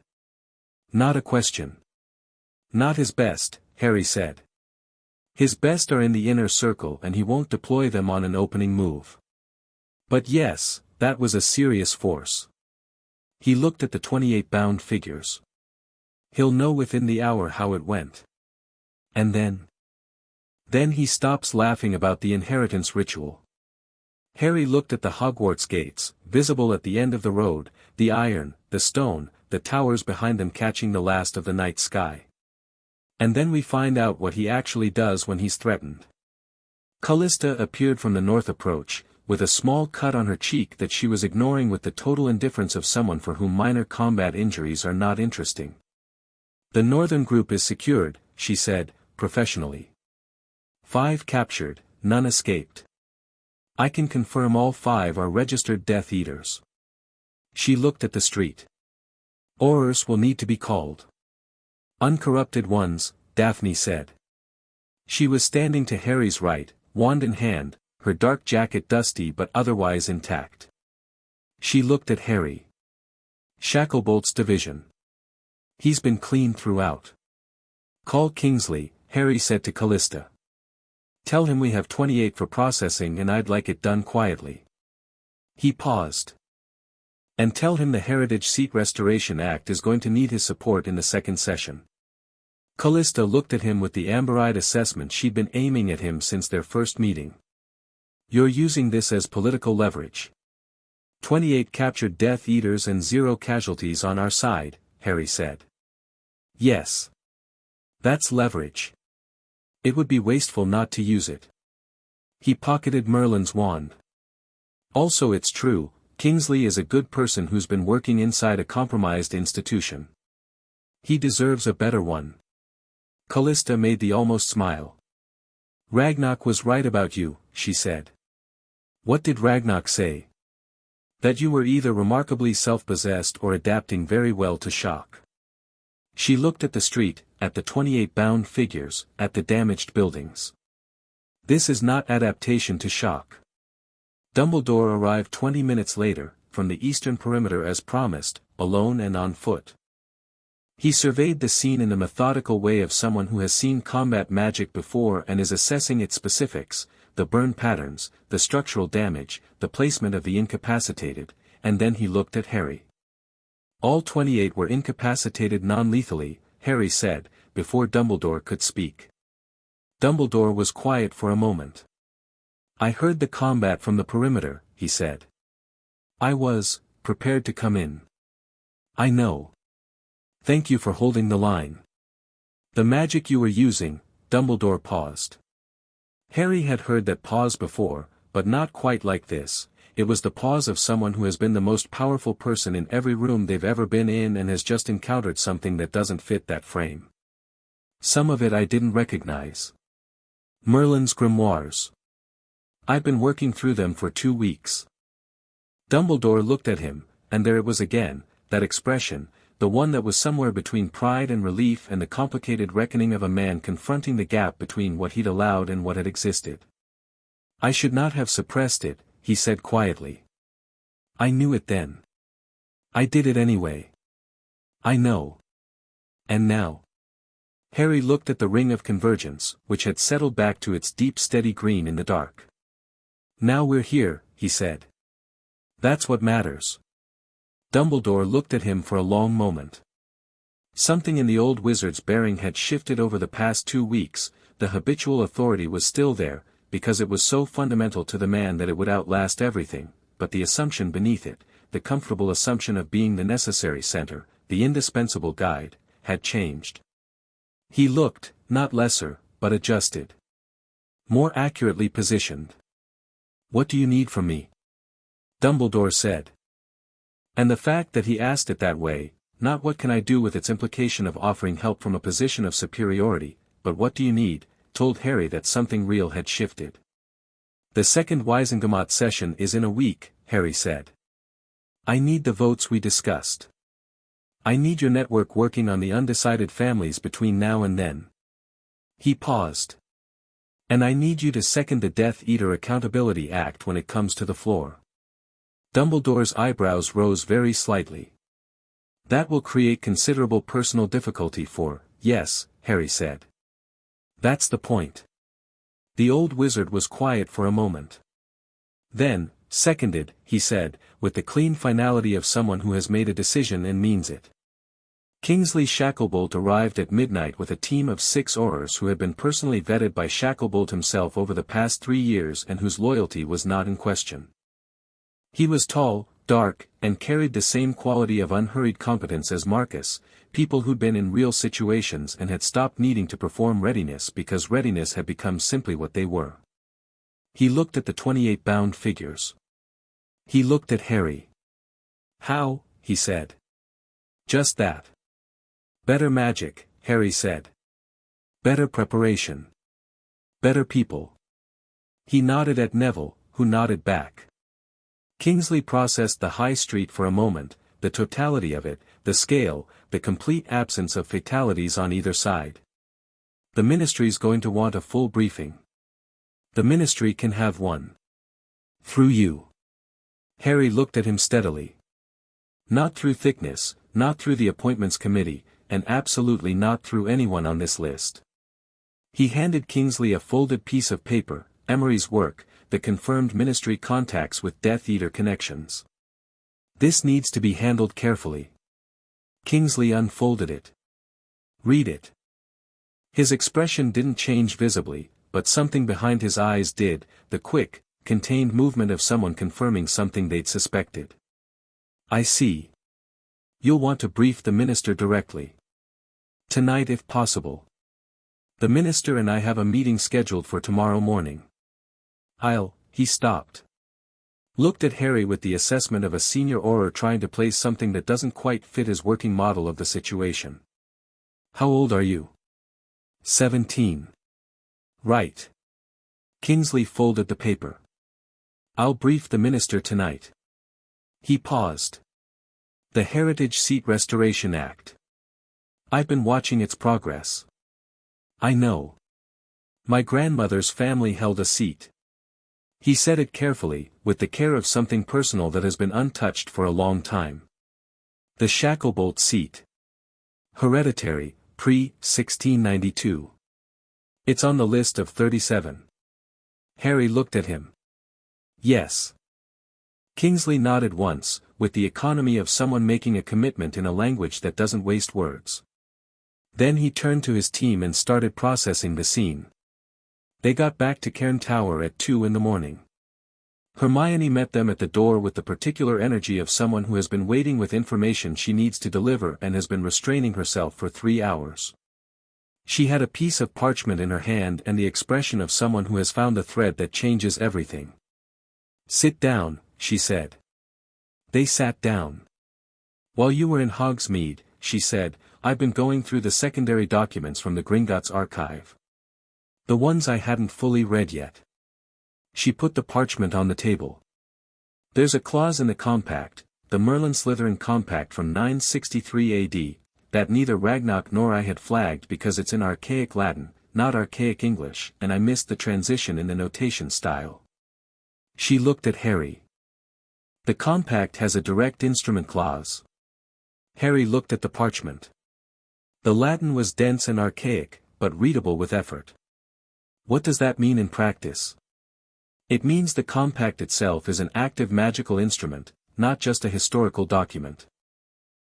Not a question. Not his best, Harry said. His best are in the inner circle and he won't deploy them on an opening move. But yes, that was a serious force. He looked at the 28 bound figures. He'll know within the hour how it went. And then he stops laughing about the inheritance ritual. Harry looked at the Hogwarts gates, visible at the end of the road, the iron, the stone, the towers behind them catching the last of the night sky. And then we find out what he actually does when he's threatened. Callista appeared from the north approach, with a small cut on her cheek that she was ignoring with the total indifference of someone for whom minor combat injuries are not interesting. The northern group is secured, she said, professionally. 5 captured, none escaped. I can confirm all 5 are registered Death Eaters. She looked at the street. Aurors will need to be called. Uncorrupted ones, Daphne said. She was standing to Harry's right, wand in hand, her dark jacket dusty but otherwise intact. She looked at Harry. Shacklebolt's division. He's been clean throughout. Call Kingsley, Harry said to Callista. Tell him we have 28 for processing and I'd like it done quietly. He paused. And tell him the Heritage Seat Restoration Act is going to need his support in the second session. Callista looked at him with the amber-eyed assessment she'd been aiming at him since their first meeting. You're using this as political leverage. 28 captured Death Eaters and 0 casualties on our side, Harry said. Yes. That's leverage. It would be wasteful not to use it. He pocketed Merlin's wand. Also it's true, Kingsley is a good person who's been working inside a compromised institution. He deserves a better one. Callista made the almost smile. Ragnok was right about you, she said. What did Ragnok say? That you were either remarkably self-possessed or adapting very well to shock. She looked at the street, at the 28 bound figures, at the damaged buildings. This is not adaptation to shock. Dumbledore arrived 20 minutes later, from the eastern perimeter as promised, alone and on foot. He surveyed the scene in the methodical way of someone who has seen combat magic before and is assessing its specifics, the burn patterns, the structural damage, the placement of the incapacitated, and then he looked at Harry. All 28 were incapacitated non-lethally, Harry said, before Dumbledore could speak. Dumbledore was quiet for a moment. I heard the combat from the perimeter, he said. I was prepared to come in. I know. Thank you for holding the line. The magic you were using, Dumbledore paused. Harry had heard that pause before, but not quite like this. It was the pause of someone who has been the most powerful person in every room they've ever been in and has just encountered something that doesn't fit that frame. Some of it I didn't recognize. Merlin's grimoires. I've been working through them for 2 weeks. Dumbledore looked at him, and there it was again, that expression, the one that was somewhere between pride and relief and the complicated reckoning of a man confronting the gap between what he'd allowed and what had existed. I should not have suppressed it, he said quietly. I knew it then. I did it anyway. I know. And now? Harry looked at the ring of convergence, which had settled back to its deep steady green in the dark. Now we're here, he said. That's what matters. Dumbledore looked at him for a long moment. Something in the old wizard's bearing had shifted over the past 2 weeks, the habitual authority was still there, because it was so fundamental to the man that it would outlast everything, but the assumption beneath it, the comfortable assumption of being the necessary center, the indispensable guide, had changed. He looked, not lesser, but adjusted. More accurately positioned. "What do you need from me?" Dumbledore said. And the fact that he asked it that way, not "what can I do" with its implication of offering help from a position of superiority, but "what do you need," told Harry that something real had shifted. "The second Wisengamot session is in a week," Harry said. "I need the votes we discussed. I need your network working on the undecided families between now and then." He paused. "And I need you to second the Death Eater Accountability Act when it comes to the floor." Dumbledore's eyebrows rose very slightly. "That will create considerable personal difficulty for, yes," Harry said. "That's the point." The old wizard was quiet for a moment. Then, "Seconded," he said, with the clean finality of someone who has made a decision and means it. Kingsley Shacklebolt arrived at midnight with a team of 6 Aurors who had been personally vetted by Shacklebolt himself over the past 3 years and whose loyalty was not in question. He was tall, dark, and carried the same quality of unhurried competence as Marcus, people who'd been in real situations and had stopped needing to perform readiness because readiness had become simply what they were. He looked at the 28 bound figures. He looked at Harry. "How?" he said. "Just that. Better magic," Harry said. "Better preparation. Better people." He nodded at Neville, who nodded back. Kingsley processed the high street for a moment, the totality of it, the scale, the complete absence of fatalities on either side. "The Ministry's going to want a full briefing. The Ministry can have one. Through you." Harry looked at him steadily. "Not through thickness, not through the Appointments Committee, and absolutely not through anyone on this list." He handed Kingsley a folded piece of paper, Emery's work, that confirmed Ministry contacts with Death Eater connections. "This needs to be handled carefully." Kingsley unfolded it. "Read it." His expression didn't change visibly, but something behind his eyes did, the quick, contained movement of someone confirming something they'd suspected. "I see. You'll want to brief the Minister directly. Tonight if possible. The Minister and I have a meeting scheduled for tomorrow morning. He stopped. Looked at Harry with the assessment of a senior Auror trying to place something that doesn't quite fit his working model of the situation. "How old are you?" 17. "Right." Kingsley folded the paper. "I'll brief the Minister tonight." He paused. "The Heritage Seat Restoration Act. I've been watching its progress. I know. My grandmother's family held a seat." He said it carefully, with the care of something personal that has been untouched for a long time. "The Shacklebolt seat. Hereditary, pre-1692. It's on the list of 37. Harry looked at him. "Yes." Kingsley nodded once, with the economy of someone making a commitment in a language that doesn't waste words. Then he turned to his team and started processing the scene. They got back to Cairn Tower at 2 in the morning. Hermione met them at the door with the particular energy of someone who has been waiting with information she needs to deliver and has been restraining herself for 3 hours. She had a piece of parchment in her hand and the expression of someone who has found the thread that changes everything. "Sit down," she said. They sat down. "While you were in Hogsmeade," she said, "I've been going through the secondary documents from the Gringotts archive. The ones I hadn't fully read yet." She put the parchment on the table. "There's a clause in the compact, the Merlin-Slytherin compact from 963 AD, that neither Ragnok nor I had flagged because it's in archaic Latin, not archaic English, and I missed the transition in the notation style." She looked at Harry. "The compact has a direct instrument clause." Harry looked at the parchment. The Latin was dense and archaic, but readable with effort. "What does that mean in practice?" "It means the compact itself is an active magical instrument, not just a historical document."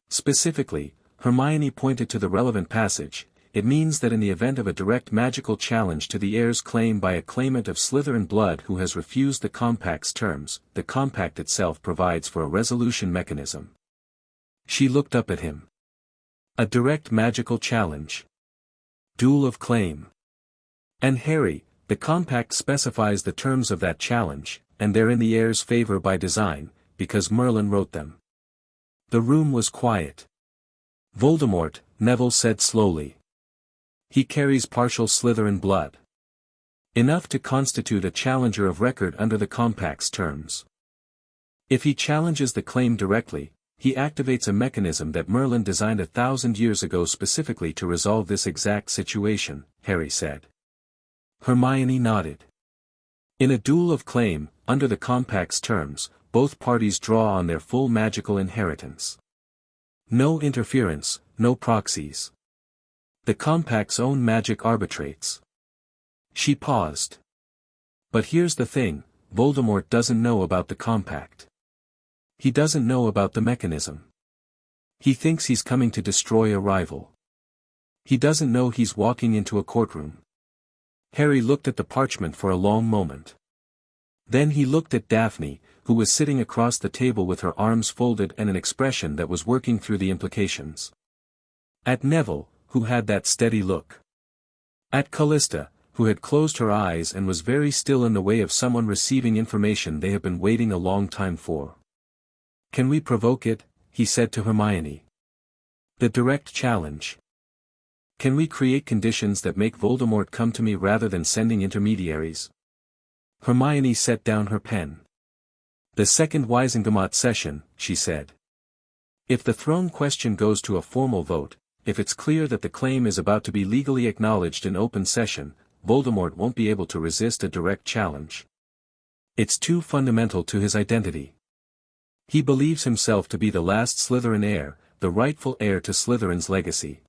Specifically, Hermione pointed to the relevant passage, "It means that in the event of a direct magical challenge to the heir's claim by a claimant of Slytherin blood who has refused the compact's terms, the compact itself provides for a resolution mechanism." She looked up at him. "A direct magical challenge. Duel of claim." And Harry, the compact specifies the terms of that challenge, and they're in the heir's favor by design, because Merlin wrote them. The room was quiet. Voldemort, Neville said slowly. He carries partial Slytherin blood. Enough to constitute a challenger of record under the compact's terms. If he challenges the claim directly, he activates a mechanism that Merlin designed 1,000 years ago specifically to resolve this exact situation, Harry said. Hermione nodded. In a duel of claim, under the compact's terms, both parties draw on their full magical inheritance. No interference, no proxies. The compact's own magic arbitrates. She paused. But here's the thing, Voldemort doesn't know about the compact. He doesn't know about the mechanism. He thinks he's coming to destroy a rival. He doesn't know he's walking into a courtroom. Harry looked at the parchment for a long moment. Then he looked at Daphne, who was sitting across the table with her arms folded and an expression that was working through the implications. At Neville, who had that steady look. At Callista, who had closed her eyes and was very still in the way of someone receiving information they have been waiting a long time for. Can we provoke it? He said to Hermione. The direct challenge. Can we create conditions that make Voldemort come to me rather than sending intermediaries? Hermione set down her pen. The second Wisengamot session, she said. If the throne question goes to a formal vote, if it's clear that the claim is about to be legally acknowledged in open session, Voldemort won't be able to resist a direct challenge. It's too fundamental to his identity. He believes himself to be the last Slytherin heir, the rightful heir to Slytherin's legacy.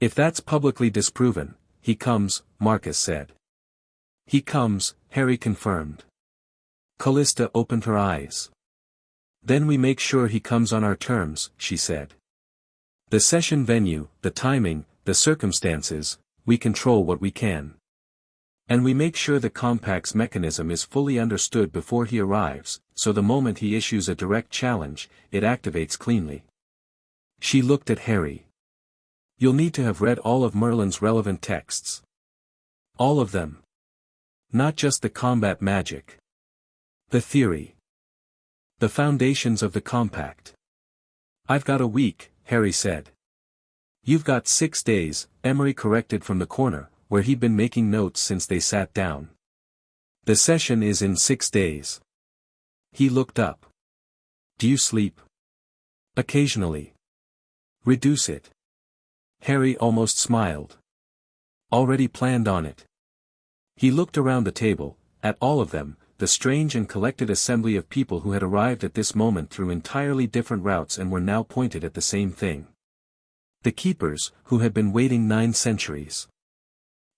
If that's publicly disproven, he comes, Marcus said. He comes, Harry confirmed. Callista opened her eyes. Then we make sure he comes on our terms, she said. The session venue, the timing, the circumstances, we control what we can. And we make sure the compact's mechanism is fully understood before he arrives, so the moment he issues a direct challenge, it activates cleanly. She looked at Harry. You'll need to have read all of Merlin's relevant texts. All of them. Not just the combat magic. The theory. The foundations of the compact. I've got a week, Harry said. You've got 6 days, Emery corrected from the corner, where he'd been making notes since they sat down. The session is in 6 days. He looked up. Do you sleep? Occasionally. Reduce it. Harry almost smiled. Already planned on it. He looked around the table, at all of them, the strange and collected assembly of people who had arrived at this moment through entirely different routes and were now pointed at the same thing. The keepers, who had been waiting 9 centuries.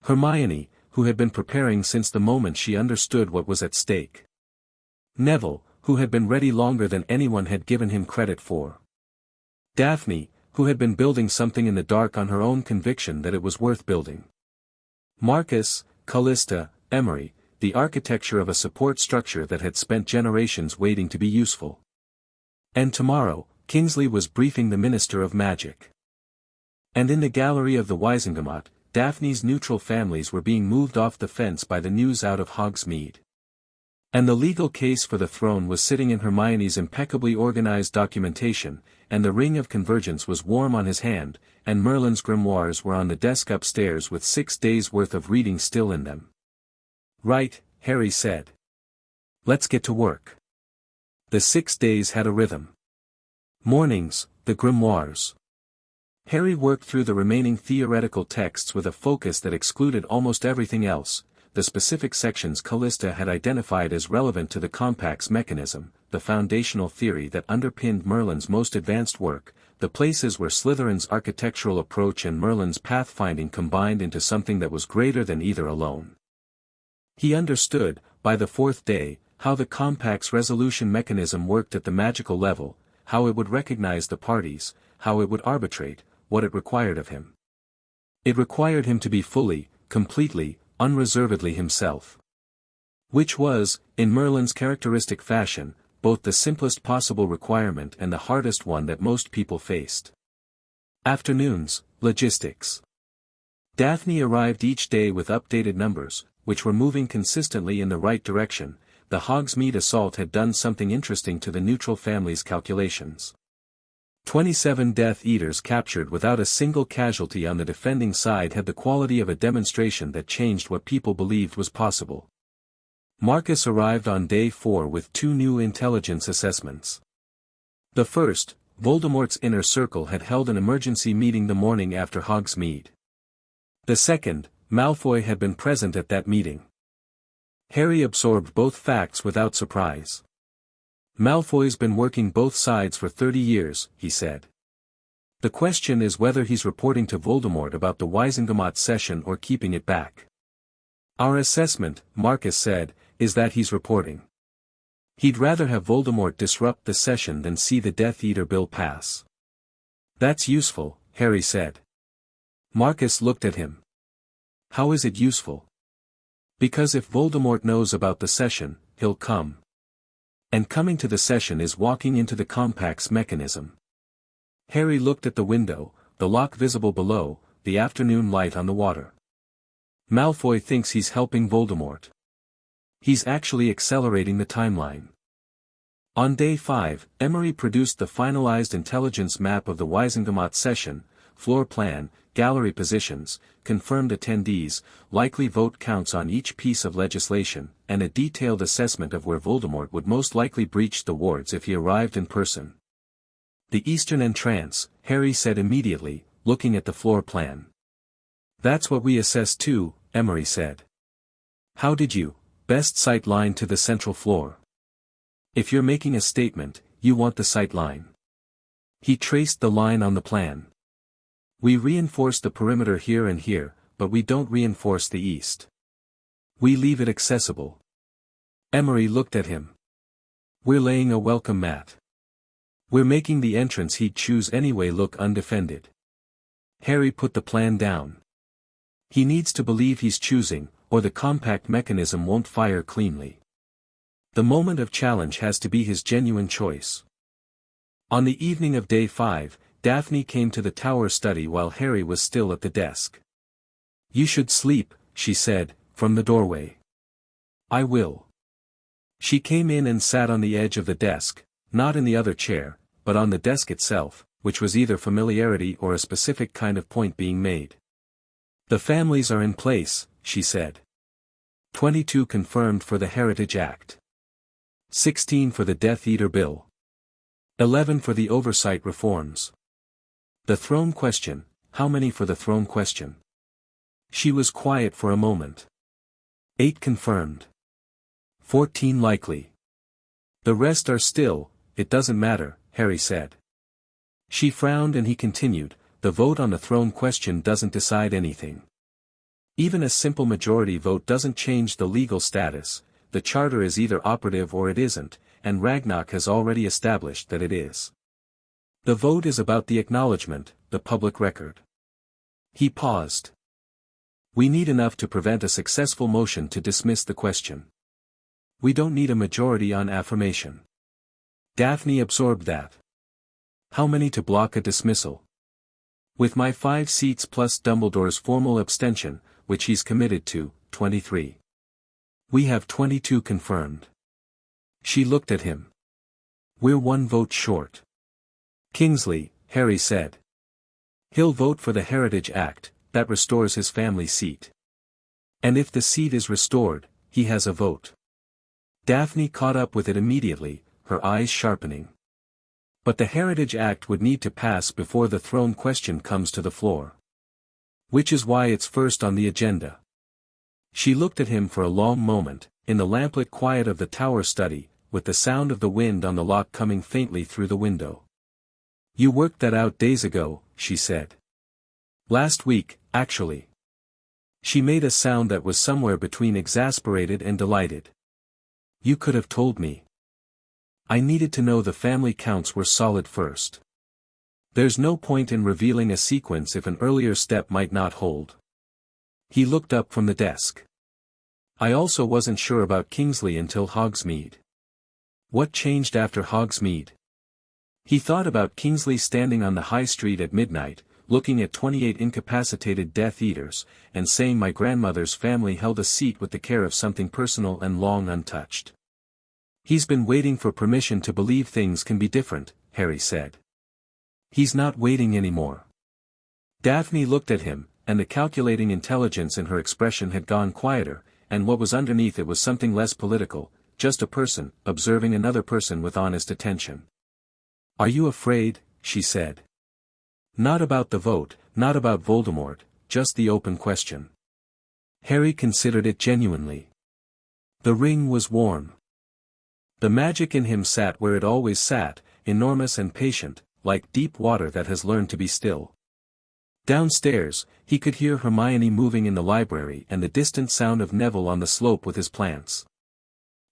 Hermione, who had been preparing since the moment she understood what was at stake. Neville, who had been ready longer than anyone had given him credit for. Daphne, who had been building something in the dark on her own conviction that it was worth building. Marcus, Callista, Emery, the architecture of a support structure that had spent generations waiting to be useful. And tomorrow, Kingsley was briefing the Minister of Magic. And in the gallery of the Wisengamot, Daphne's neutral families were being moved off the fence by the news out of Hogsmeade. And the legal case for the throne was sitting in Hermione's impeccably organized documentation, and the ring of convergence was warm on his hand, and Merlin's grimoires were on the desk upstairs with 6 days' worth of reading still in them. Right, Harry said. Let's get to work. The 6 days had a rhythm. Mornings, the grimoires. Harry worked through the remaining theoretical texts with a focus that excluded almost everything else, the specific sections Callista had identified as relevant to the compact's mechanism, the foundational theory that underpinned Merlin's most advanced work, the places where Slytherin's architectural approach and Merlin's pathfinding combined into something that was greater than either alone. He understood, by the 4th day, how the compact's resolution mechanism worked at the magical level, how it would recognize the parties, how it would arbitrate, what it required of him. It required him to be fully, completely, unreservedly himself. Which was, in Merlin's characteristic fashion, both the simplest possible requirement and the hardest one that most people faced. Afternoons, logistics. Daphne arrived each day with updated numbers, which were moving consistently in the right direction. The Hogsmeade assault had done something interesting to the neutral family's calculations. 27 Death Eaters captured without a single casualty on the defending side had the quality of a demonstration that changed what people believed was possible. Marcus arrived on day 4 with 2 new intelligence assessments. The first, Voldemort's inner circle had held an emergency meeting the morning after Hogsmeade. The second, Malfoy had been present at that meeting. Harry absorbed both facts without surprise. Malfoy's been working both sides for 30 years, he said. The question is whether he's reporting to Voldemort about the Gringotts session or keeping it back. Our assessment, Marcus said, is that he's reporting. He'd rather have Voldemort disrupt the session than see the Death Eater bill pass. That's useful, Harry said. Marcus looked at him. How is it useful? Because if Voldemort knows about the session, he'll come. And coming to the session is walking into the compact's mechanism. Harry looked at the window, the lock visible below, the afternoon light on the water. Malfoy thinks he's helping Voldemort. He's actually accelerating the timeline. On day 5, Emery produced the finalized intelligence map of the Gringotts session, floor plan, gallery positions, confirmed attendees, likely vote counts on each piece of legislation, and a detailed assessment of where Voldemort would most likely breach the wards if he arrived in person. The eastern entrance, Harry said immediately, looking at the floor plan. That's what we assessed too, Emery said. How did you, best sight line to the central floor? If you're making a statement, you want the sight line. He traced the line on the plan. We reinforce the perimeter here and here, but we don't reinforce the east. We leave it accessible. Emery looked at him. We're laying a welcome mat. We're making the entrance he'd choose anyway look undefended. Harry put the plan down. He needs to believe he's choosing, or the compact mechanism won't fire cleanly. The moment of challenge has to be his genuine choice. On the evening of day 5, Daphne came to the tower study while Harry was still at the desk. You should sleep, she said, from the doorway. I will. She came in and sat on the edge of the desk, not in the other chair, but on the desk itself, which was either familiarity or a specific kind of point being made. The families are in place, she said. 22 confirmed for the Heritage Act. 16 for the Death Eater Bill. 11 for the Oversight Reforms. The Throne Question, how many for the Throne Question? She was quiet for a moment. 8 confirmed. 14 likely. The rest are still, it doesn't matter, Harry said. She frowned and he continued, the vote on the Throne Question doesn't decide anything. Even a simple majority vote doesn't change the legal status, the charter is either operative or it isn't, and Ragnok has already established that it is. The vote is about the acknowledgement, the public record. He paused. We need enough to prevent a successful motion to dismiss the question. We don't need a majority on affirmation. Daphne absorbed that. How many to block a dismissal? With my 5 seats plus Dumbledore's formal abstention, which he's committed to, 23. We have 22 confirmed. She looked at him. We're 1 vote short. Kingsley, Harry said. He'll vote for the Heritage Act, that restores his family seat. And if the seat is restored, he has a vote. Daphne caught up with it immediately, her eyes sharpening. But the Heritage Act would need to pass before the Throne Question comes to the floor. Which is why it's first on the agenda. She looked at him for a long moment, in the lamplit quiet of the tower study, with the sound of the wind on the lock coming faintly through the window. You worked that out days ago, she said. Last week, actually. She made a sound that was somewhere between exasperated and delighted. You could have told me. I needed to know the family counts were solid first. There's no point in revealing a sequence if an earlier step might not hold. He looked up from the desk. I also wasn't sure about Kingsley until Hogsmeade. What changed after Hogsmeade? He thought about Kingsley standing on the high street at midnight, looking at 28 incapacitated Death Eaters, and saying my grandmother's family held a seat with the care of something personal and long untouched. He's been waiting for permission to believe things can be different, Harry said. He's not waiting anymore. Daphne looked at him, and the calculating intelligence in her expression had gone quieter, and what was underneath it was something less political, just a person, observing another person with honest attention. Are you afraid? She said. Not about the vote, not about Voldemort, just the open question. Harry considered it genuinely. The ring was warm. The magic in him sat where it always sat, enormous and patient, like deep water that has learned to be still. Downstairs, he could hear Hermione moving in the library and the distant sound of Neville on the slope with his plants.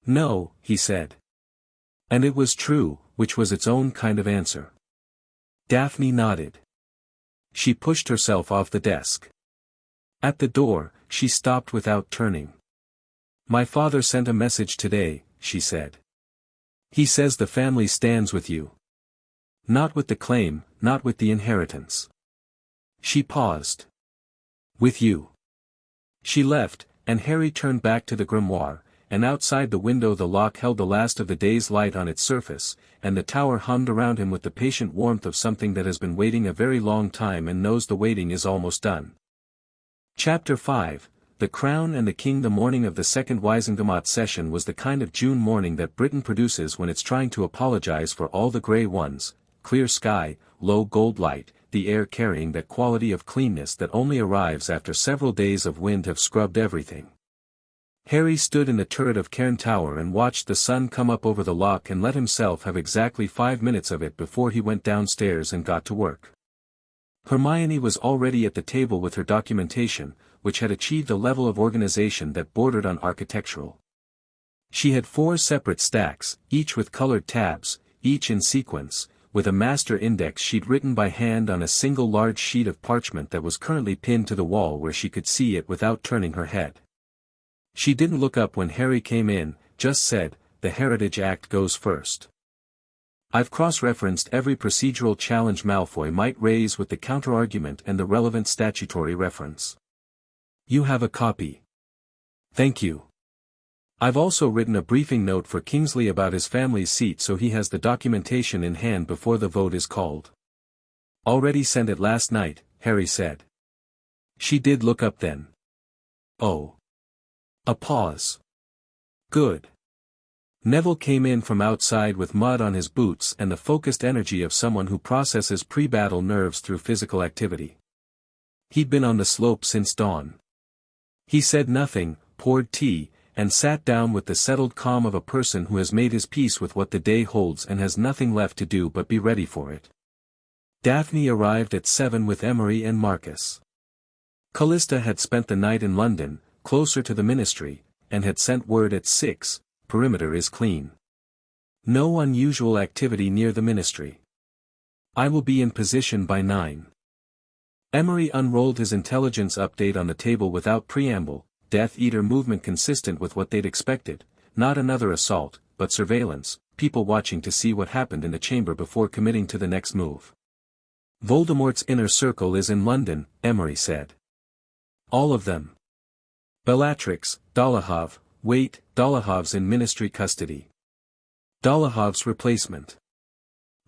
No, he said. And it was true, which was its own kind of answer. Daphne nodded. She pushed herself off the desk. At the door, she stopped without turning. My father sent a message today, she said. He says the family stands with you. Not with the claim, not with the inheritance. She paused. With you. She left, and Harry turned back to the grimoire, and outside the window the lock held the last of the day's light on its surface, and the tower hummed around him with the patient warmth of something that has been waiting a very long time and knows the waiting is almost done. Chapter 5, The Crown and the King. The morning of the second Wisengamot session was the kind of June morning that Britain produces when it's trying to apologize for all the grey ones, clear sky, low gold light, the air carrying that quality of cleanness that only arrives after several days of wind have scrubbed everything. Harry stood in the turret of Cairn Tower and watched the sun come up over the loch and let himself have exactly 5 minutes of it before he went downstairs and got to work. Hermione was already at the table with her documentation, which had achieved a level of organization that bordered on architectural. She had 4 separate stacks, each with colored tabs, each in sequence, with a master index sheet written by hand on a single large sheet of parchment that was currently pinned to the wall where she could see it without turning her head. She didn't look up when Harry came in, just said, "The Heritage Act goes first. I've cross-referenced every procedural challenge Malfoy might raise with the counter-argument and the relevant statutory reference. You have a copy. Thank you. I've also written a briefing note for Kingsley about his family's seat so he has the documentation in hand before the vote is called." Already sent it last night, Harry said. She did look up then. Oh. A pause. Good. Neville came in from outside with mud on his boots and the focused energy of someone who processes pre-battle nerves through physical activity. He'd been on the slope since dawn. He said nothing, poured tea, and sat down with the settled calm of a person who has made his peace with what the day holds and has nothing left to do but be ready for it. Daphne arrived at 7 with Emery and Marcus. Callista had spent the night in London, closer to the ministry, and had sent word at 6, perimeter is clean. No unusual activity near the ministry. I will be in position by 9. Emery unrolled his intelligence update on the table without preamble, Death Eater movement consistent with what they'd expected, not another assault, but surveillance, people watching to see what happened in the chamber before committing to the next move. Voldemort's inner circle is in London, Emery said. All of them. Bellatrix, Dolohov, wait, Dolohov's in ministry custody. Dolohov's replacement.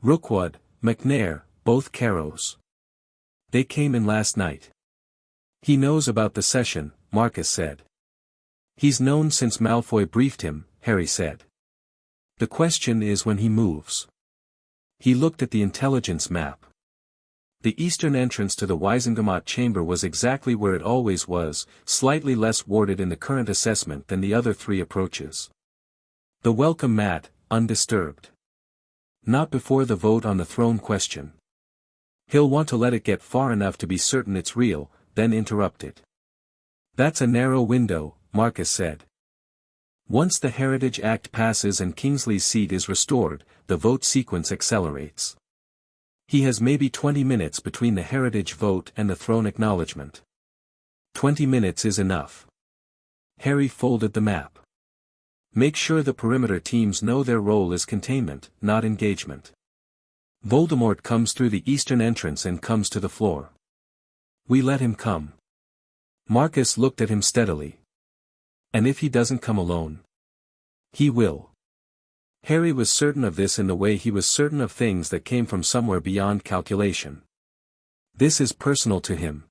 Rookwood, McNair, both Carrows. They came in last night. He knows about the session, Marcus said. He's known since Malfoy briefed him, Harry said. The question is when he moves. He looked at the intelligence map. The eastern entrance to the Wisengamot chamber was exactly where it always was, slightly less warded in the current assessment than the other 3 approaches. The welcome mat, undisturbed. Not before the vote on the throne question. He'll want to let it get far enough to be certain it's real, then interrupt it. That's a narrow window, Marcus said. Once the Heritage Act passes and Kingsley's seat is restored, the vote sequence accelerates. He has maybe 20 minutes between the heritage vote and the throne acknowledgement. 20 minutes is enough. Harry folded the map. Make sure the perimeter teams know their role is containment, not engagement. Voldemort comes through the eastern entrance and comes to the floor. We let him come. Marcus looked at him steadily. And if he doesn't come alone? He will. Harry was certain of this in the way he was certain of things that came from somewhere beyond calculation. This is personal to him.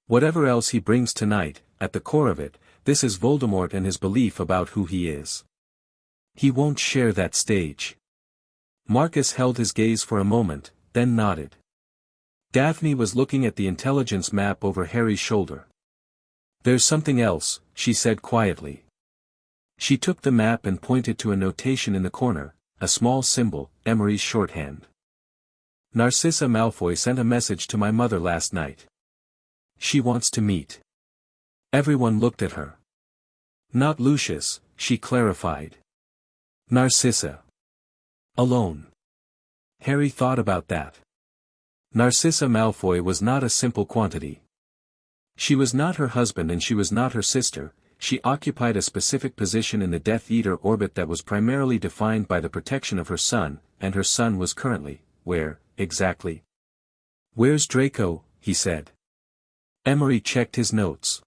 Whatever else he brings tonight, at the core of it, this is Voldemort and his belief about who he is. He won't share that stage. Marcus held his gaze for a moment, then nodded. Daphne was looking at the intelligence map over Harry's shoulder. There's something else, she said quietly. She took the map and pointed to a notation in the corner, a small symbol, Emery's shorthand. Narcissa Malfoy sent a message to my mother last night. She wants to meet. Everyone looked at her. Not Lucius, she clarified. Narcissa. Alone. Harry thought about that. Narcissa Malfoy was not a simple quantity. She was not her husband and she was not her sister. She occupied a specific position in the Death Eater orbit that was primarily defined by the protection of her son, and her son was currently, where, exactly? Where's Draco, he said. Emery checked his notes.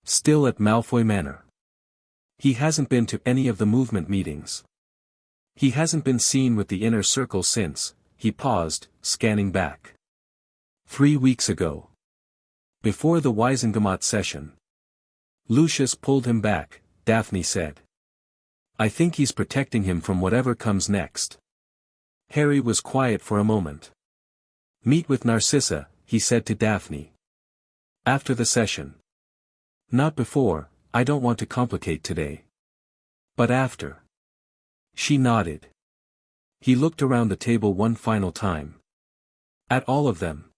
Still at Malfoy Manor. He hasn't been to any of the movement meetings. He hasn't been seen with the inner circle since, he paused, scanning back. 3 weeks ago. Before the Wisengamot session. Lucius pulled him back, Daphne said. I think he's protecting him from whatever comes next. Harry was quiet for a moment. Meet with Narcissa, he said to Daphne. After the session. Not before, I don't want to complicate today. But after. She nodded. He looked around the table one final time. At all of them.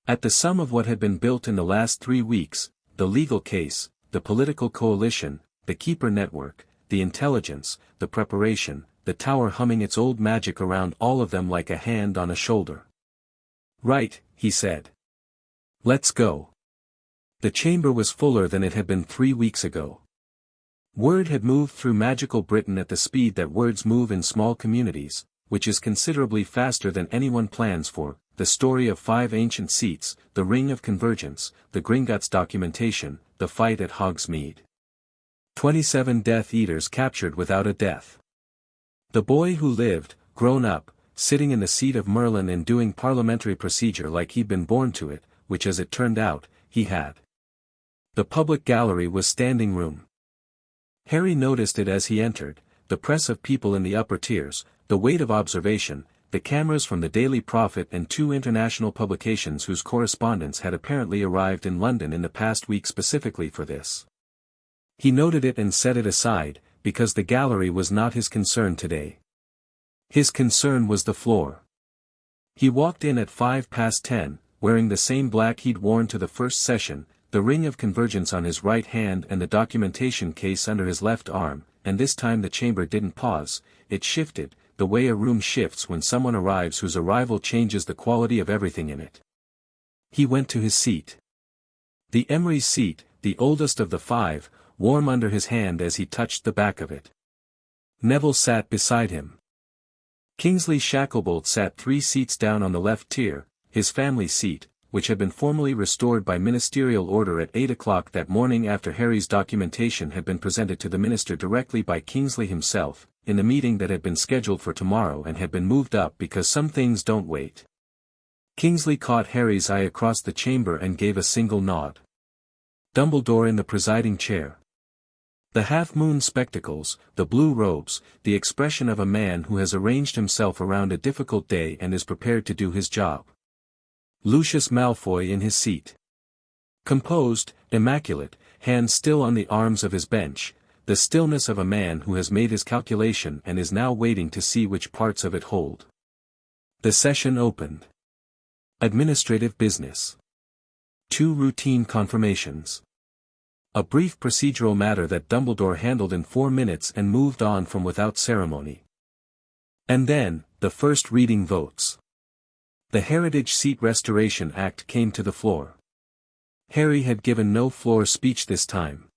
At the sum of what had been built in the last 3 weeks, the legal case, the political coalition, the keeper network, the intelligence, the preparation, the tower humming its old magic around all of them like a hand on a shoulder. Right, he said. Let's go. The chamber was fuller than it had been 3 weeks ago. Word had moved through magical Britain at the speed that words move in small communities, which is considerably faster than anyone plans for, the story of 5 ancient seats, the ring of convergence, the Gringotts documentation, the fight at Hogsmeade. 27 Death Eaters captured without a death. The boy who lived, grown up, sitting in the seat of Merlin and doing parliamentary procedure like he'd been born to it, which as it turned out, he had. The public gallery was standing room. Harry noticed it as he entered, the press of people in the upper tiers, the weight of observation, the cameras from the Daily Prophet and 2 international publications whose correspondents had apparently arrived in London in the past week specifically for this. He noted it and set it aside, because the gallery was not his concern today. His concern was the floor. He walked in at 10:05, wearing the same black he'd worn to the first session, the ring of convergence on his right hand and the documentation case under his left arm, and this time the chamber didn't pause, it shifted, the way a room shifts when someone arrives whose arrival changes the quality of everything in it. He went to his seat. The Emery seat, the oldest of the 5, warm under his hand as he touched the back of it. Neville sat beside him. Kingsley Shacklebolt sat 3 seats down on the left tier, his family seat, which had been formally restored by ministerial order at 8 o'clock that morning after Harry's documentation had been presented to the minister directly by Kingsley himself, in the meeting that had been scheduled for tomorrow and had been moved up because some things don't wait. Kingsley caught Harry's eye across the chamber and gave a single nod. Dumbledore in the presiding chair. The half-moon spectacles, the blue robes, the expression of a man who has arranged himself around a difficult day and is prepared to do his job. Lucius Malfoy in his seat. Composed, immaculate, hands still on the arms of his bench, the stillness of a man who has made his calculation and is now waiting to see which parts of it hold. The session opened. Administrative business. 2 routine confirmations. A brief procedural matter that Dumbledore handled in 4 minutes and moved on from without ceremony. And then, the first reading votes. The Heritage Seat Restoration Act came to the floor. Harry had given no floor speech this time.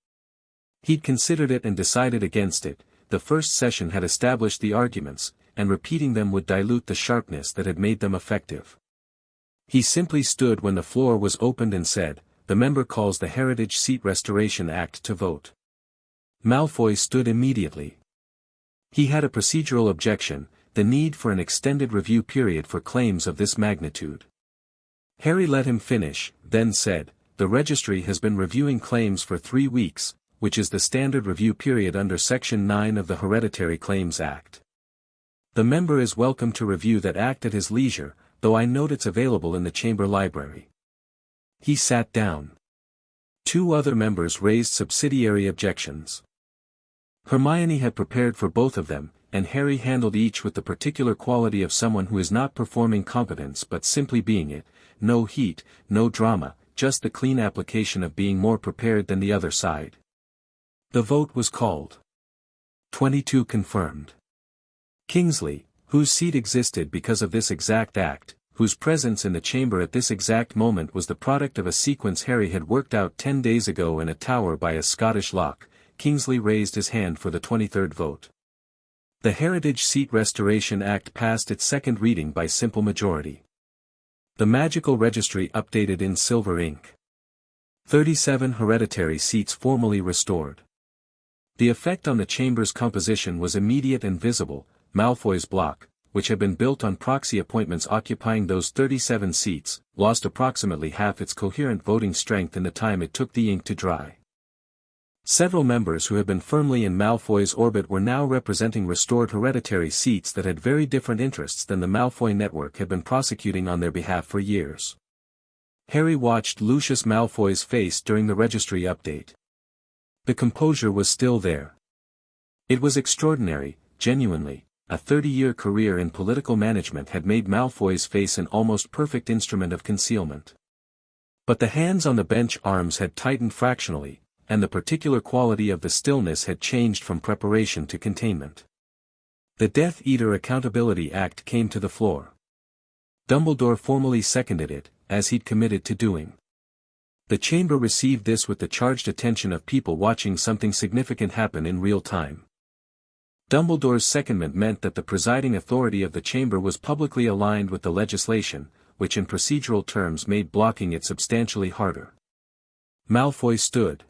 He'd considered it and decided against it. The first session had established the arguments, and repeating them would dilute the sharpness that had made them effective. He simply stood when the floor was opened and said, "The member calls the Heritage Seat Restoration Act to vote." Malfoy stood immediately. He had a procedural objection, the need for an extended review period for claims of this magnitude. Harry let him finish, then said, "The registry has been reviewing claims for 3 weeks, which is the standard review period under Section 9 of the Hereditary Claims Act. The member is welcome to review that act at his leisure, though I note it's available in the chamber library." He sat down. 2 other members raised subsidiary objections. Hermione had prepared for both of them, and Harry handled each with the particular quality of someone who is not performing competence but simply being it, no heat, no drama, just the clean application of being more prepared than the other side. The vote was called. 22 confirmed. Kingsley, whose seat existed because of this exact act, whose presence in the chamber at this exact moment was the product of a sequence Harry had worked out 10 days ago in a tower by a Scottish loch, Kingsley raised his hand for the 23rd vote. The Heritage Seat Restoration Act passed its second reading by simple majority. The Magical Registry updated in silver ink. 37 hereditary seats formally restored. The effect on the chamber's composition was immediate and visible. Malfoy's block, which had been built on proxy appointments occupying those 37 seats, lost approximately half its coherent voting strength in the time it took the ink to dry. Several members who had been firmly in Malfoy's orbit were now representing restored hereditary seats that had very different interests than the Malfoy network had been prosecuting on their behalf for years. Harry watched Lucius Malfoy's face during the registry update. The composure was still there. It was extraordinary, genuinely. A 30-year career in political management had made Malfoy's face an almost perfect instrument of concealment. But the hands on the bench arms had tightened fractionally, and the particular quality of the stillness had changed from preparation to containment. The Death Eater Accountability Act came to the floor. Dumbledore formally seconded it, as he'd committed to doing. The chamber received this with the charged attention of people watching something significant happen in real time. Dumbledore's secondment meant that the presiding authority of the chamber was publicly aligned with the legislation, which in procedural terms made blocking it substantially harder. Malfoy stood.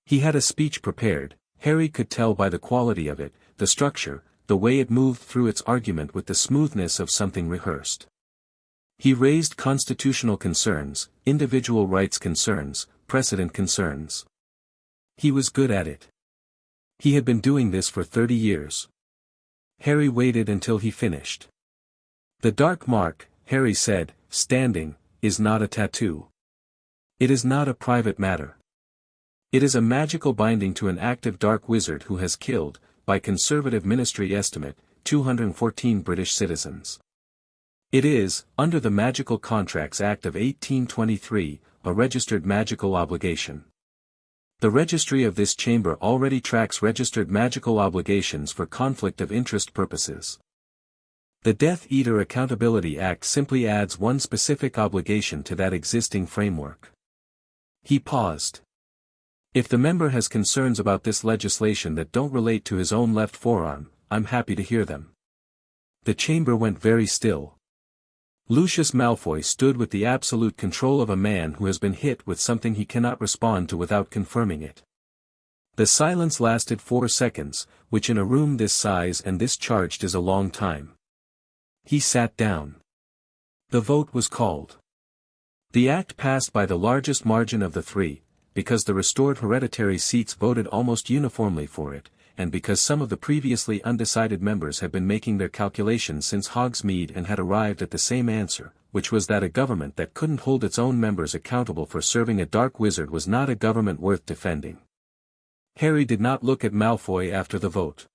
He had a speech prepared. Harry could tell by the quality of it, the structure, the way it moved through its argument with the smoothness of something rehearsed. He raised constitutional concerns, individual rights concerns, precedent concerns. He was good at it. He had been doing this for 30 years. Harry waited until he finished. "The dark mark," Harry said, standing, "is not a tattoo. It is not a private matter. It is a magical binding to an active dark wizard who has killed, by conservative ministry estimate, 214 British citizens. It is, under the Magical Contracts Act of 1823, a registered magical obligation. The registry of this chamber already tracks registered magical obligations for conflict of interest purposes. The Death Eater Accountability Act simply adds one specific obligation to that existing framework." He paused. "If the member has concerns about this legislation that don't relate to his own left forearm, I'm happy to hear them." The chamber went very still. Lucius Malfoy stood with the absolute control of a man who has been hit with something he cannot respond to without confirming it. The silence lasted 4 seconds, which in a room this size and this charged is a long time. He sat down. The vote was called. The act passed by the largest margin of the 3, because the restored hereditary seats voted almost uniformly for it, and because some of the previously undecided members had been making their calculations since Hogsmeade and had arrived at the same answer, which was that a government that couldn't hold its own members accountable for serving a dark wizard was not a government worth defending. Harry did not look at Malfoy after the vote.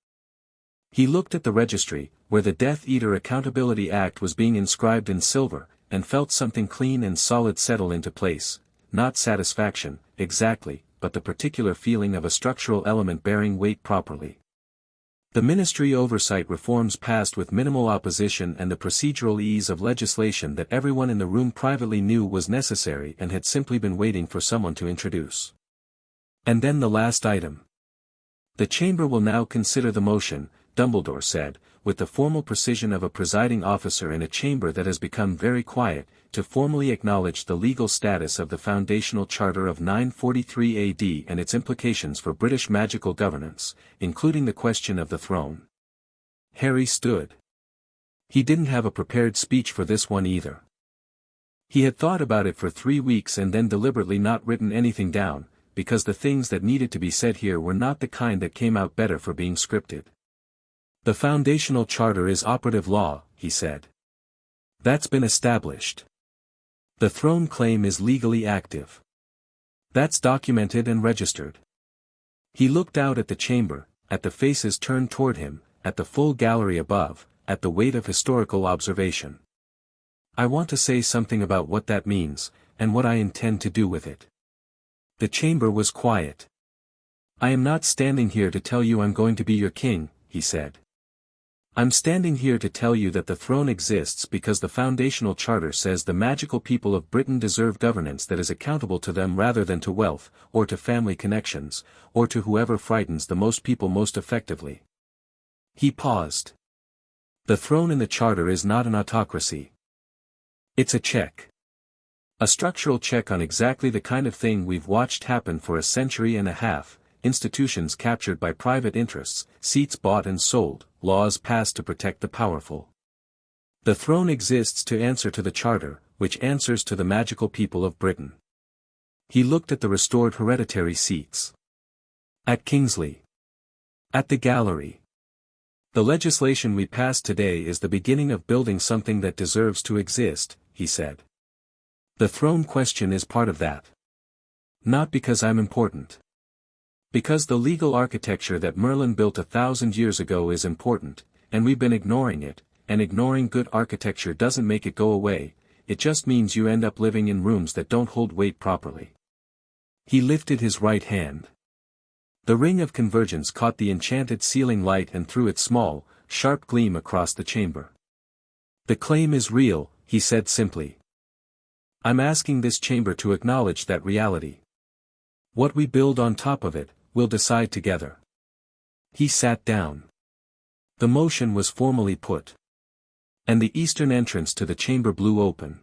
He looked at the registry, where the Death Eater Accountability Act was being inscribed in silver, and felt something clean and solid settle into place, not satisfaction, exactly, but the particular feeling of a structural element bearing weight properly. The ministry oversight reforms passed with minimal opposition and the procedural ease of legislation that everyone in the room privately knew was necessary and had simply been waiting for someone to introduce. And then the last item. The chamber will now consider the motion, Dumbledore said, with the formal precision of a presiding officer in a chamber that has become very quiet, to formally acknowledge the legal status of the Foundational Charter of 943 AD and its implications for British magical governance, including the question of the throne. Harry stood. He didn't have a prepared speech for this one either. He had thought about it for 3 weeks and then deliberately not written anything down, because the things that needed to be said here were not the kind that came out better for being scripted. The Foundational Charter is operative law, he said. That's been established. The throne claim is legally active. That's documented and registered. He looked out at the chamber, at the faces turned toward him, at the full gallery above, at the weight of historical observation. I want to say something about what that means, and what I intend to do with it. The chamber was quiet. I am not standing here to tell you I'm going to be your king, he said. I'm standing here to tell you that the throne exists because the Foundational Charter says the magical people of Britain deserve governance that is accountable to them rather than to wealth, or to family connections, or to whoever frightens the most people most effectively. He paused. The throne in the Charter is not an autocracy. It's a check. A structural check on exactly the kind of thing we've watched happen for a century and a half, institutions captured by private interests, seats bought and sold, laws passed to protect the powerful. The throne exists to answer to the Charter, which answers to the magical people of Britain. He looked at the restored hereditary seats. At Kingsley. At the gallery. The legislation we passed today is the beginning of building something that deserves to exist, he said. The throne question is part of that. Not because I'm important. Because the legal architecture that Merlin built 1,000 years ago is important, and we've been ignoring it, and ignoring good architecture doesn't make it go away, it just means you end up living in rooms that don't hold weight properly. He lifted his right hand. The ring of convergence caught the enchanted ceiling light and threw its small, sharp gleam across the chamber. The claim is real, he said simply. I'm asking this chamber to acknowledge that reality. What we build on top of it, we'll decide together. He sat down. The motion was formally put. And the eastern entrance to the chamber blew open.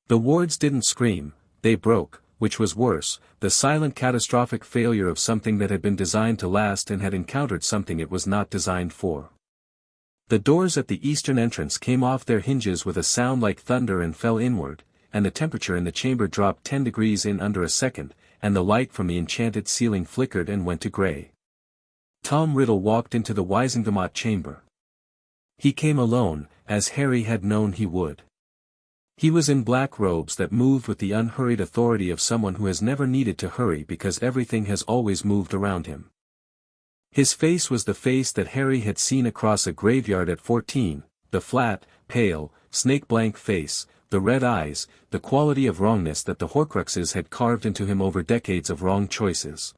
The wards didn't scream, they broke, which was worse, the silent catastrophic failure of something that had been designed to last and had encountered something it was not designed for. The doors at the eastern entrance came off their hinges with a sound like thunder and fell inward, and the temperature in the chamber dropped 10 degrees in under a second, and the light from the enchanted ceiling flickered and went to grey. Tom Riddle walked into the Wisengamot chamber. He came alone, as Harry had known he would. He was in black robes that moved with the unhurried authority of someone who has never needed to hurry because everything has always moved around him. His face was the face that Harry had seen across a graveyard at 14, the flat, pale, snake-blank face, the red eyes, the quality of wrongness that the Horcruxes had carved into him over decades of wrong choices.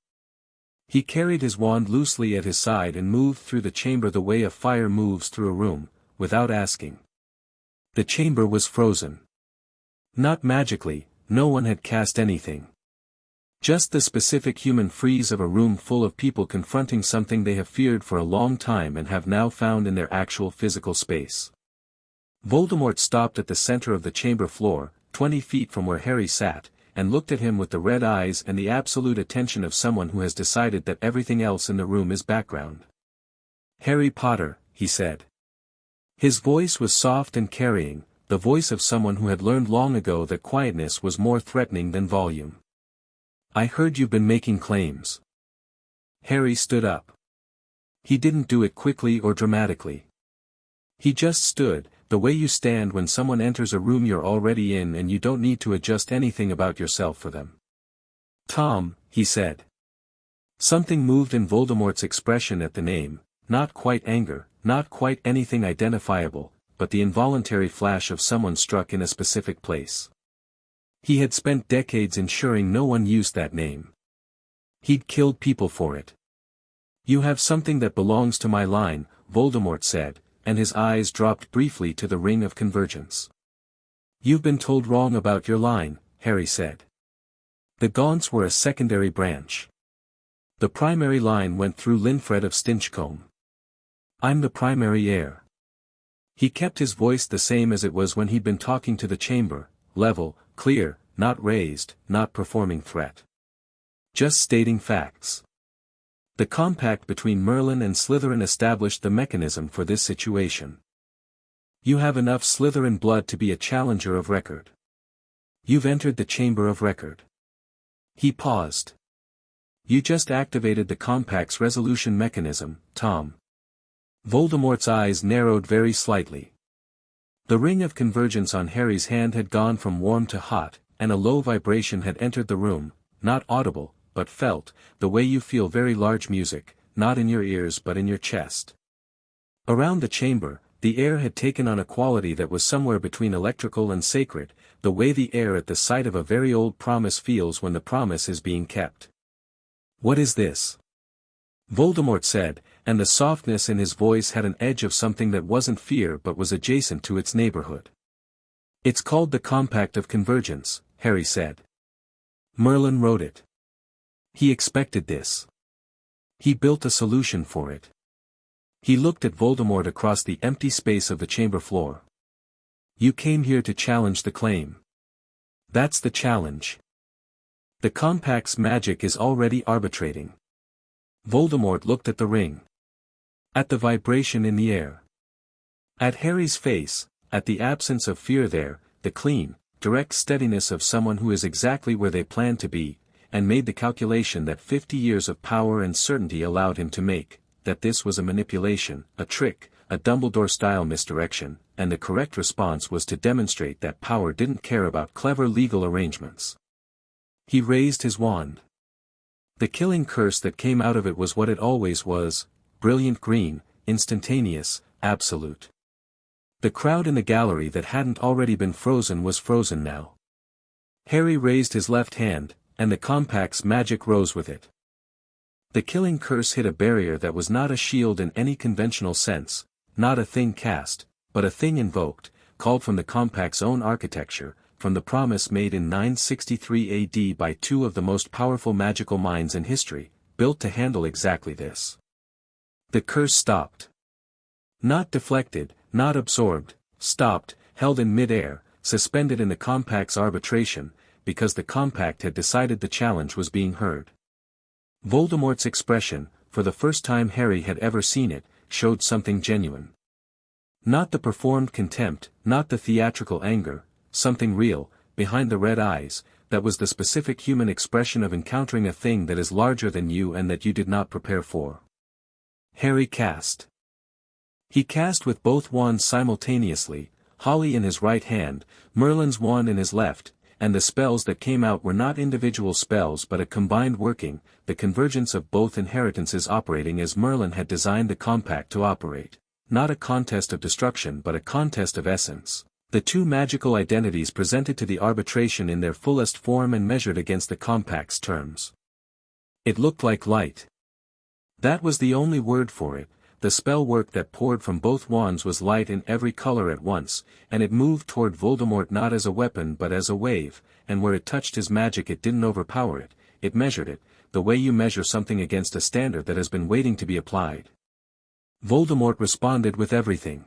He carried his wand loosely at his side and moved through the chamber the way a fire moves through a room, without asking. The chamber was frozen. Not magically, no one had cast anything. Just the specific human freeze of a room full of people confronting something they have feared for a long time and have now found in their actual physical space. Voldemort stopped at the center of the chamber floor, 20 feet from where Harry sat, and looked at him with the red eyes and the absolute attention of someone who has decided that everything else in the room is background. Harry Potter, he said. His voice was soft and carrying, the voice of someone who had learned long ago that quietness was more threatening than volume. I heard you've been making claims. Harry stood up. He didn't do it quickly or dramatically. He just stood, the way you stand when someone enters a room you're already in and you don't need to adjust anything about yourself for them. Tom, he said. Something moved in Voldemort's expression at the name, not quite anger, not quite anything identifiable, but the involuntary flash of someone struck in a specific place. He had spent decades ensuring no one used that name. He'd killed people for it. You have something that belongs to my line, Voldemort said, and his eyes dropped briefly to the ring of convergence. You've been told wrong about your line, Harry said. The Gaunts were a secondary branch. The primary line went through Linfred of Stinchcombe. I'm the primary heir. He kept his voice the same as it was when he'd been talking to the chamber, level, clear, not raised, not performing threat. Just stating facts. The compact between Merlin and Slytherin established the mechanism for this situation. You have enough Slytherin blood to be a challenger of record. You've entered the chamber of record. He paused. You just activated the compact's resolution mechanism, Tom. Voldemort's eyes narrowed very slightly. The ring of convergence on Harry's hand had gone from warm to hot, and a low vibration had entered the room, not audible, but felt, the way you feel very large music, not in your ears but in your chest. Around the chamber, the air had taken on a quality that was somewhere between electrical and sacred, the way the air at the site of a very old promise feels when the promise is being kept. What is this? Voldemort said, and the softness in his voice had an edge of something that wasn't fear but was adjacent to its neighborhood. It's called the Compact of Convergence, Harry said. Merlin wrote it. He expected this. He built a solution for it. He looked at Voldemort across the empty space of the chamber floor. You came here to challenge the claim. That's the challenge. The compact's magic is already arbitrating. Voldemort looked at the ring. At the vibration in the air. At Harry's face, at the absence of fear there, the clean, direct steadiness of someone who is exactly where they plan to be, and made the calculation that 50 years of power and certainty allowed him to make, that this was a manipulation, a trick, a Dumbledore-style misdirection, and the correct response was to demonstrate that power didn't care about clever legal arrangements. He raised his wand. The killing curse that came out of it was what it always was, brilliant green, instantaneous, absolute. The crowd in the gallery that hadn't already been frozen was frozen now. Harry raised his left hand, and the compact's magic rose with it. The killing curse hit a barrier that was not a shield in any conventional sense, not a thing cast, but a thing invoked, called from the compact's own architecture, from the promise made in 963 AD by two of the most powerful magical minds in history, built to handle exactly this. The curse stopped. Not deflected, not absorbed, stopped, held in mid-air, suspended in the compact's arbitration, because the compact had decided the challenge was being heard. Voldemort's expression, for the first time Harry had ever seen it, showed something genuine. Not the performed contempt, not the theatrical anger, something real, behind the red eyes, that was the specific human expression of encountering a thing that is larger than you and that you did not prepare for. Harry cast. He cast with both wands simultaneously, Holly in his right hand, Merlin's wand in his left, and the spells that came out were not individual spells but a combined working, the convergence of both inheritances operating as Merlin had designed the compact to operate. Not a contest of destruction but a contest of essence. The two magical identities presented to the arbitration in their fullest form and measured against the compact's terms. It looked like light. That was the only word for it. The spell work that poured from both wands was light in every color at once, and it moved toward Voldemort not as a weapon but as a wave, and where it touched his magic it didn't overpower it, it measured it, the way you measure something against a standard that has been waiting to be applied. Voldemort responded with everything.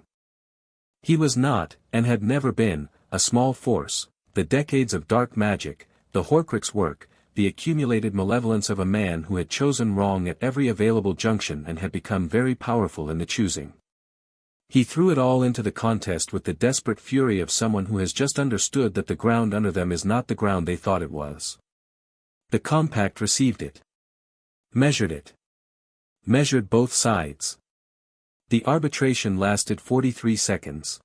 He was not, and had never been, a small force. The decades of dark magic, the Horcrux work, the accumulated malevolence of a man who had chosen wrong at every available junction and had become very powerful in the choosing. He threw it all into the contest with the desperate fury of someone who has just understood that the ground under them is not the ground they thought it was. The compact received it. Measured it. Measured both sides. The arbitration lasted 43 seconds.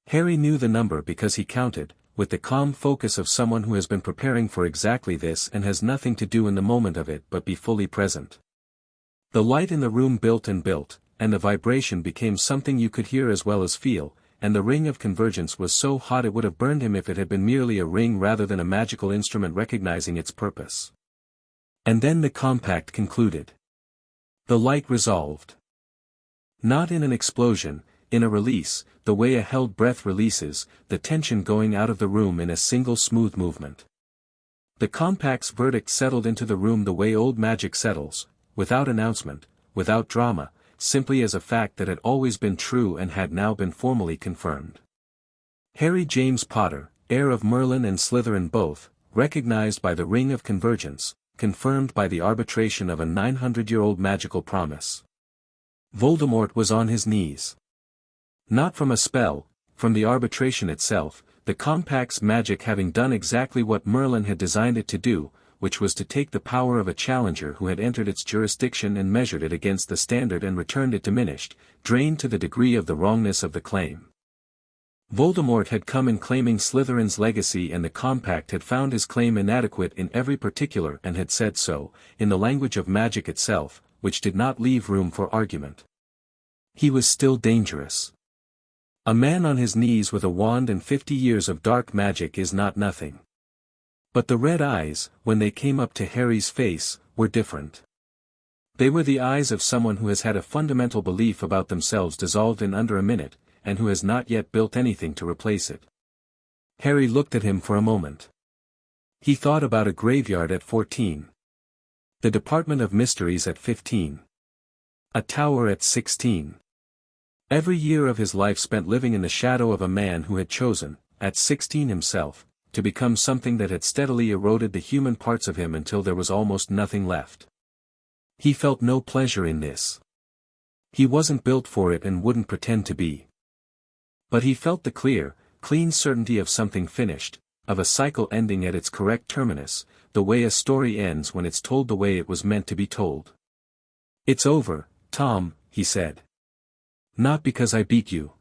Harry knew the number because he counted, with the calm focus of someone who has been preparing for exactly this and has nothing to do in the moment of it but be fully present. The light in the room built and built, and the vibration became something you could hear as well as feel, and the ring of convergence was so hot it would have burned him if it had been merely a ring rather than a magical instrument recognizing its purpose. And then the compact concluded. The light resolved. Not in an explosion, in a release, the way a held breath releases, the tension going out of the room in a single smooth movement. The compact's verdict settled into the room the way old magic settles, without announcement, without drama, simply as a fact that had always been true and had now been formally confirmed. Harry James Potter, heir of Merlin and Slytherin both, recognized by the ring of convergence, confirmed by the arbitration of a 900-year-old magical promise. Voldemort was on his knees. Not from a spell, from the arbitration itself, the compact's magic having done exactly what Merlin had designed it to do, which was to take the power of a challenger who had entered its jurisdiction and measured it against the standard and returned it diminished, drained to the degree of the wrongness of the claim. Voldemort had come in claiming Slytherin's legacy, and the compact had found his claim inadequate in every particular and had said so, in the language of magic itself, which did not leave room for argument. He was still dangerous. A man on his knees with a wand and 50 years of dark magic is not nothing. But the red eyes, when they came up to Harry's face, were different. They were the eyes of someone who has had a fundamental belief about themselves dissolved in under a minute, and who has not yet built anything to replace it. Harry looked at him for a moment. He thought about a graveyard at 14. The Department of Mysteries at 15. A tower at 16. Every year of his life spent living in the shadow of a man who had chosen, at 16 himself, to become something that had steadily eroded the human parts of him until there was almost nothing left. He felt no pleasure in this. He wasn't built for it and wouldn't pretend to be. But he felt the clear, clean certainty of something finished, of a cycle ending at its correct terminus, the way a story ends when it's told the way it was meant to be told. "It's over, Tom," he said. "Not because I beat you.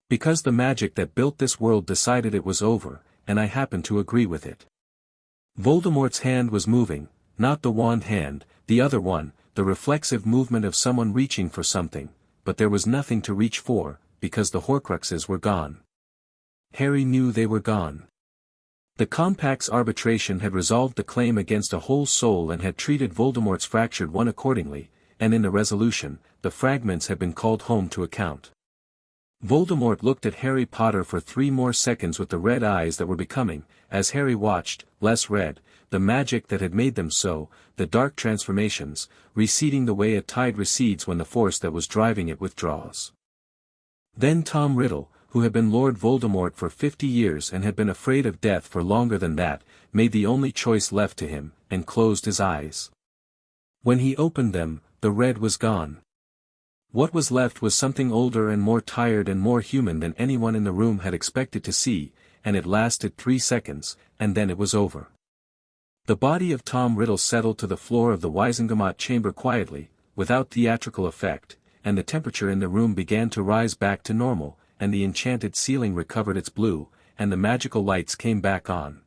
Because the magic that built this world decided it was over, and I happen to agree with it." Voldemort's hand was moving, not the wand hand, the other one, the reflexive movement of someone reaching for something, but there was nothing to reach for, because the Horcruxes were gone. Harry knew they were gone. The compact's arbitration had resolved the claim against a whole soul and had treated Voldemort's fractured one accordingly, and in the resolution, the fragments had been called home to account. Voldemort looked at Harry Potter for 3 more seconds with the red eyes that were becoming, as Harry watched, less red, the magic that had made them so, the dark transformations, receding the way a tide recedes when the force that was driving it withdraws. Then Tom Riddle, who had been Lord Voldemort for 50 years and had been afraid of death for longer than that, made the only choice left to him, and closed his eyes. When he opened them, the red was gone. What was left was something older and more tired and more human than anyone in the room had expected to see, and it lasted 3 seconds, and then it was over. The body of Tom Riddle settled to the floor of the Wizengamot chamber quietly, without theatrical effect, and the temperature in the room began to rise back to normal, and the enchanted ceiling recovered its blue, and the magical lights came back on.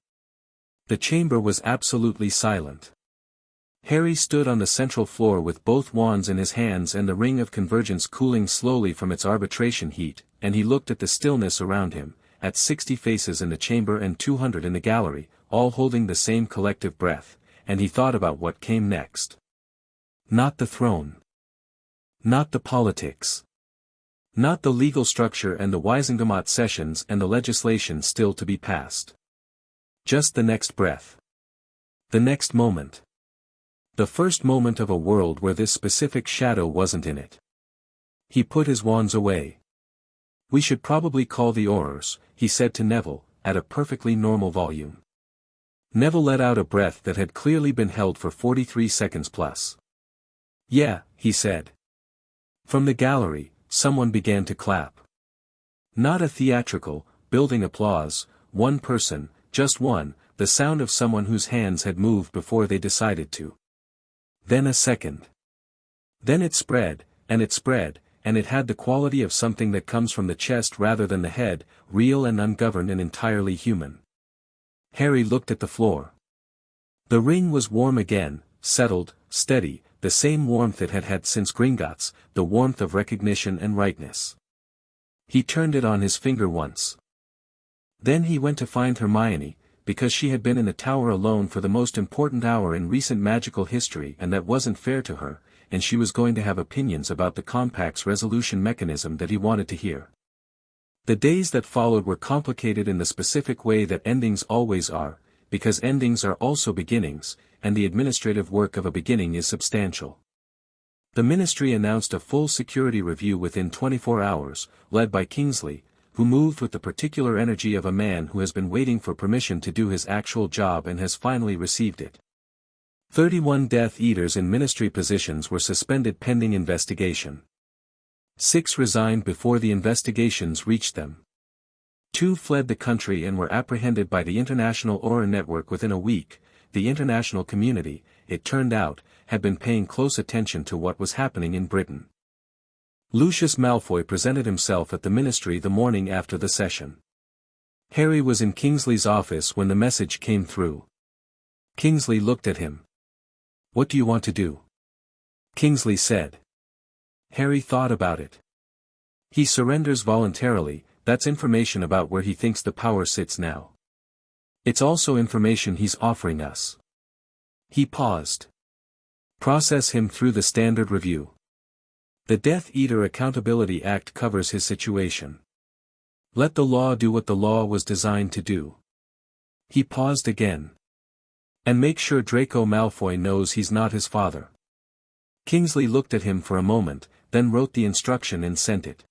The chamber was absolutely silent. Harry stood on the central floor with both wands in his hands and the ring of convergence cooling slowly from its arbitration heat, and he looked at the stillness around him, at 60 faces in the chamber and 200 in the gallery, all holding the same collective breath, and he thought about what came next. Not the throne. Not the politics. Not the legal structure and the Wizengamot sessions and the legislation still to be passed. Just the next breath. The next moment. The first moment of a world where this specific shadow wasn't in it. He put his wands away. "We should probably call the Aurors," he said to Neville, at a perfectly normal volume. Neville let out a breath that had clearly been held for 43 seconds plus. "Yeah," he said. From the gallery, someone began to clap. Not a theatrical, building applause, one person, just one, the sound of someone whose hands had moved before they decided to. Then a second. Then it spread, and it spread, and it had the quality of something that comes from the chest rather than the head, real and ungoverned and entirely human. Harry looked at the floor. The ring was warm again, settled, steady, the same warmth it had had since Gringotts, the warmth of recognition and rightness. He turned it on his finger once. Then he went to find Hermione, because she had been in the tower alone for the most important hour in recent magical history and that wasn't fair to her, and she was going to have opinions about the compact's resolution mechanism that he wanted to hear. The days that followed were complicated in the specific way that endings always are, because endings are also beginnings, and the administrative work of a beginning is substantial. The ministry announced a full security review within 24 hours, led by Kingsley, who moved with the particular energy of a man who has been waiting for permission to do his actual job and has finally received it. 31 Death Eaters in ministry positions were suspended pending investigation. 6 resigned before the investigations reached them. 2 fled the country and were apprehended by the International Aura Network within a week. The international community, it turned out, had been paying close attention to what was happening in Britain. Lucius Malfoy presented himself at the ministry the morning after the session. Harry was in Kingsley's office when the message came through. Kingsley looked at him. "What do you want to do?" Kingsley said. Harry thought about it. He surrenders voluntarily, that's information about where he thinks the power sits now. It's also information he's offering us. He paused. Process him through the standard review. The Death Eater Accountability Act covers his situation. Let the law do what the law was designed to do. He paused again. And make sure Draco Malfoy knows he's not his father. Kingsley looked at him for a moment, then wrote the instruction and sent it.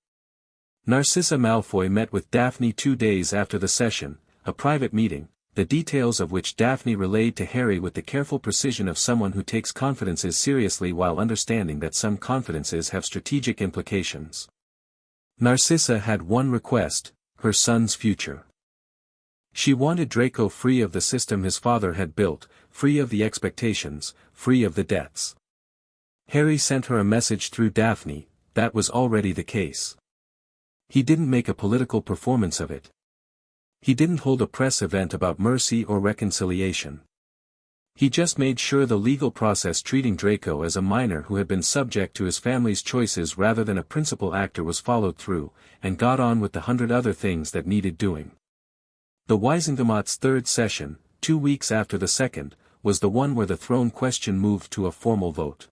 Narcissa Malfoy met with Daphne 2 days after the session, a private meeting, the details of which Daphne relayed to Harry with the careful precision of someone who takes confidences seriously while understanding that some confidences have strategic implications. Narcissa had one request, her son's future. She wanted Draco free of the system his father had built, free of the expectations, free of the debts. Harry sent her a message through Daphne, that was already the case. He didn't make a political performance of it. He didn't hold a press event about mercy or reconciliation. He just made sure the legal process treating Draco as a minor who had been subject to his family's choices rather than a principal actor was followed through, and got on with the 100 other things that needed doing. The Wisengamot's third session, 2 weeks after the second, was the one where the throne question moved to a formal vote.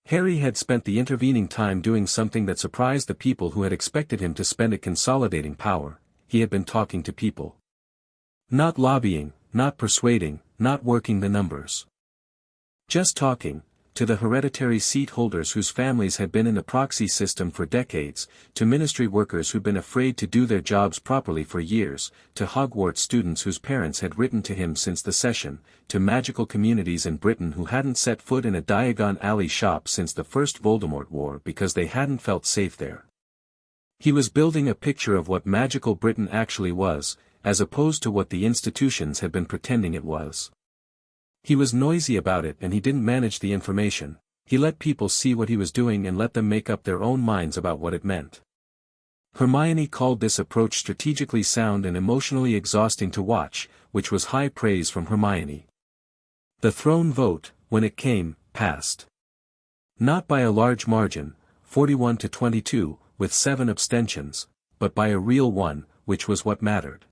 Harry had spent the intervening time doing something that surprised the people who had expected him to spend it consolidating power. He had been talking to people. Not lobbying, not persuading, not working the numbers. Just talking, to the hereditary seat holders whose families had been in the proxy system for decades, to ministry workers who'd been afraid to do their jobs properly for years, to Hogwarts students whose parents had written to him since the session, to magical communities in Britain who hadn't set foot in a Diagon Alley shop since the first Voldemort war because they hadn't felt safe there. He was building a picture of what magical Britain actually was, as opposed to what the institutions had been pretending it was. He was noisy about it and he didn't manage the information, he let people see what he was doing and let them make up their own minds about what it meant. Hermione called this approach strategically sound and emotionally exhausting to watch, which was high praise from Hermione. The throne vote, when it came, passed. Not by a large margin, 41 to 22, with 7 abstentions, but by a real one, which was what mattered.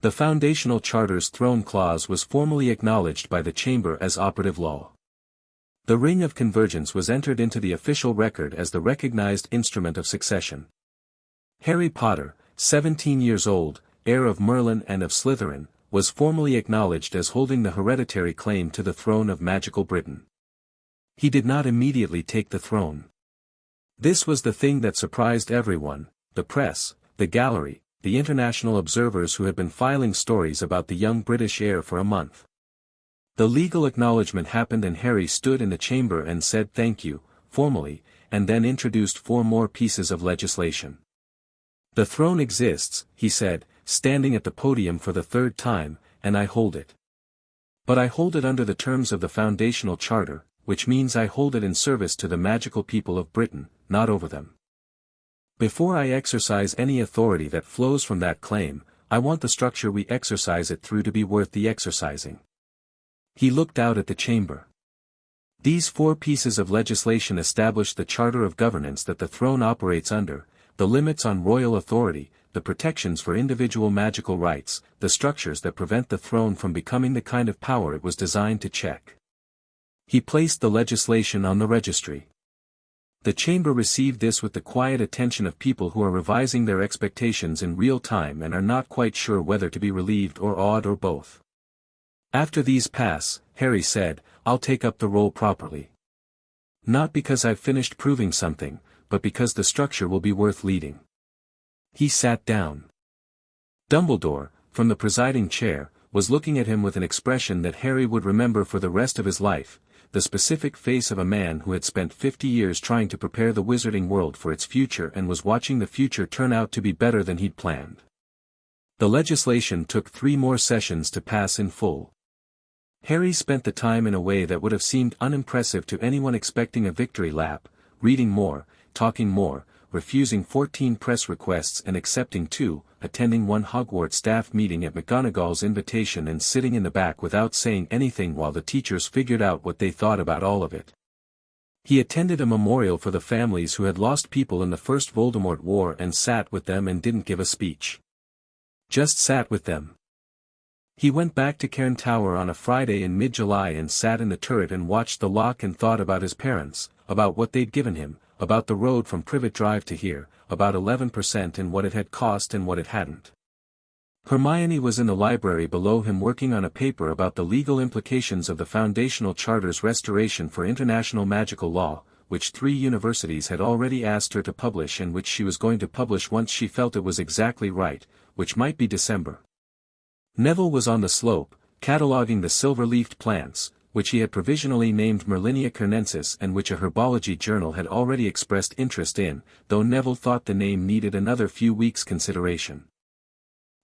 The Foundational Charter's Throne Clause was formally acknowledged by the Chamber as operative law. The Ring of Convergence was entered into the official record as the recognized instrument of succession. Harry Potter, 17 years old, heir of Merlin and of Slytherin, was formally acknowledged as holding the hereditary claim to the throne of magical Britain. He did not immediately take the throne. This was the thing that surprised everyone, the press, the gallery, the international observers who had been filing stories about the young British heir for a month. The legal acknowledgement happened and Harry stood in the chamber and said thank you, formally, and then introduced 4 more pieces of legislation. The throne exists, he said, standing at the podium for the 3rd time, and I hold it. But I hold it under the terms of the Foundational Charter, which means I hold it in service to the magical people of Britain, not over them. Before I exercise any authority that flows from that claim, I want the structure we exercise it through to be worth the exercising. He looked out at the chamber. These 4 pieces of legislation establish the charter of governance that the throne operates under, the limits on royal authority, the protections for individual magical rights, the structures that prevent the throne from becoming the kind of power it was designed to check. He placed the legislation on the registry. The chamber received this with the quiet attention of people who are revising their expectations in real time and are not quite sure whether to be relieved or awed or both. After these pass, Harry said, I'll take up the role properly. Not because I've finished proving something, but because the structure will be worth leading. He sat down. Dumbledore, from the presiding chair, was looking at him with an expression that Harry would remember for the rest of his life, the specific face of a man who had spent 50 years trying to prepare the wizarding world for its future and was watching the future turn out to be better than he'd planned. The legislation took 3 more sessions to pass in full. Harry spent the time in a way that would have seemed unimpressive to anyone expecting a victory lap, reading more, talking more, refusing 14 press requests and accepting 2, attending 1 Hogwarts staff meeting at McGonagall's invitation and sitting in the back without saying anything while the teachers figured out what they thought about all of it. He attended a memorial for the families who had lost people in the First Voldemort War and sat with them and didn't give a speech. Just sat with them. He went back to Cairn Tower on a Friday in mid-July and sat in the turret and watched the lock and thought about his parents, about what they'd given him, about the road from Privet Drive to here, about 11% and what it had cost and what it hadn't. Hermione was in the library below him working on a paper about the legal implications of the Foundational Charter's restoration for international magical law, which 3 universities had already asked her to publish and which she was going to publish once she felt it was exactly right, which might be December. Neville was on the slope, cataloguing the silver-leafed plants, which he had provisionally named Merlinia Carnensis and which a herbology journal had already expressed interest in, though Neville thought the name needed another few weeks' consideration.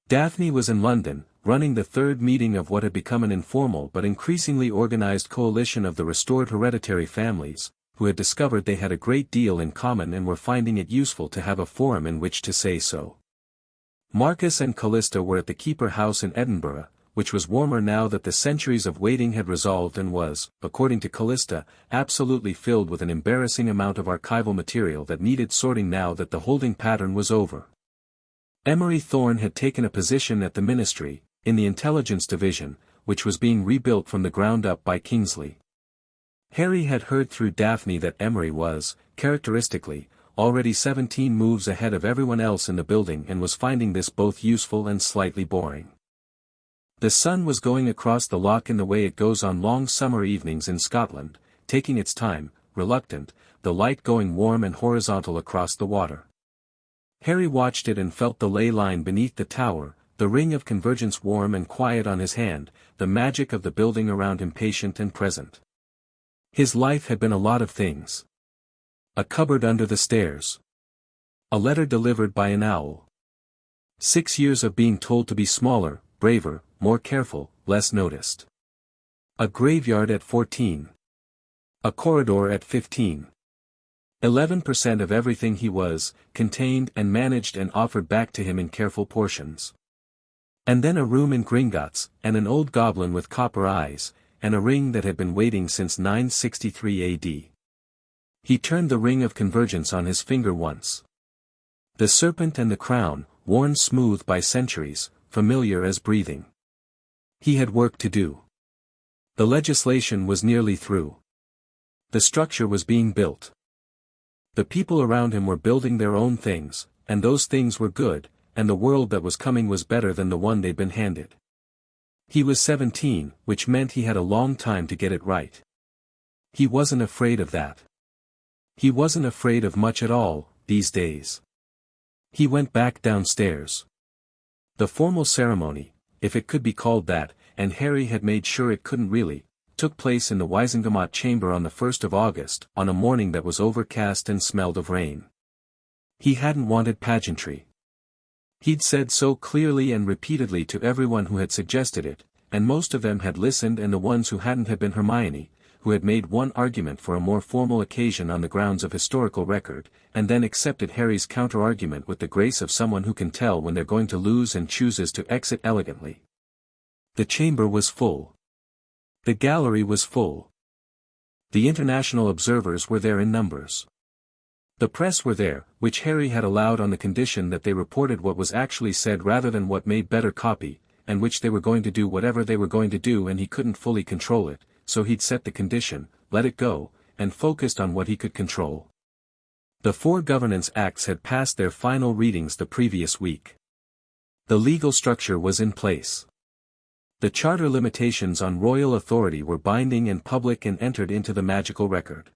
Daphne was in London, running the 3rd meeting of what had become an informal but increasingly organized coalition of the restored hereditary families, who had discovered they had a great deal in common and were finding it useful to have a forum in which to say so. Marcus and Callista were at the Keeper House in Edinburgh, which was warmer now that the centuries of waiting had resolved and was, according to Callista, absolutely filled with an embarrassing amount of archival material that needed sorting now that the holding pattern was over. Emery Thorne had taken a position at the Ministry, in the Intelligence Division, which was being rebuilt from the ground up by Kingsley. Harry had heard through Daphne that Emery was, characteristically, already 17 moves ahead of everyone else in the building and was finding this both useful and slightly boring. The sun was going across the loch in the way it goes on long summer evenings in Scotland, taking its time, reluctant, the light going warm and horizontal across the water. Harry watched it and felt the ley line beneath the tower, the ring of convergence warm and quiet on his hand, the magic of the building around him patient and present. His life had been a lot of things. A cupboard under the stairs. A letter delivered by an owl. 6 years of being told to be smaller, braver, more careful, less noticed. A graveyard at 14. A corridor at 15. 11% of everything he was, contained and managed and offered back to him in careful portions. And then a room in Gringotts, and an old goblin with copper eyes, and a ring that had been waiting since 963 AD. He turned the ring of convergence on his finger once. The serpent and the crown, worn smooth by centuries, familiar as breathing. He had work to do. The legislation was nearly through. The structure was being built. The people around him were building their own things, and those things were good, and the world that was coming was better than the one they'd been handed. He was 17, which meant he had a long time to get it right. He wasn't afraid of that. He wasn't afraid of much at all, these days. He went back downstairs. The formal ceremony, if it could be called that, and Harry had made sure it couldn't really, took place in the Wisengamot chamber on the 1st of August, on a morning that was overcast and smelled of rain. He hadn't wanted pageantry. He'd said so clearly and repeatedly to everyone who had suggested it, and most of them had listened, and the ones who hadn't had been Hermione, who had made one argument for a more formal occasion on the grounds of historical record, and then accepted Harry's counter-argument with the grace of someone who can tell when they're going to lose and chooses to exit elegantly. The chamber was full. The gallery was full. The international observers were there in numbers. The press were there, which Harry had allowed on the condition that they reported what was actually said rather than what made better copy, and which they were going to do whatever they were going to do and he couldn't fully control it, so he'd set the condition, let it go, and focused on what he could control. The 4 governance acts had passed their final readings the previous week. The legal structure was in place. The charter limitations on royal authority were binding and public and entered into the magical record.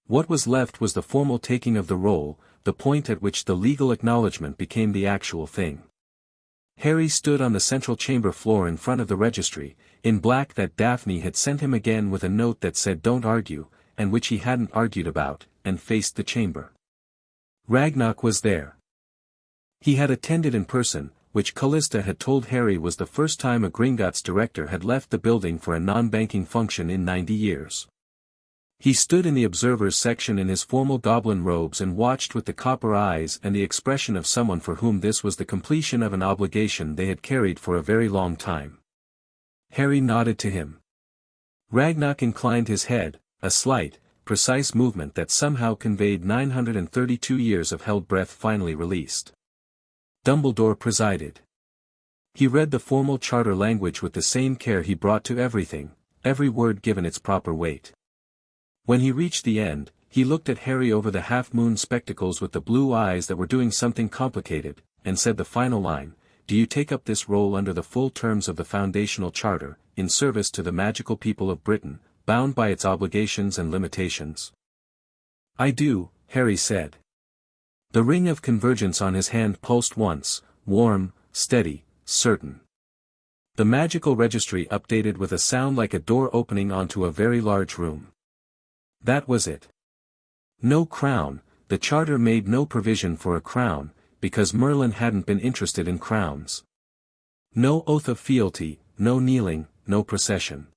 What was left was the formal taking of the roll, the point at which the legal acknowledgement became the actual thing. Harry stood on the central chamber floor in front of the registry, in black that Daphne had sent him again with a note that said "Don't argue," and which he hadn't argued about, and faced the chamber. Ragnok was there. He had attended in person, which Callista had told Harry was the first time a Gringotts director had left the building for a non-banking function in 90 years. He stood in the observers section in his formal goblin robes and watched with the copper eyes and the expression of someone for whom this was the completion of an obligation they had carried for a very long time. Harry nodded to him. Ragnok inclined his head, a slight, precise movement that somehow conveyed 932 years of held breath finally released. Dumbledore presided. He read the formal charter language with the same care he brought to everything, every word given its proper weight. When he reached the end, he looked at Harry over the half-moon spectacles with the blue eyes that were doing something complicated, and said the final line, "Do you take up this role under the full terms of the foundational charter, in service to the magical people of Britain, bound by its obligations and limitations?" "I do," Harry said. The ring of convergence on his hand pulsed once, warm, steady, certain. The magical registry updated with a sound like a door opening onto a very large room. That was it. No crown, the charter made no provision for a crown, because Merlin hadn't been interested in crowns. No oath of fealty, no kneeling, no procession.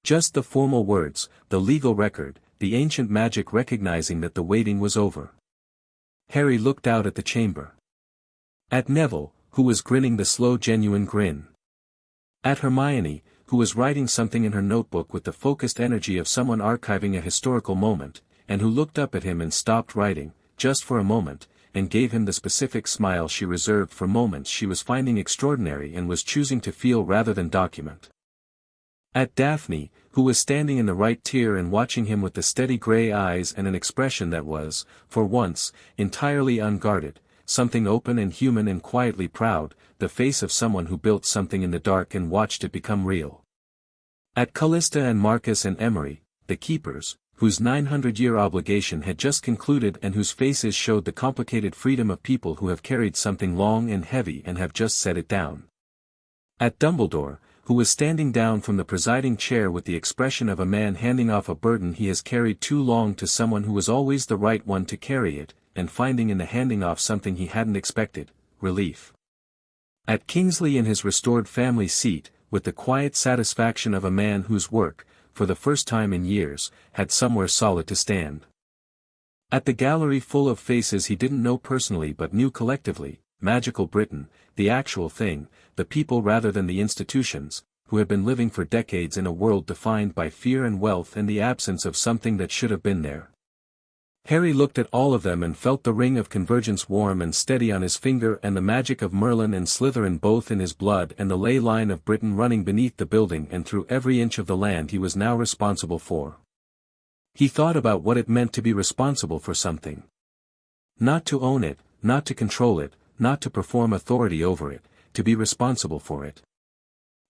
Just the formal words, the legal record, the ancient magic recognizing that the waiting was over. Harry looked out at the chamber. At Neville, who was grinning the slow genuine grin. At Hermione, who was writing something in her notebook with the focused energy of someone archiving a historical moment, and who looked up at him and stopped writing, just for a moment, and gave him the specific smile she reserved for moments she was finding extraordinary and was choosing to feel rather than document. At Daphne, who was standing in the right tier and watching him with the steady gray eyes and an expression that was, for once, entirely unguarded, something open and human and quietly proud, the face of someone who built something in the dark and watched it become real. At Callista and Marcus and Emery, the keepers, whose 900-year obligation had just concluded and whose faces showed the complicated freedom of people who have carried something long and heavy and have just set it down. At Dumbledore, who was standing down from the presiding chair with the expression of a man handing off a burden he has carried too long to someone who was always the right one to carry it, and finding in the handing off something he hadn't expected, relief. At Kingsley in his restored family seat, with the quiet satisfaction of a man whose work, for the first time in years, had somewhere solid to stand. At the gallery full of faces he didn't know personally but knew collectively, magical Britain, the actual thing, the people rather than the institutions, who had been living for decades in a world defined by fear and wealth and the absence of something that should have been there. Harry looked at all of them and felt the ring of convergence warm and steady on his finger and the magic of Merlin and Slytherin both in his blood and the ley line of Britain running beneath the building and through every inch of the land he was now responsible for. He thought about what it meant to be responsible for something. Not to own it, not to control it, not to perform authority over it, to be responsible for it.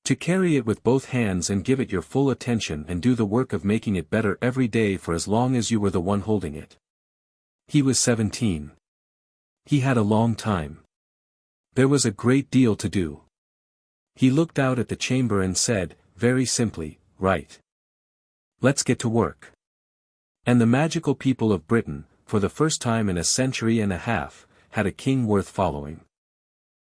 To carry it with both hands and give it your full attention and do the work of making it better every day for as long as you were the one holding it. He was 17. He had a long time. There was a great deal to do. He looked out at the chamber and said, very simply, "Right. Let's get to work." And the magical people of Britain, for the first time in a century and a half, had a king worth following.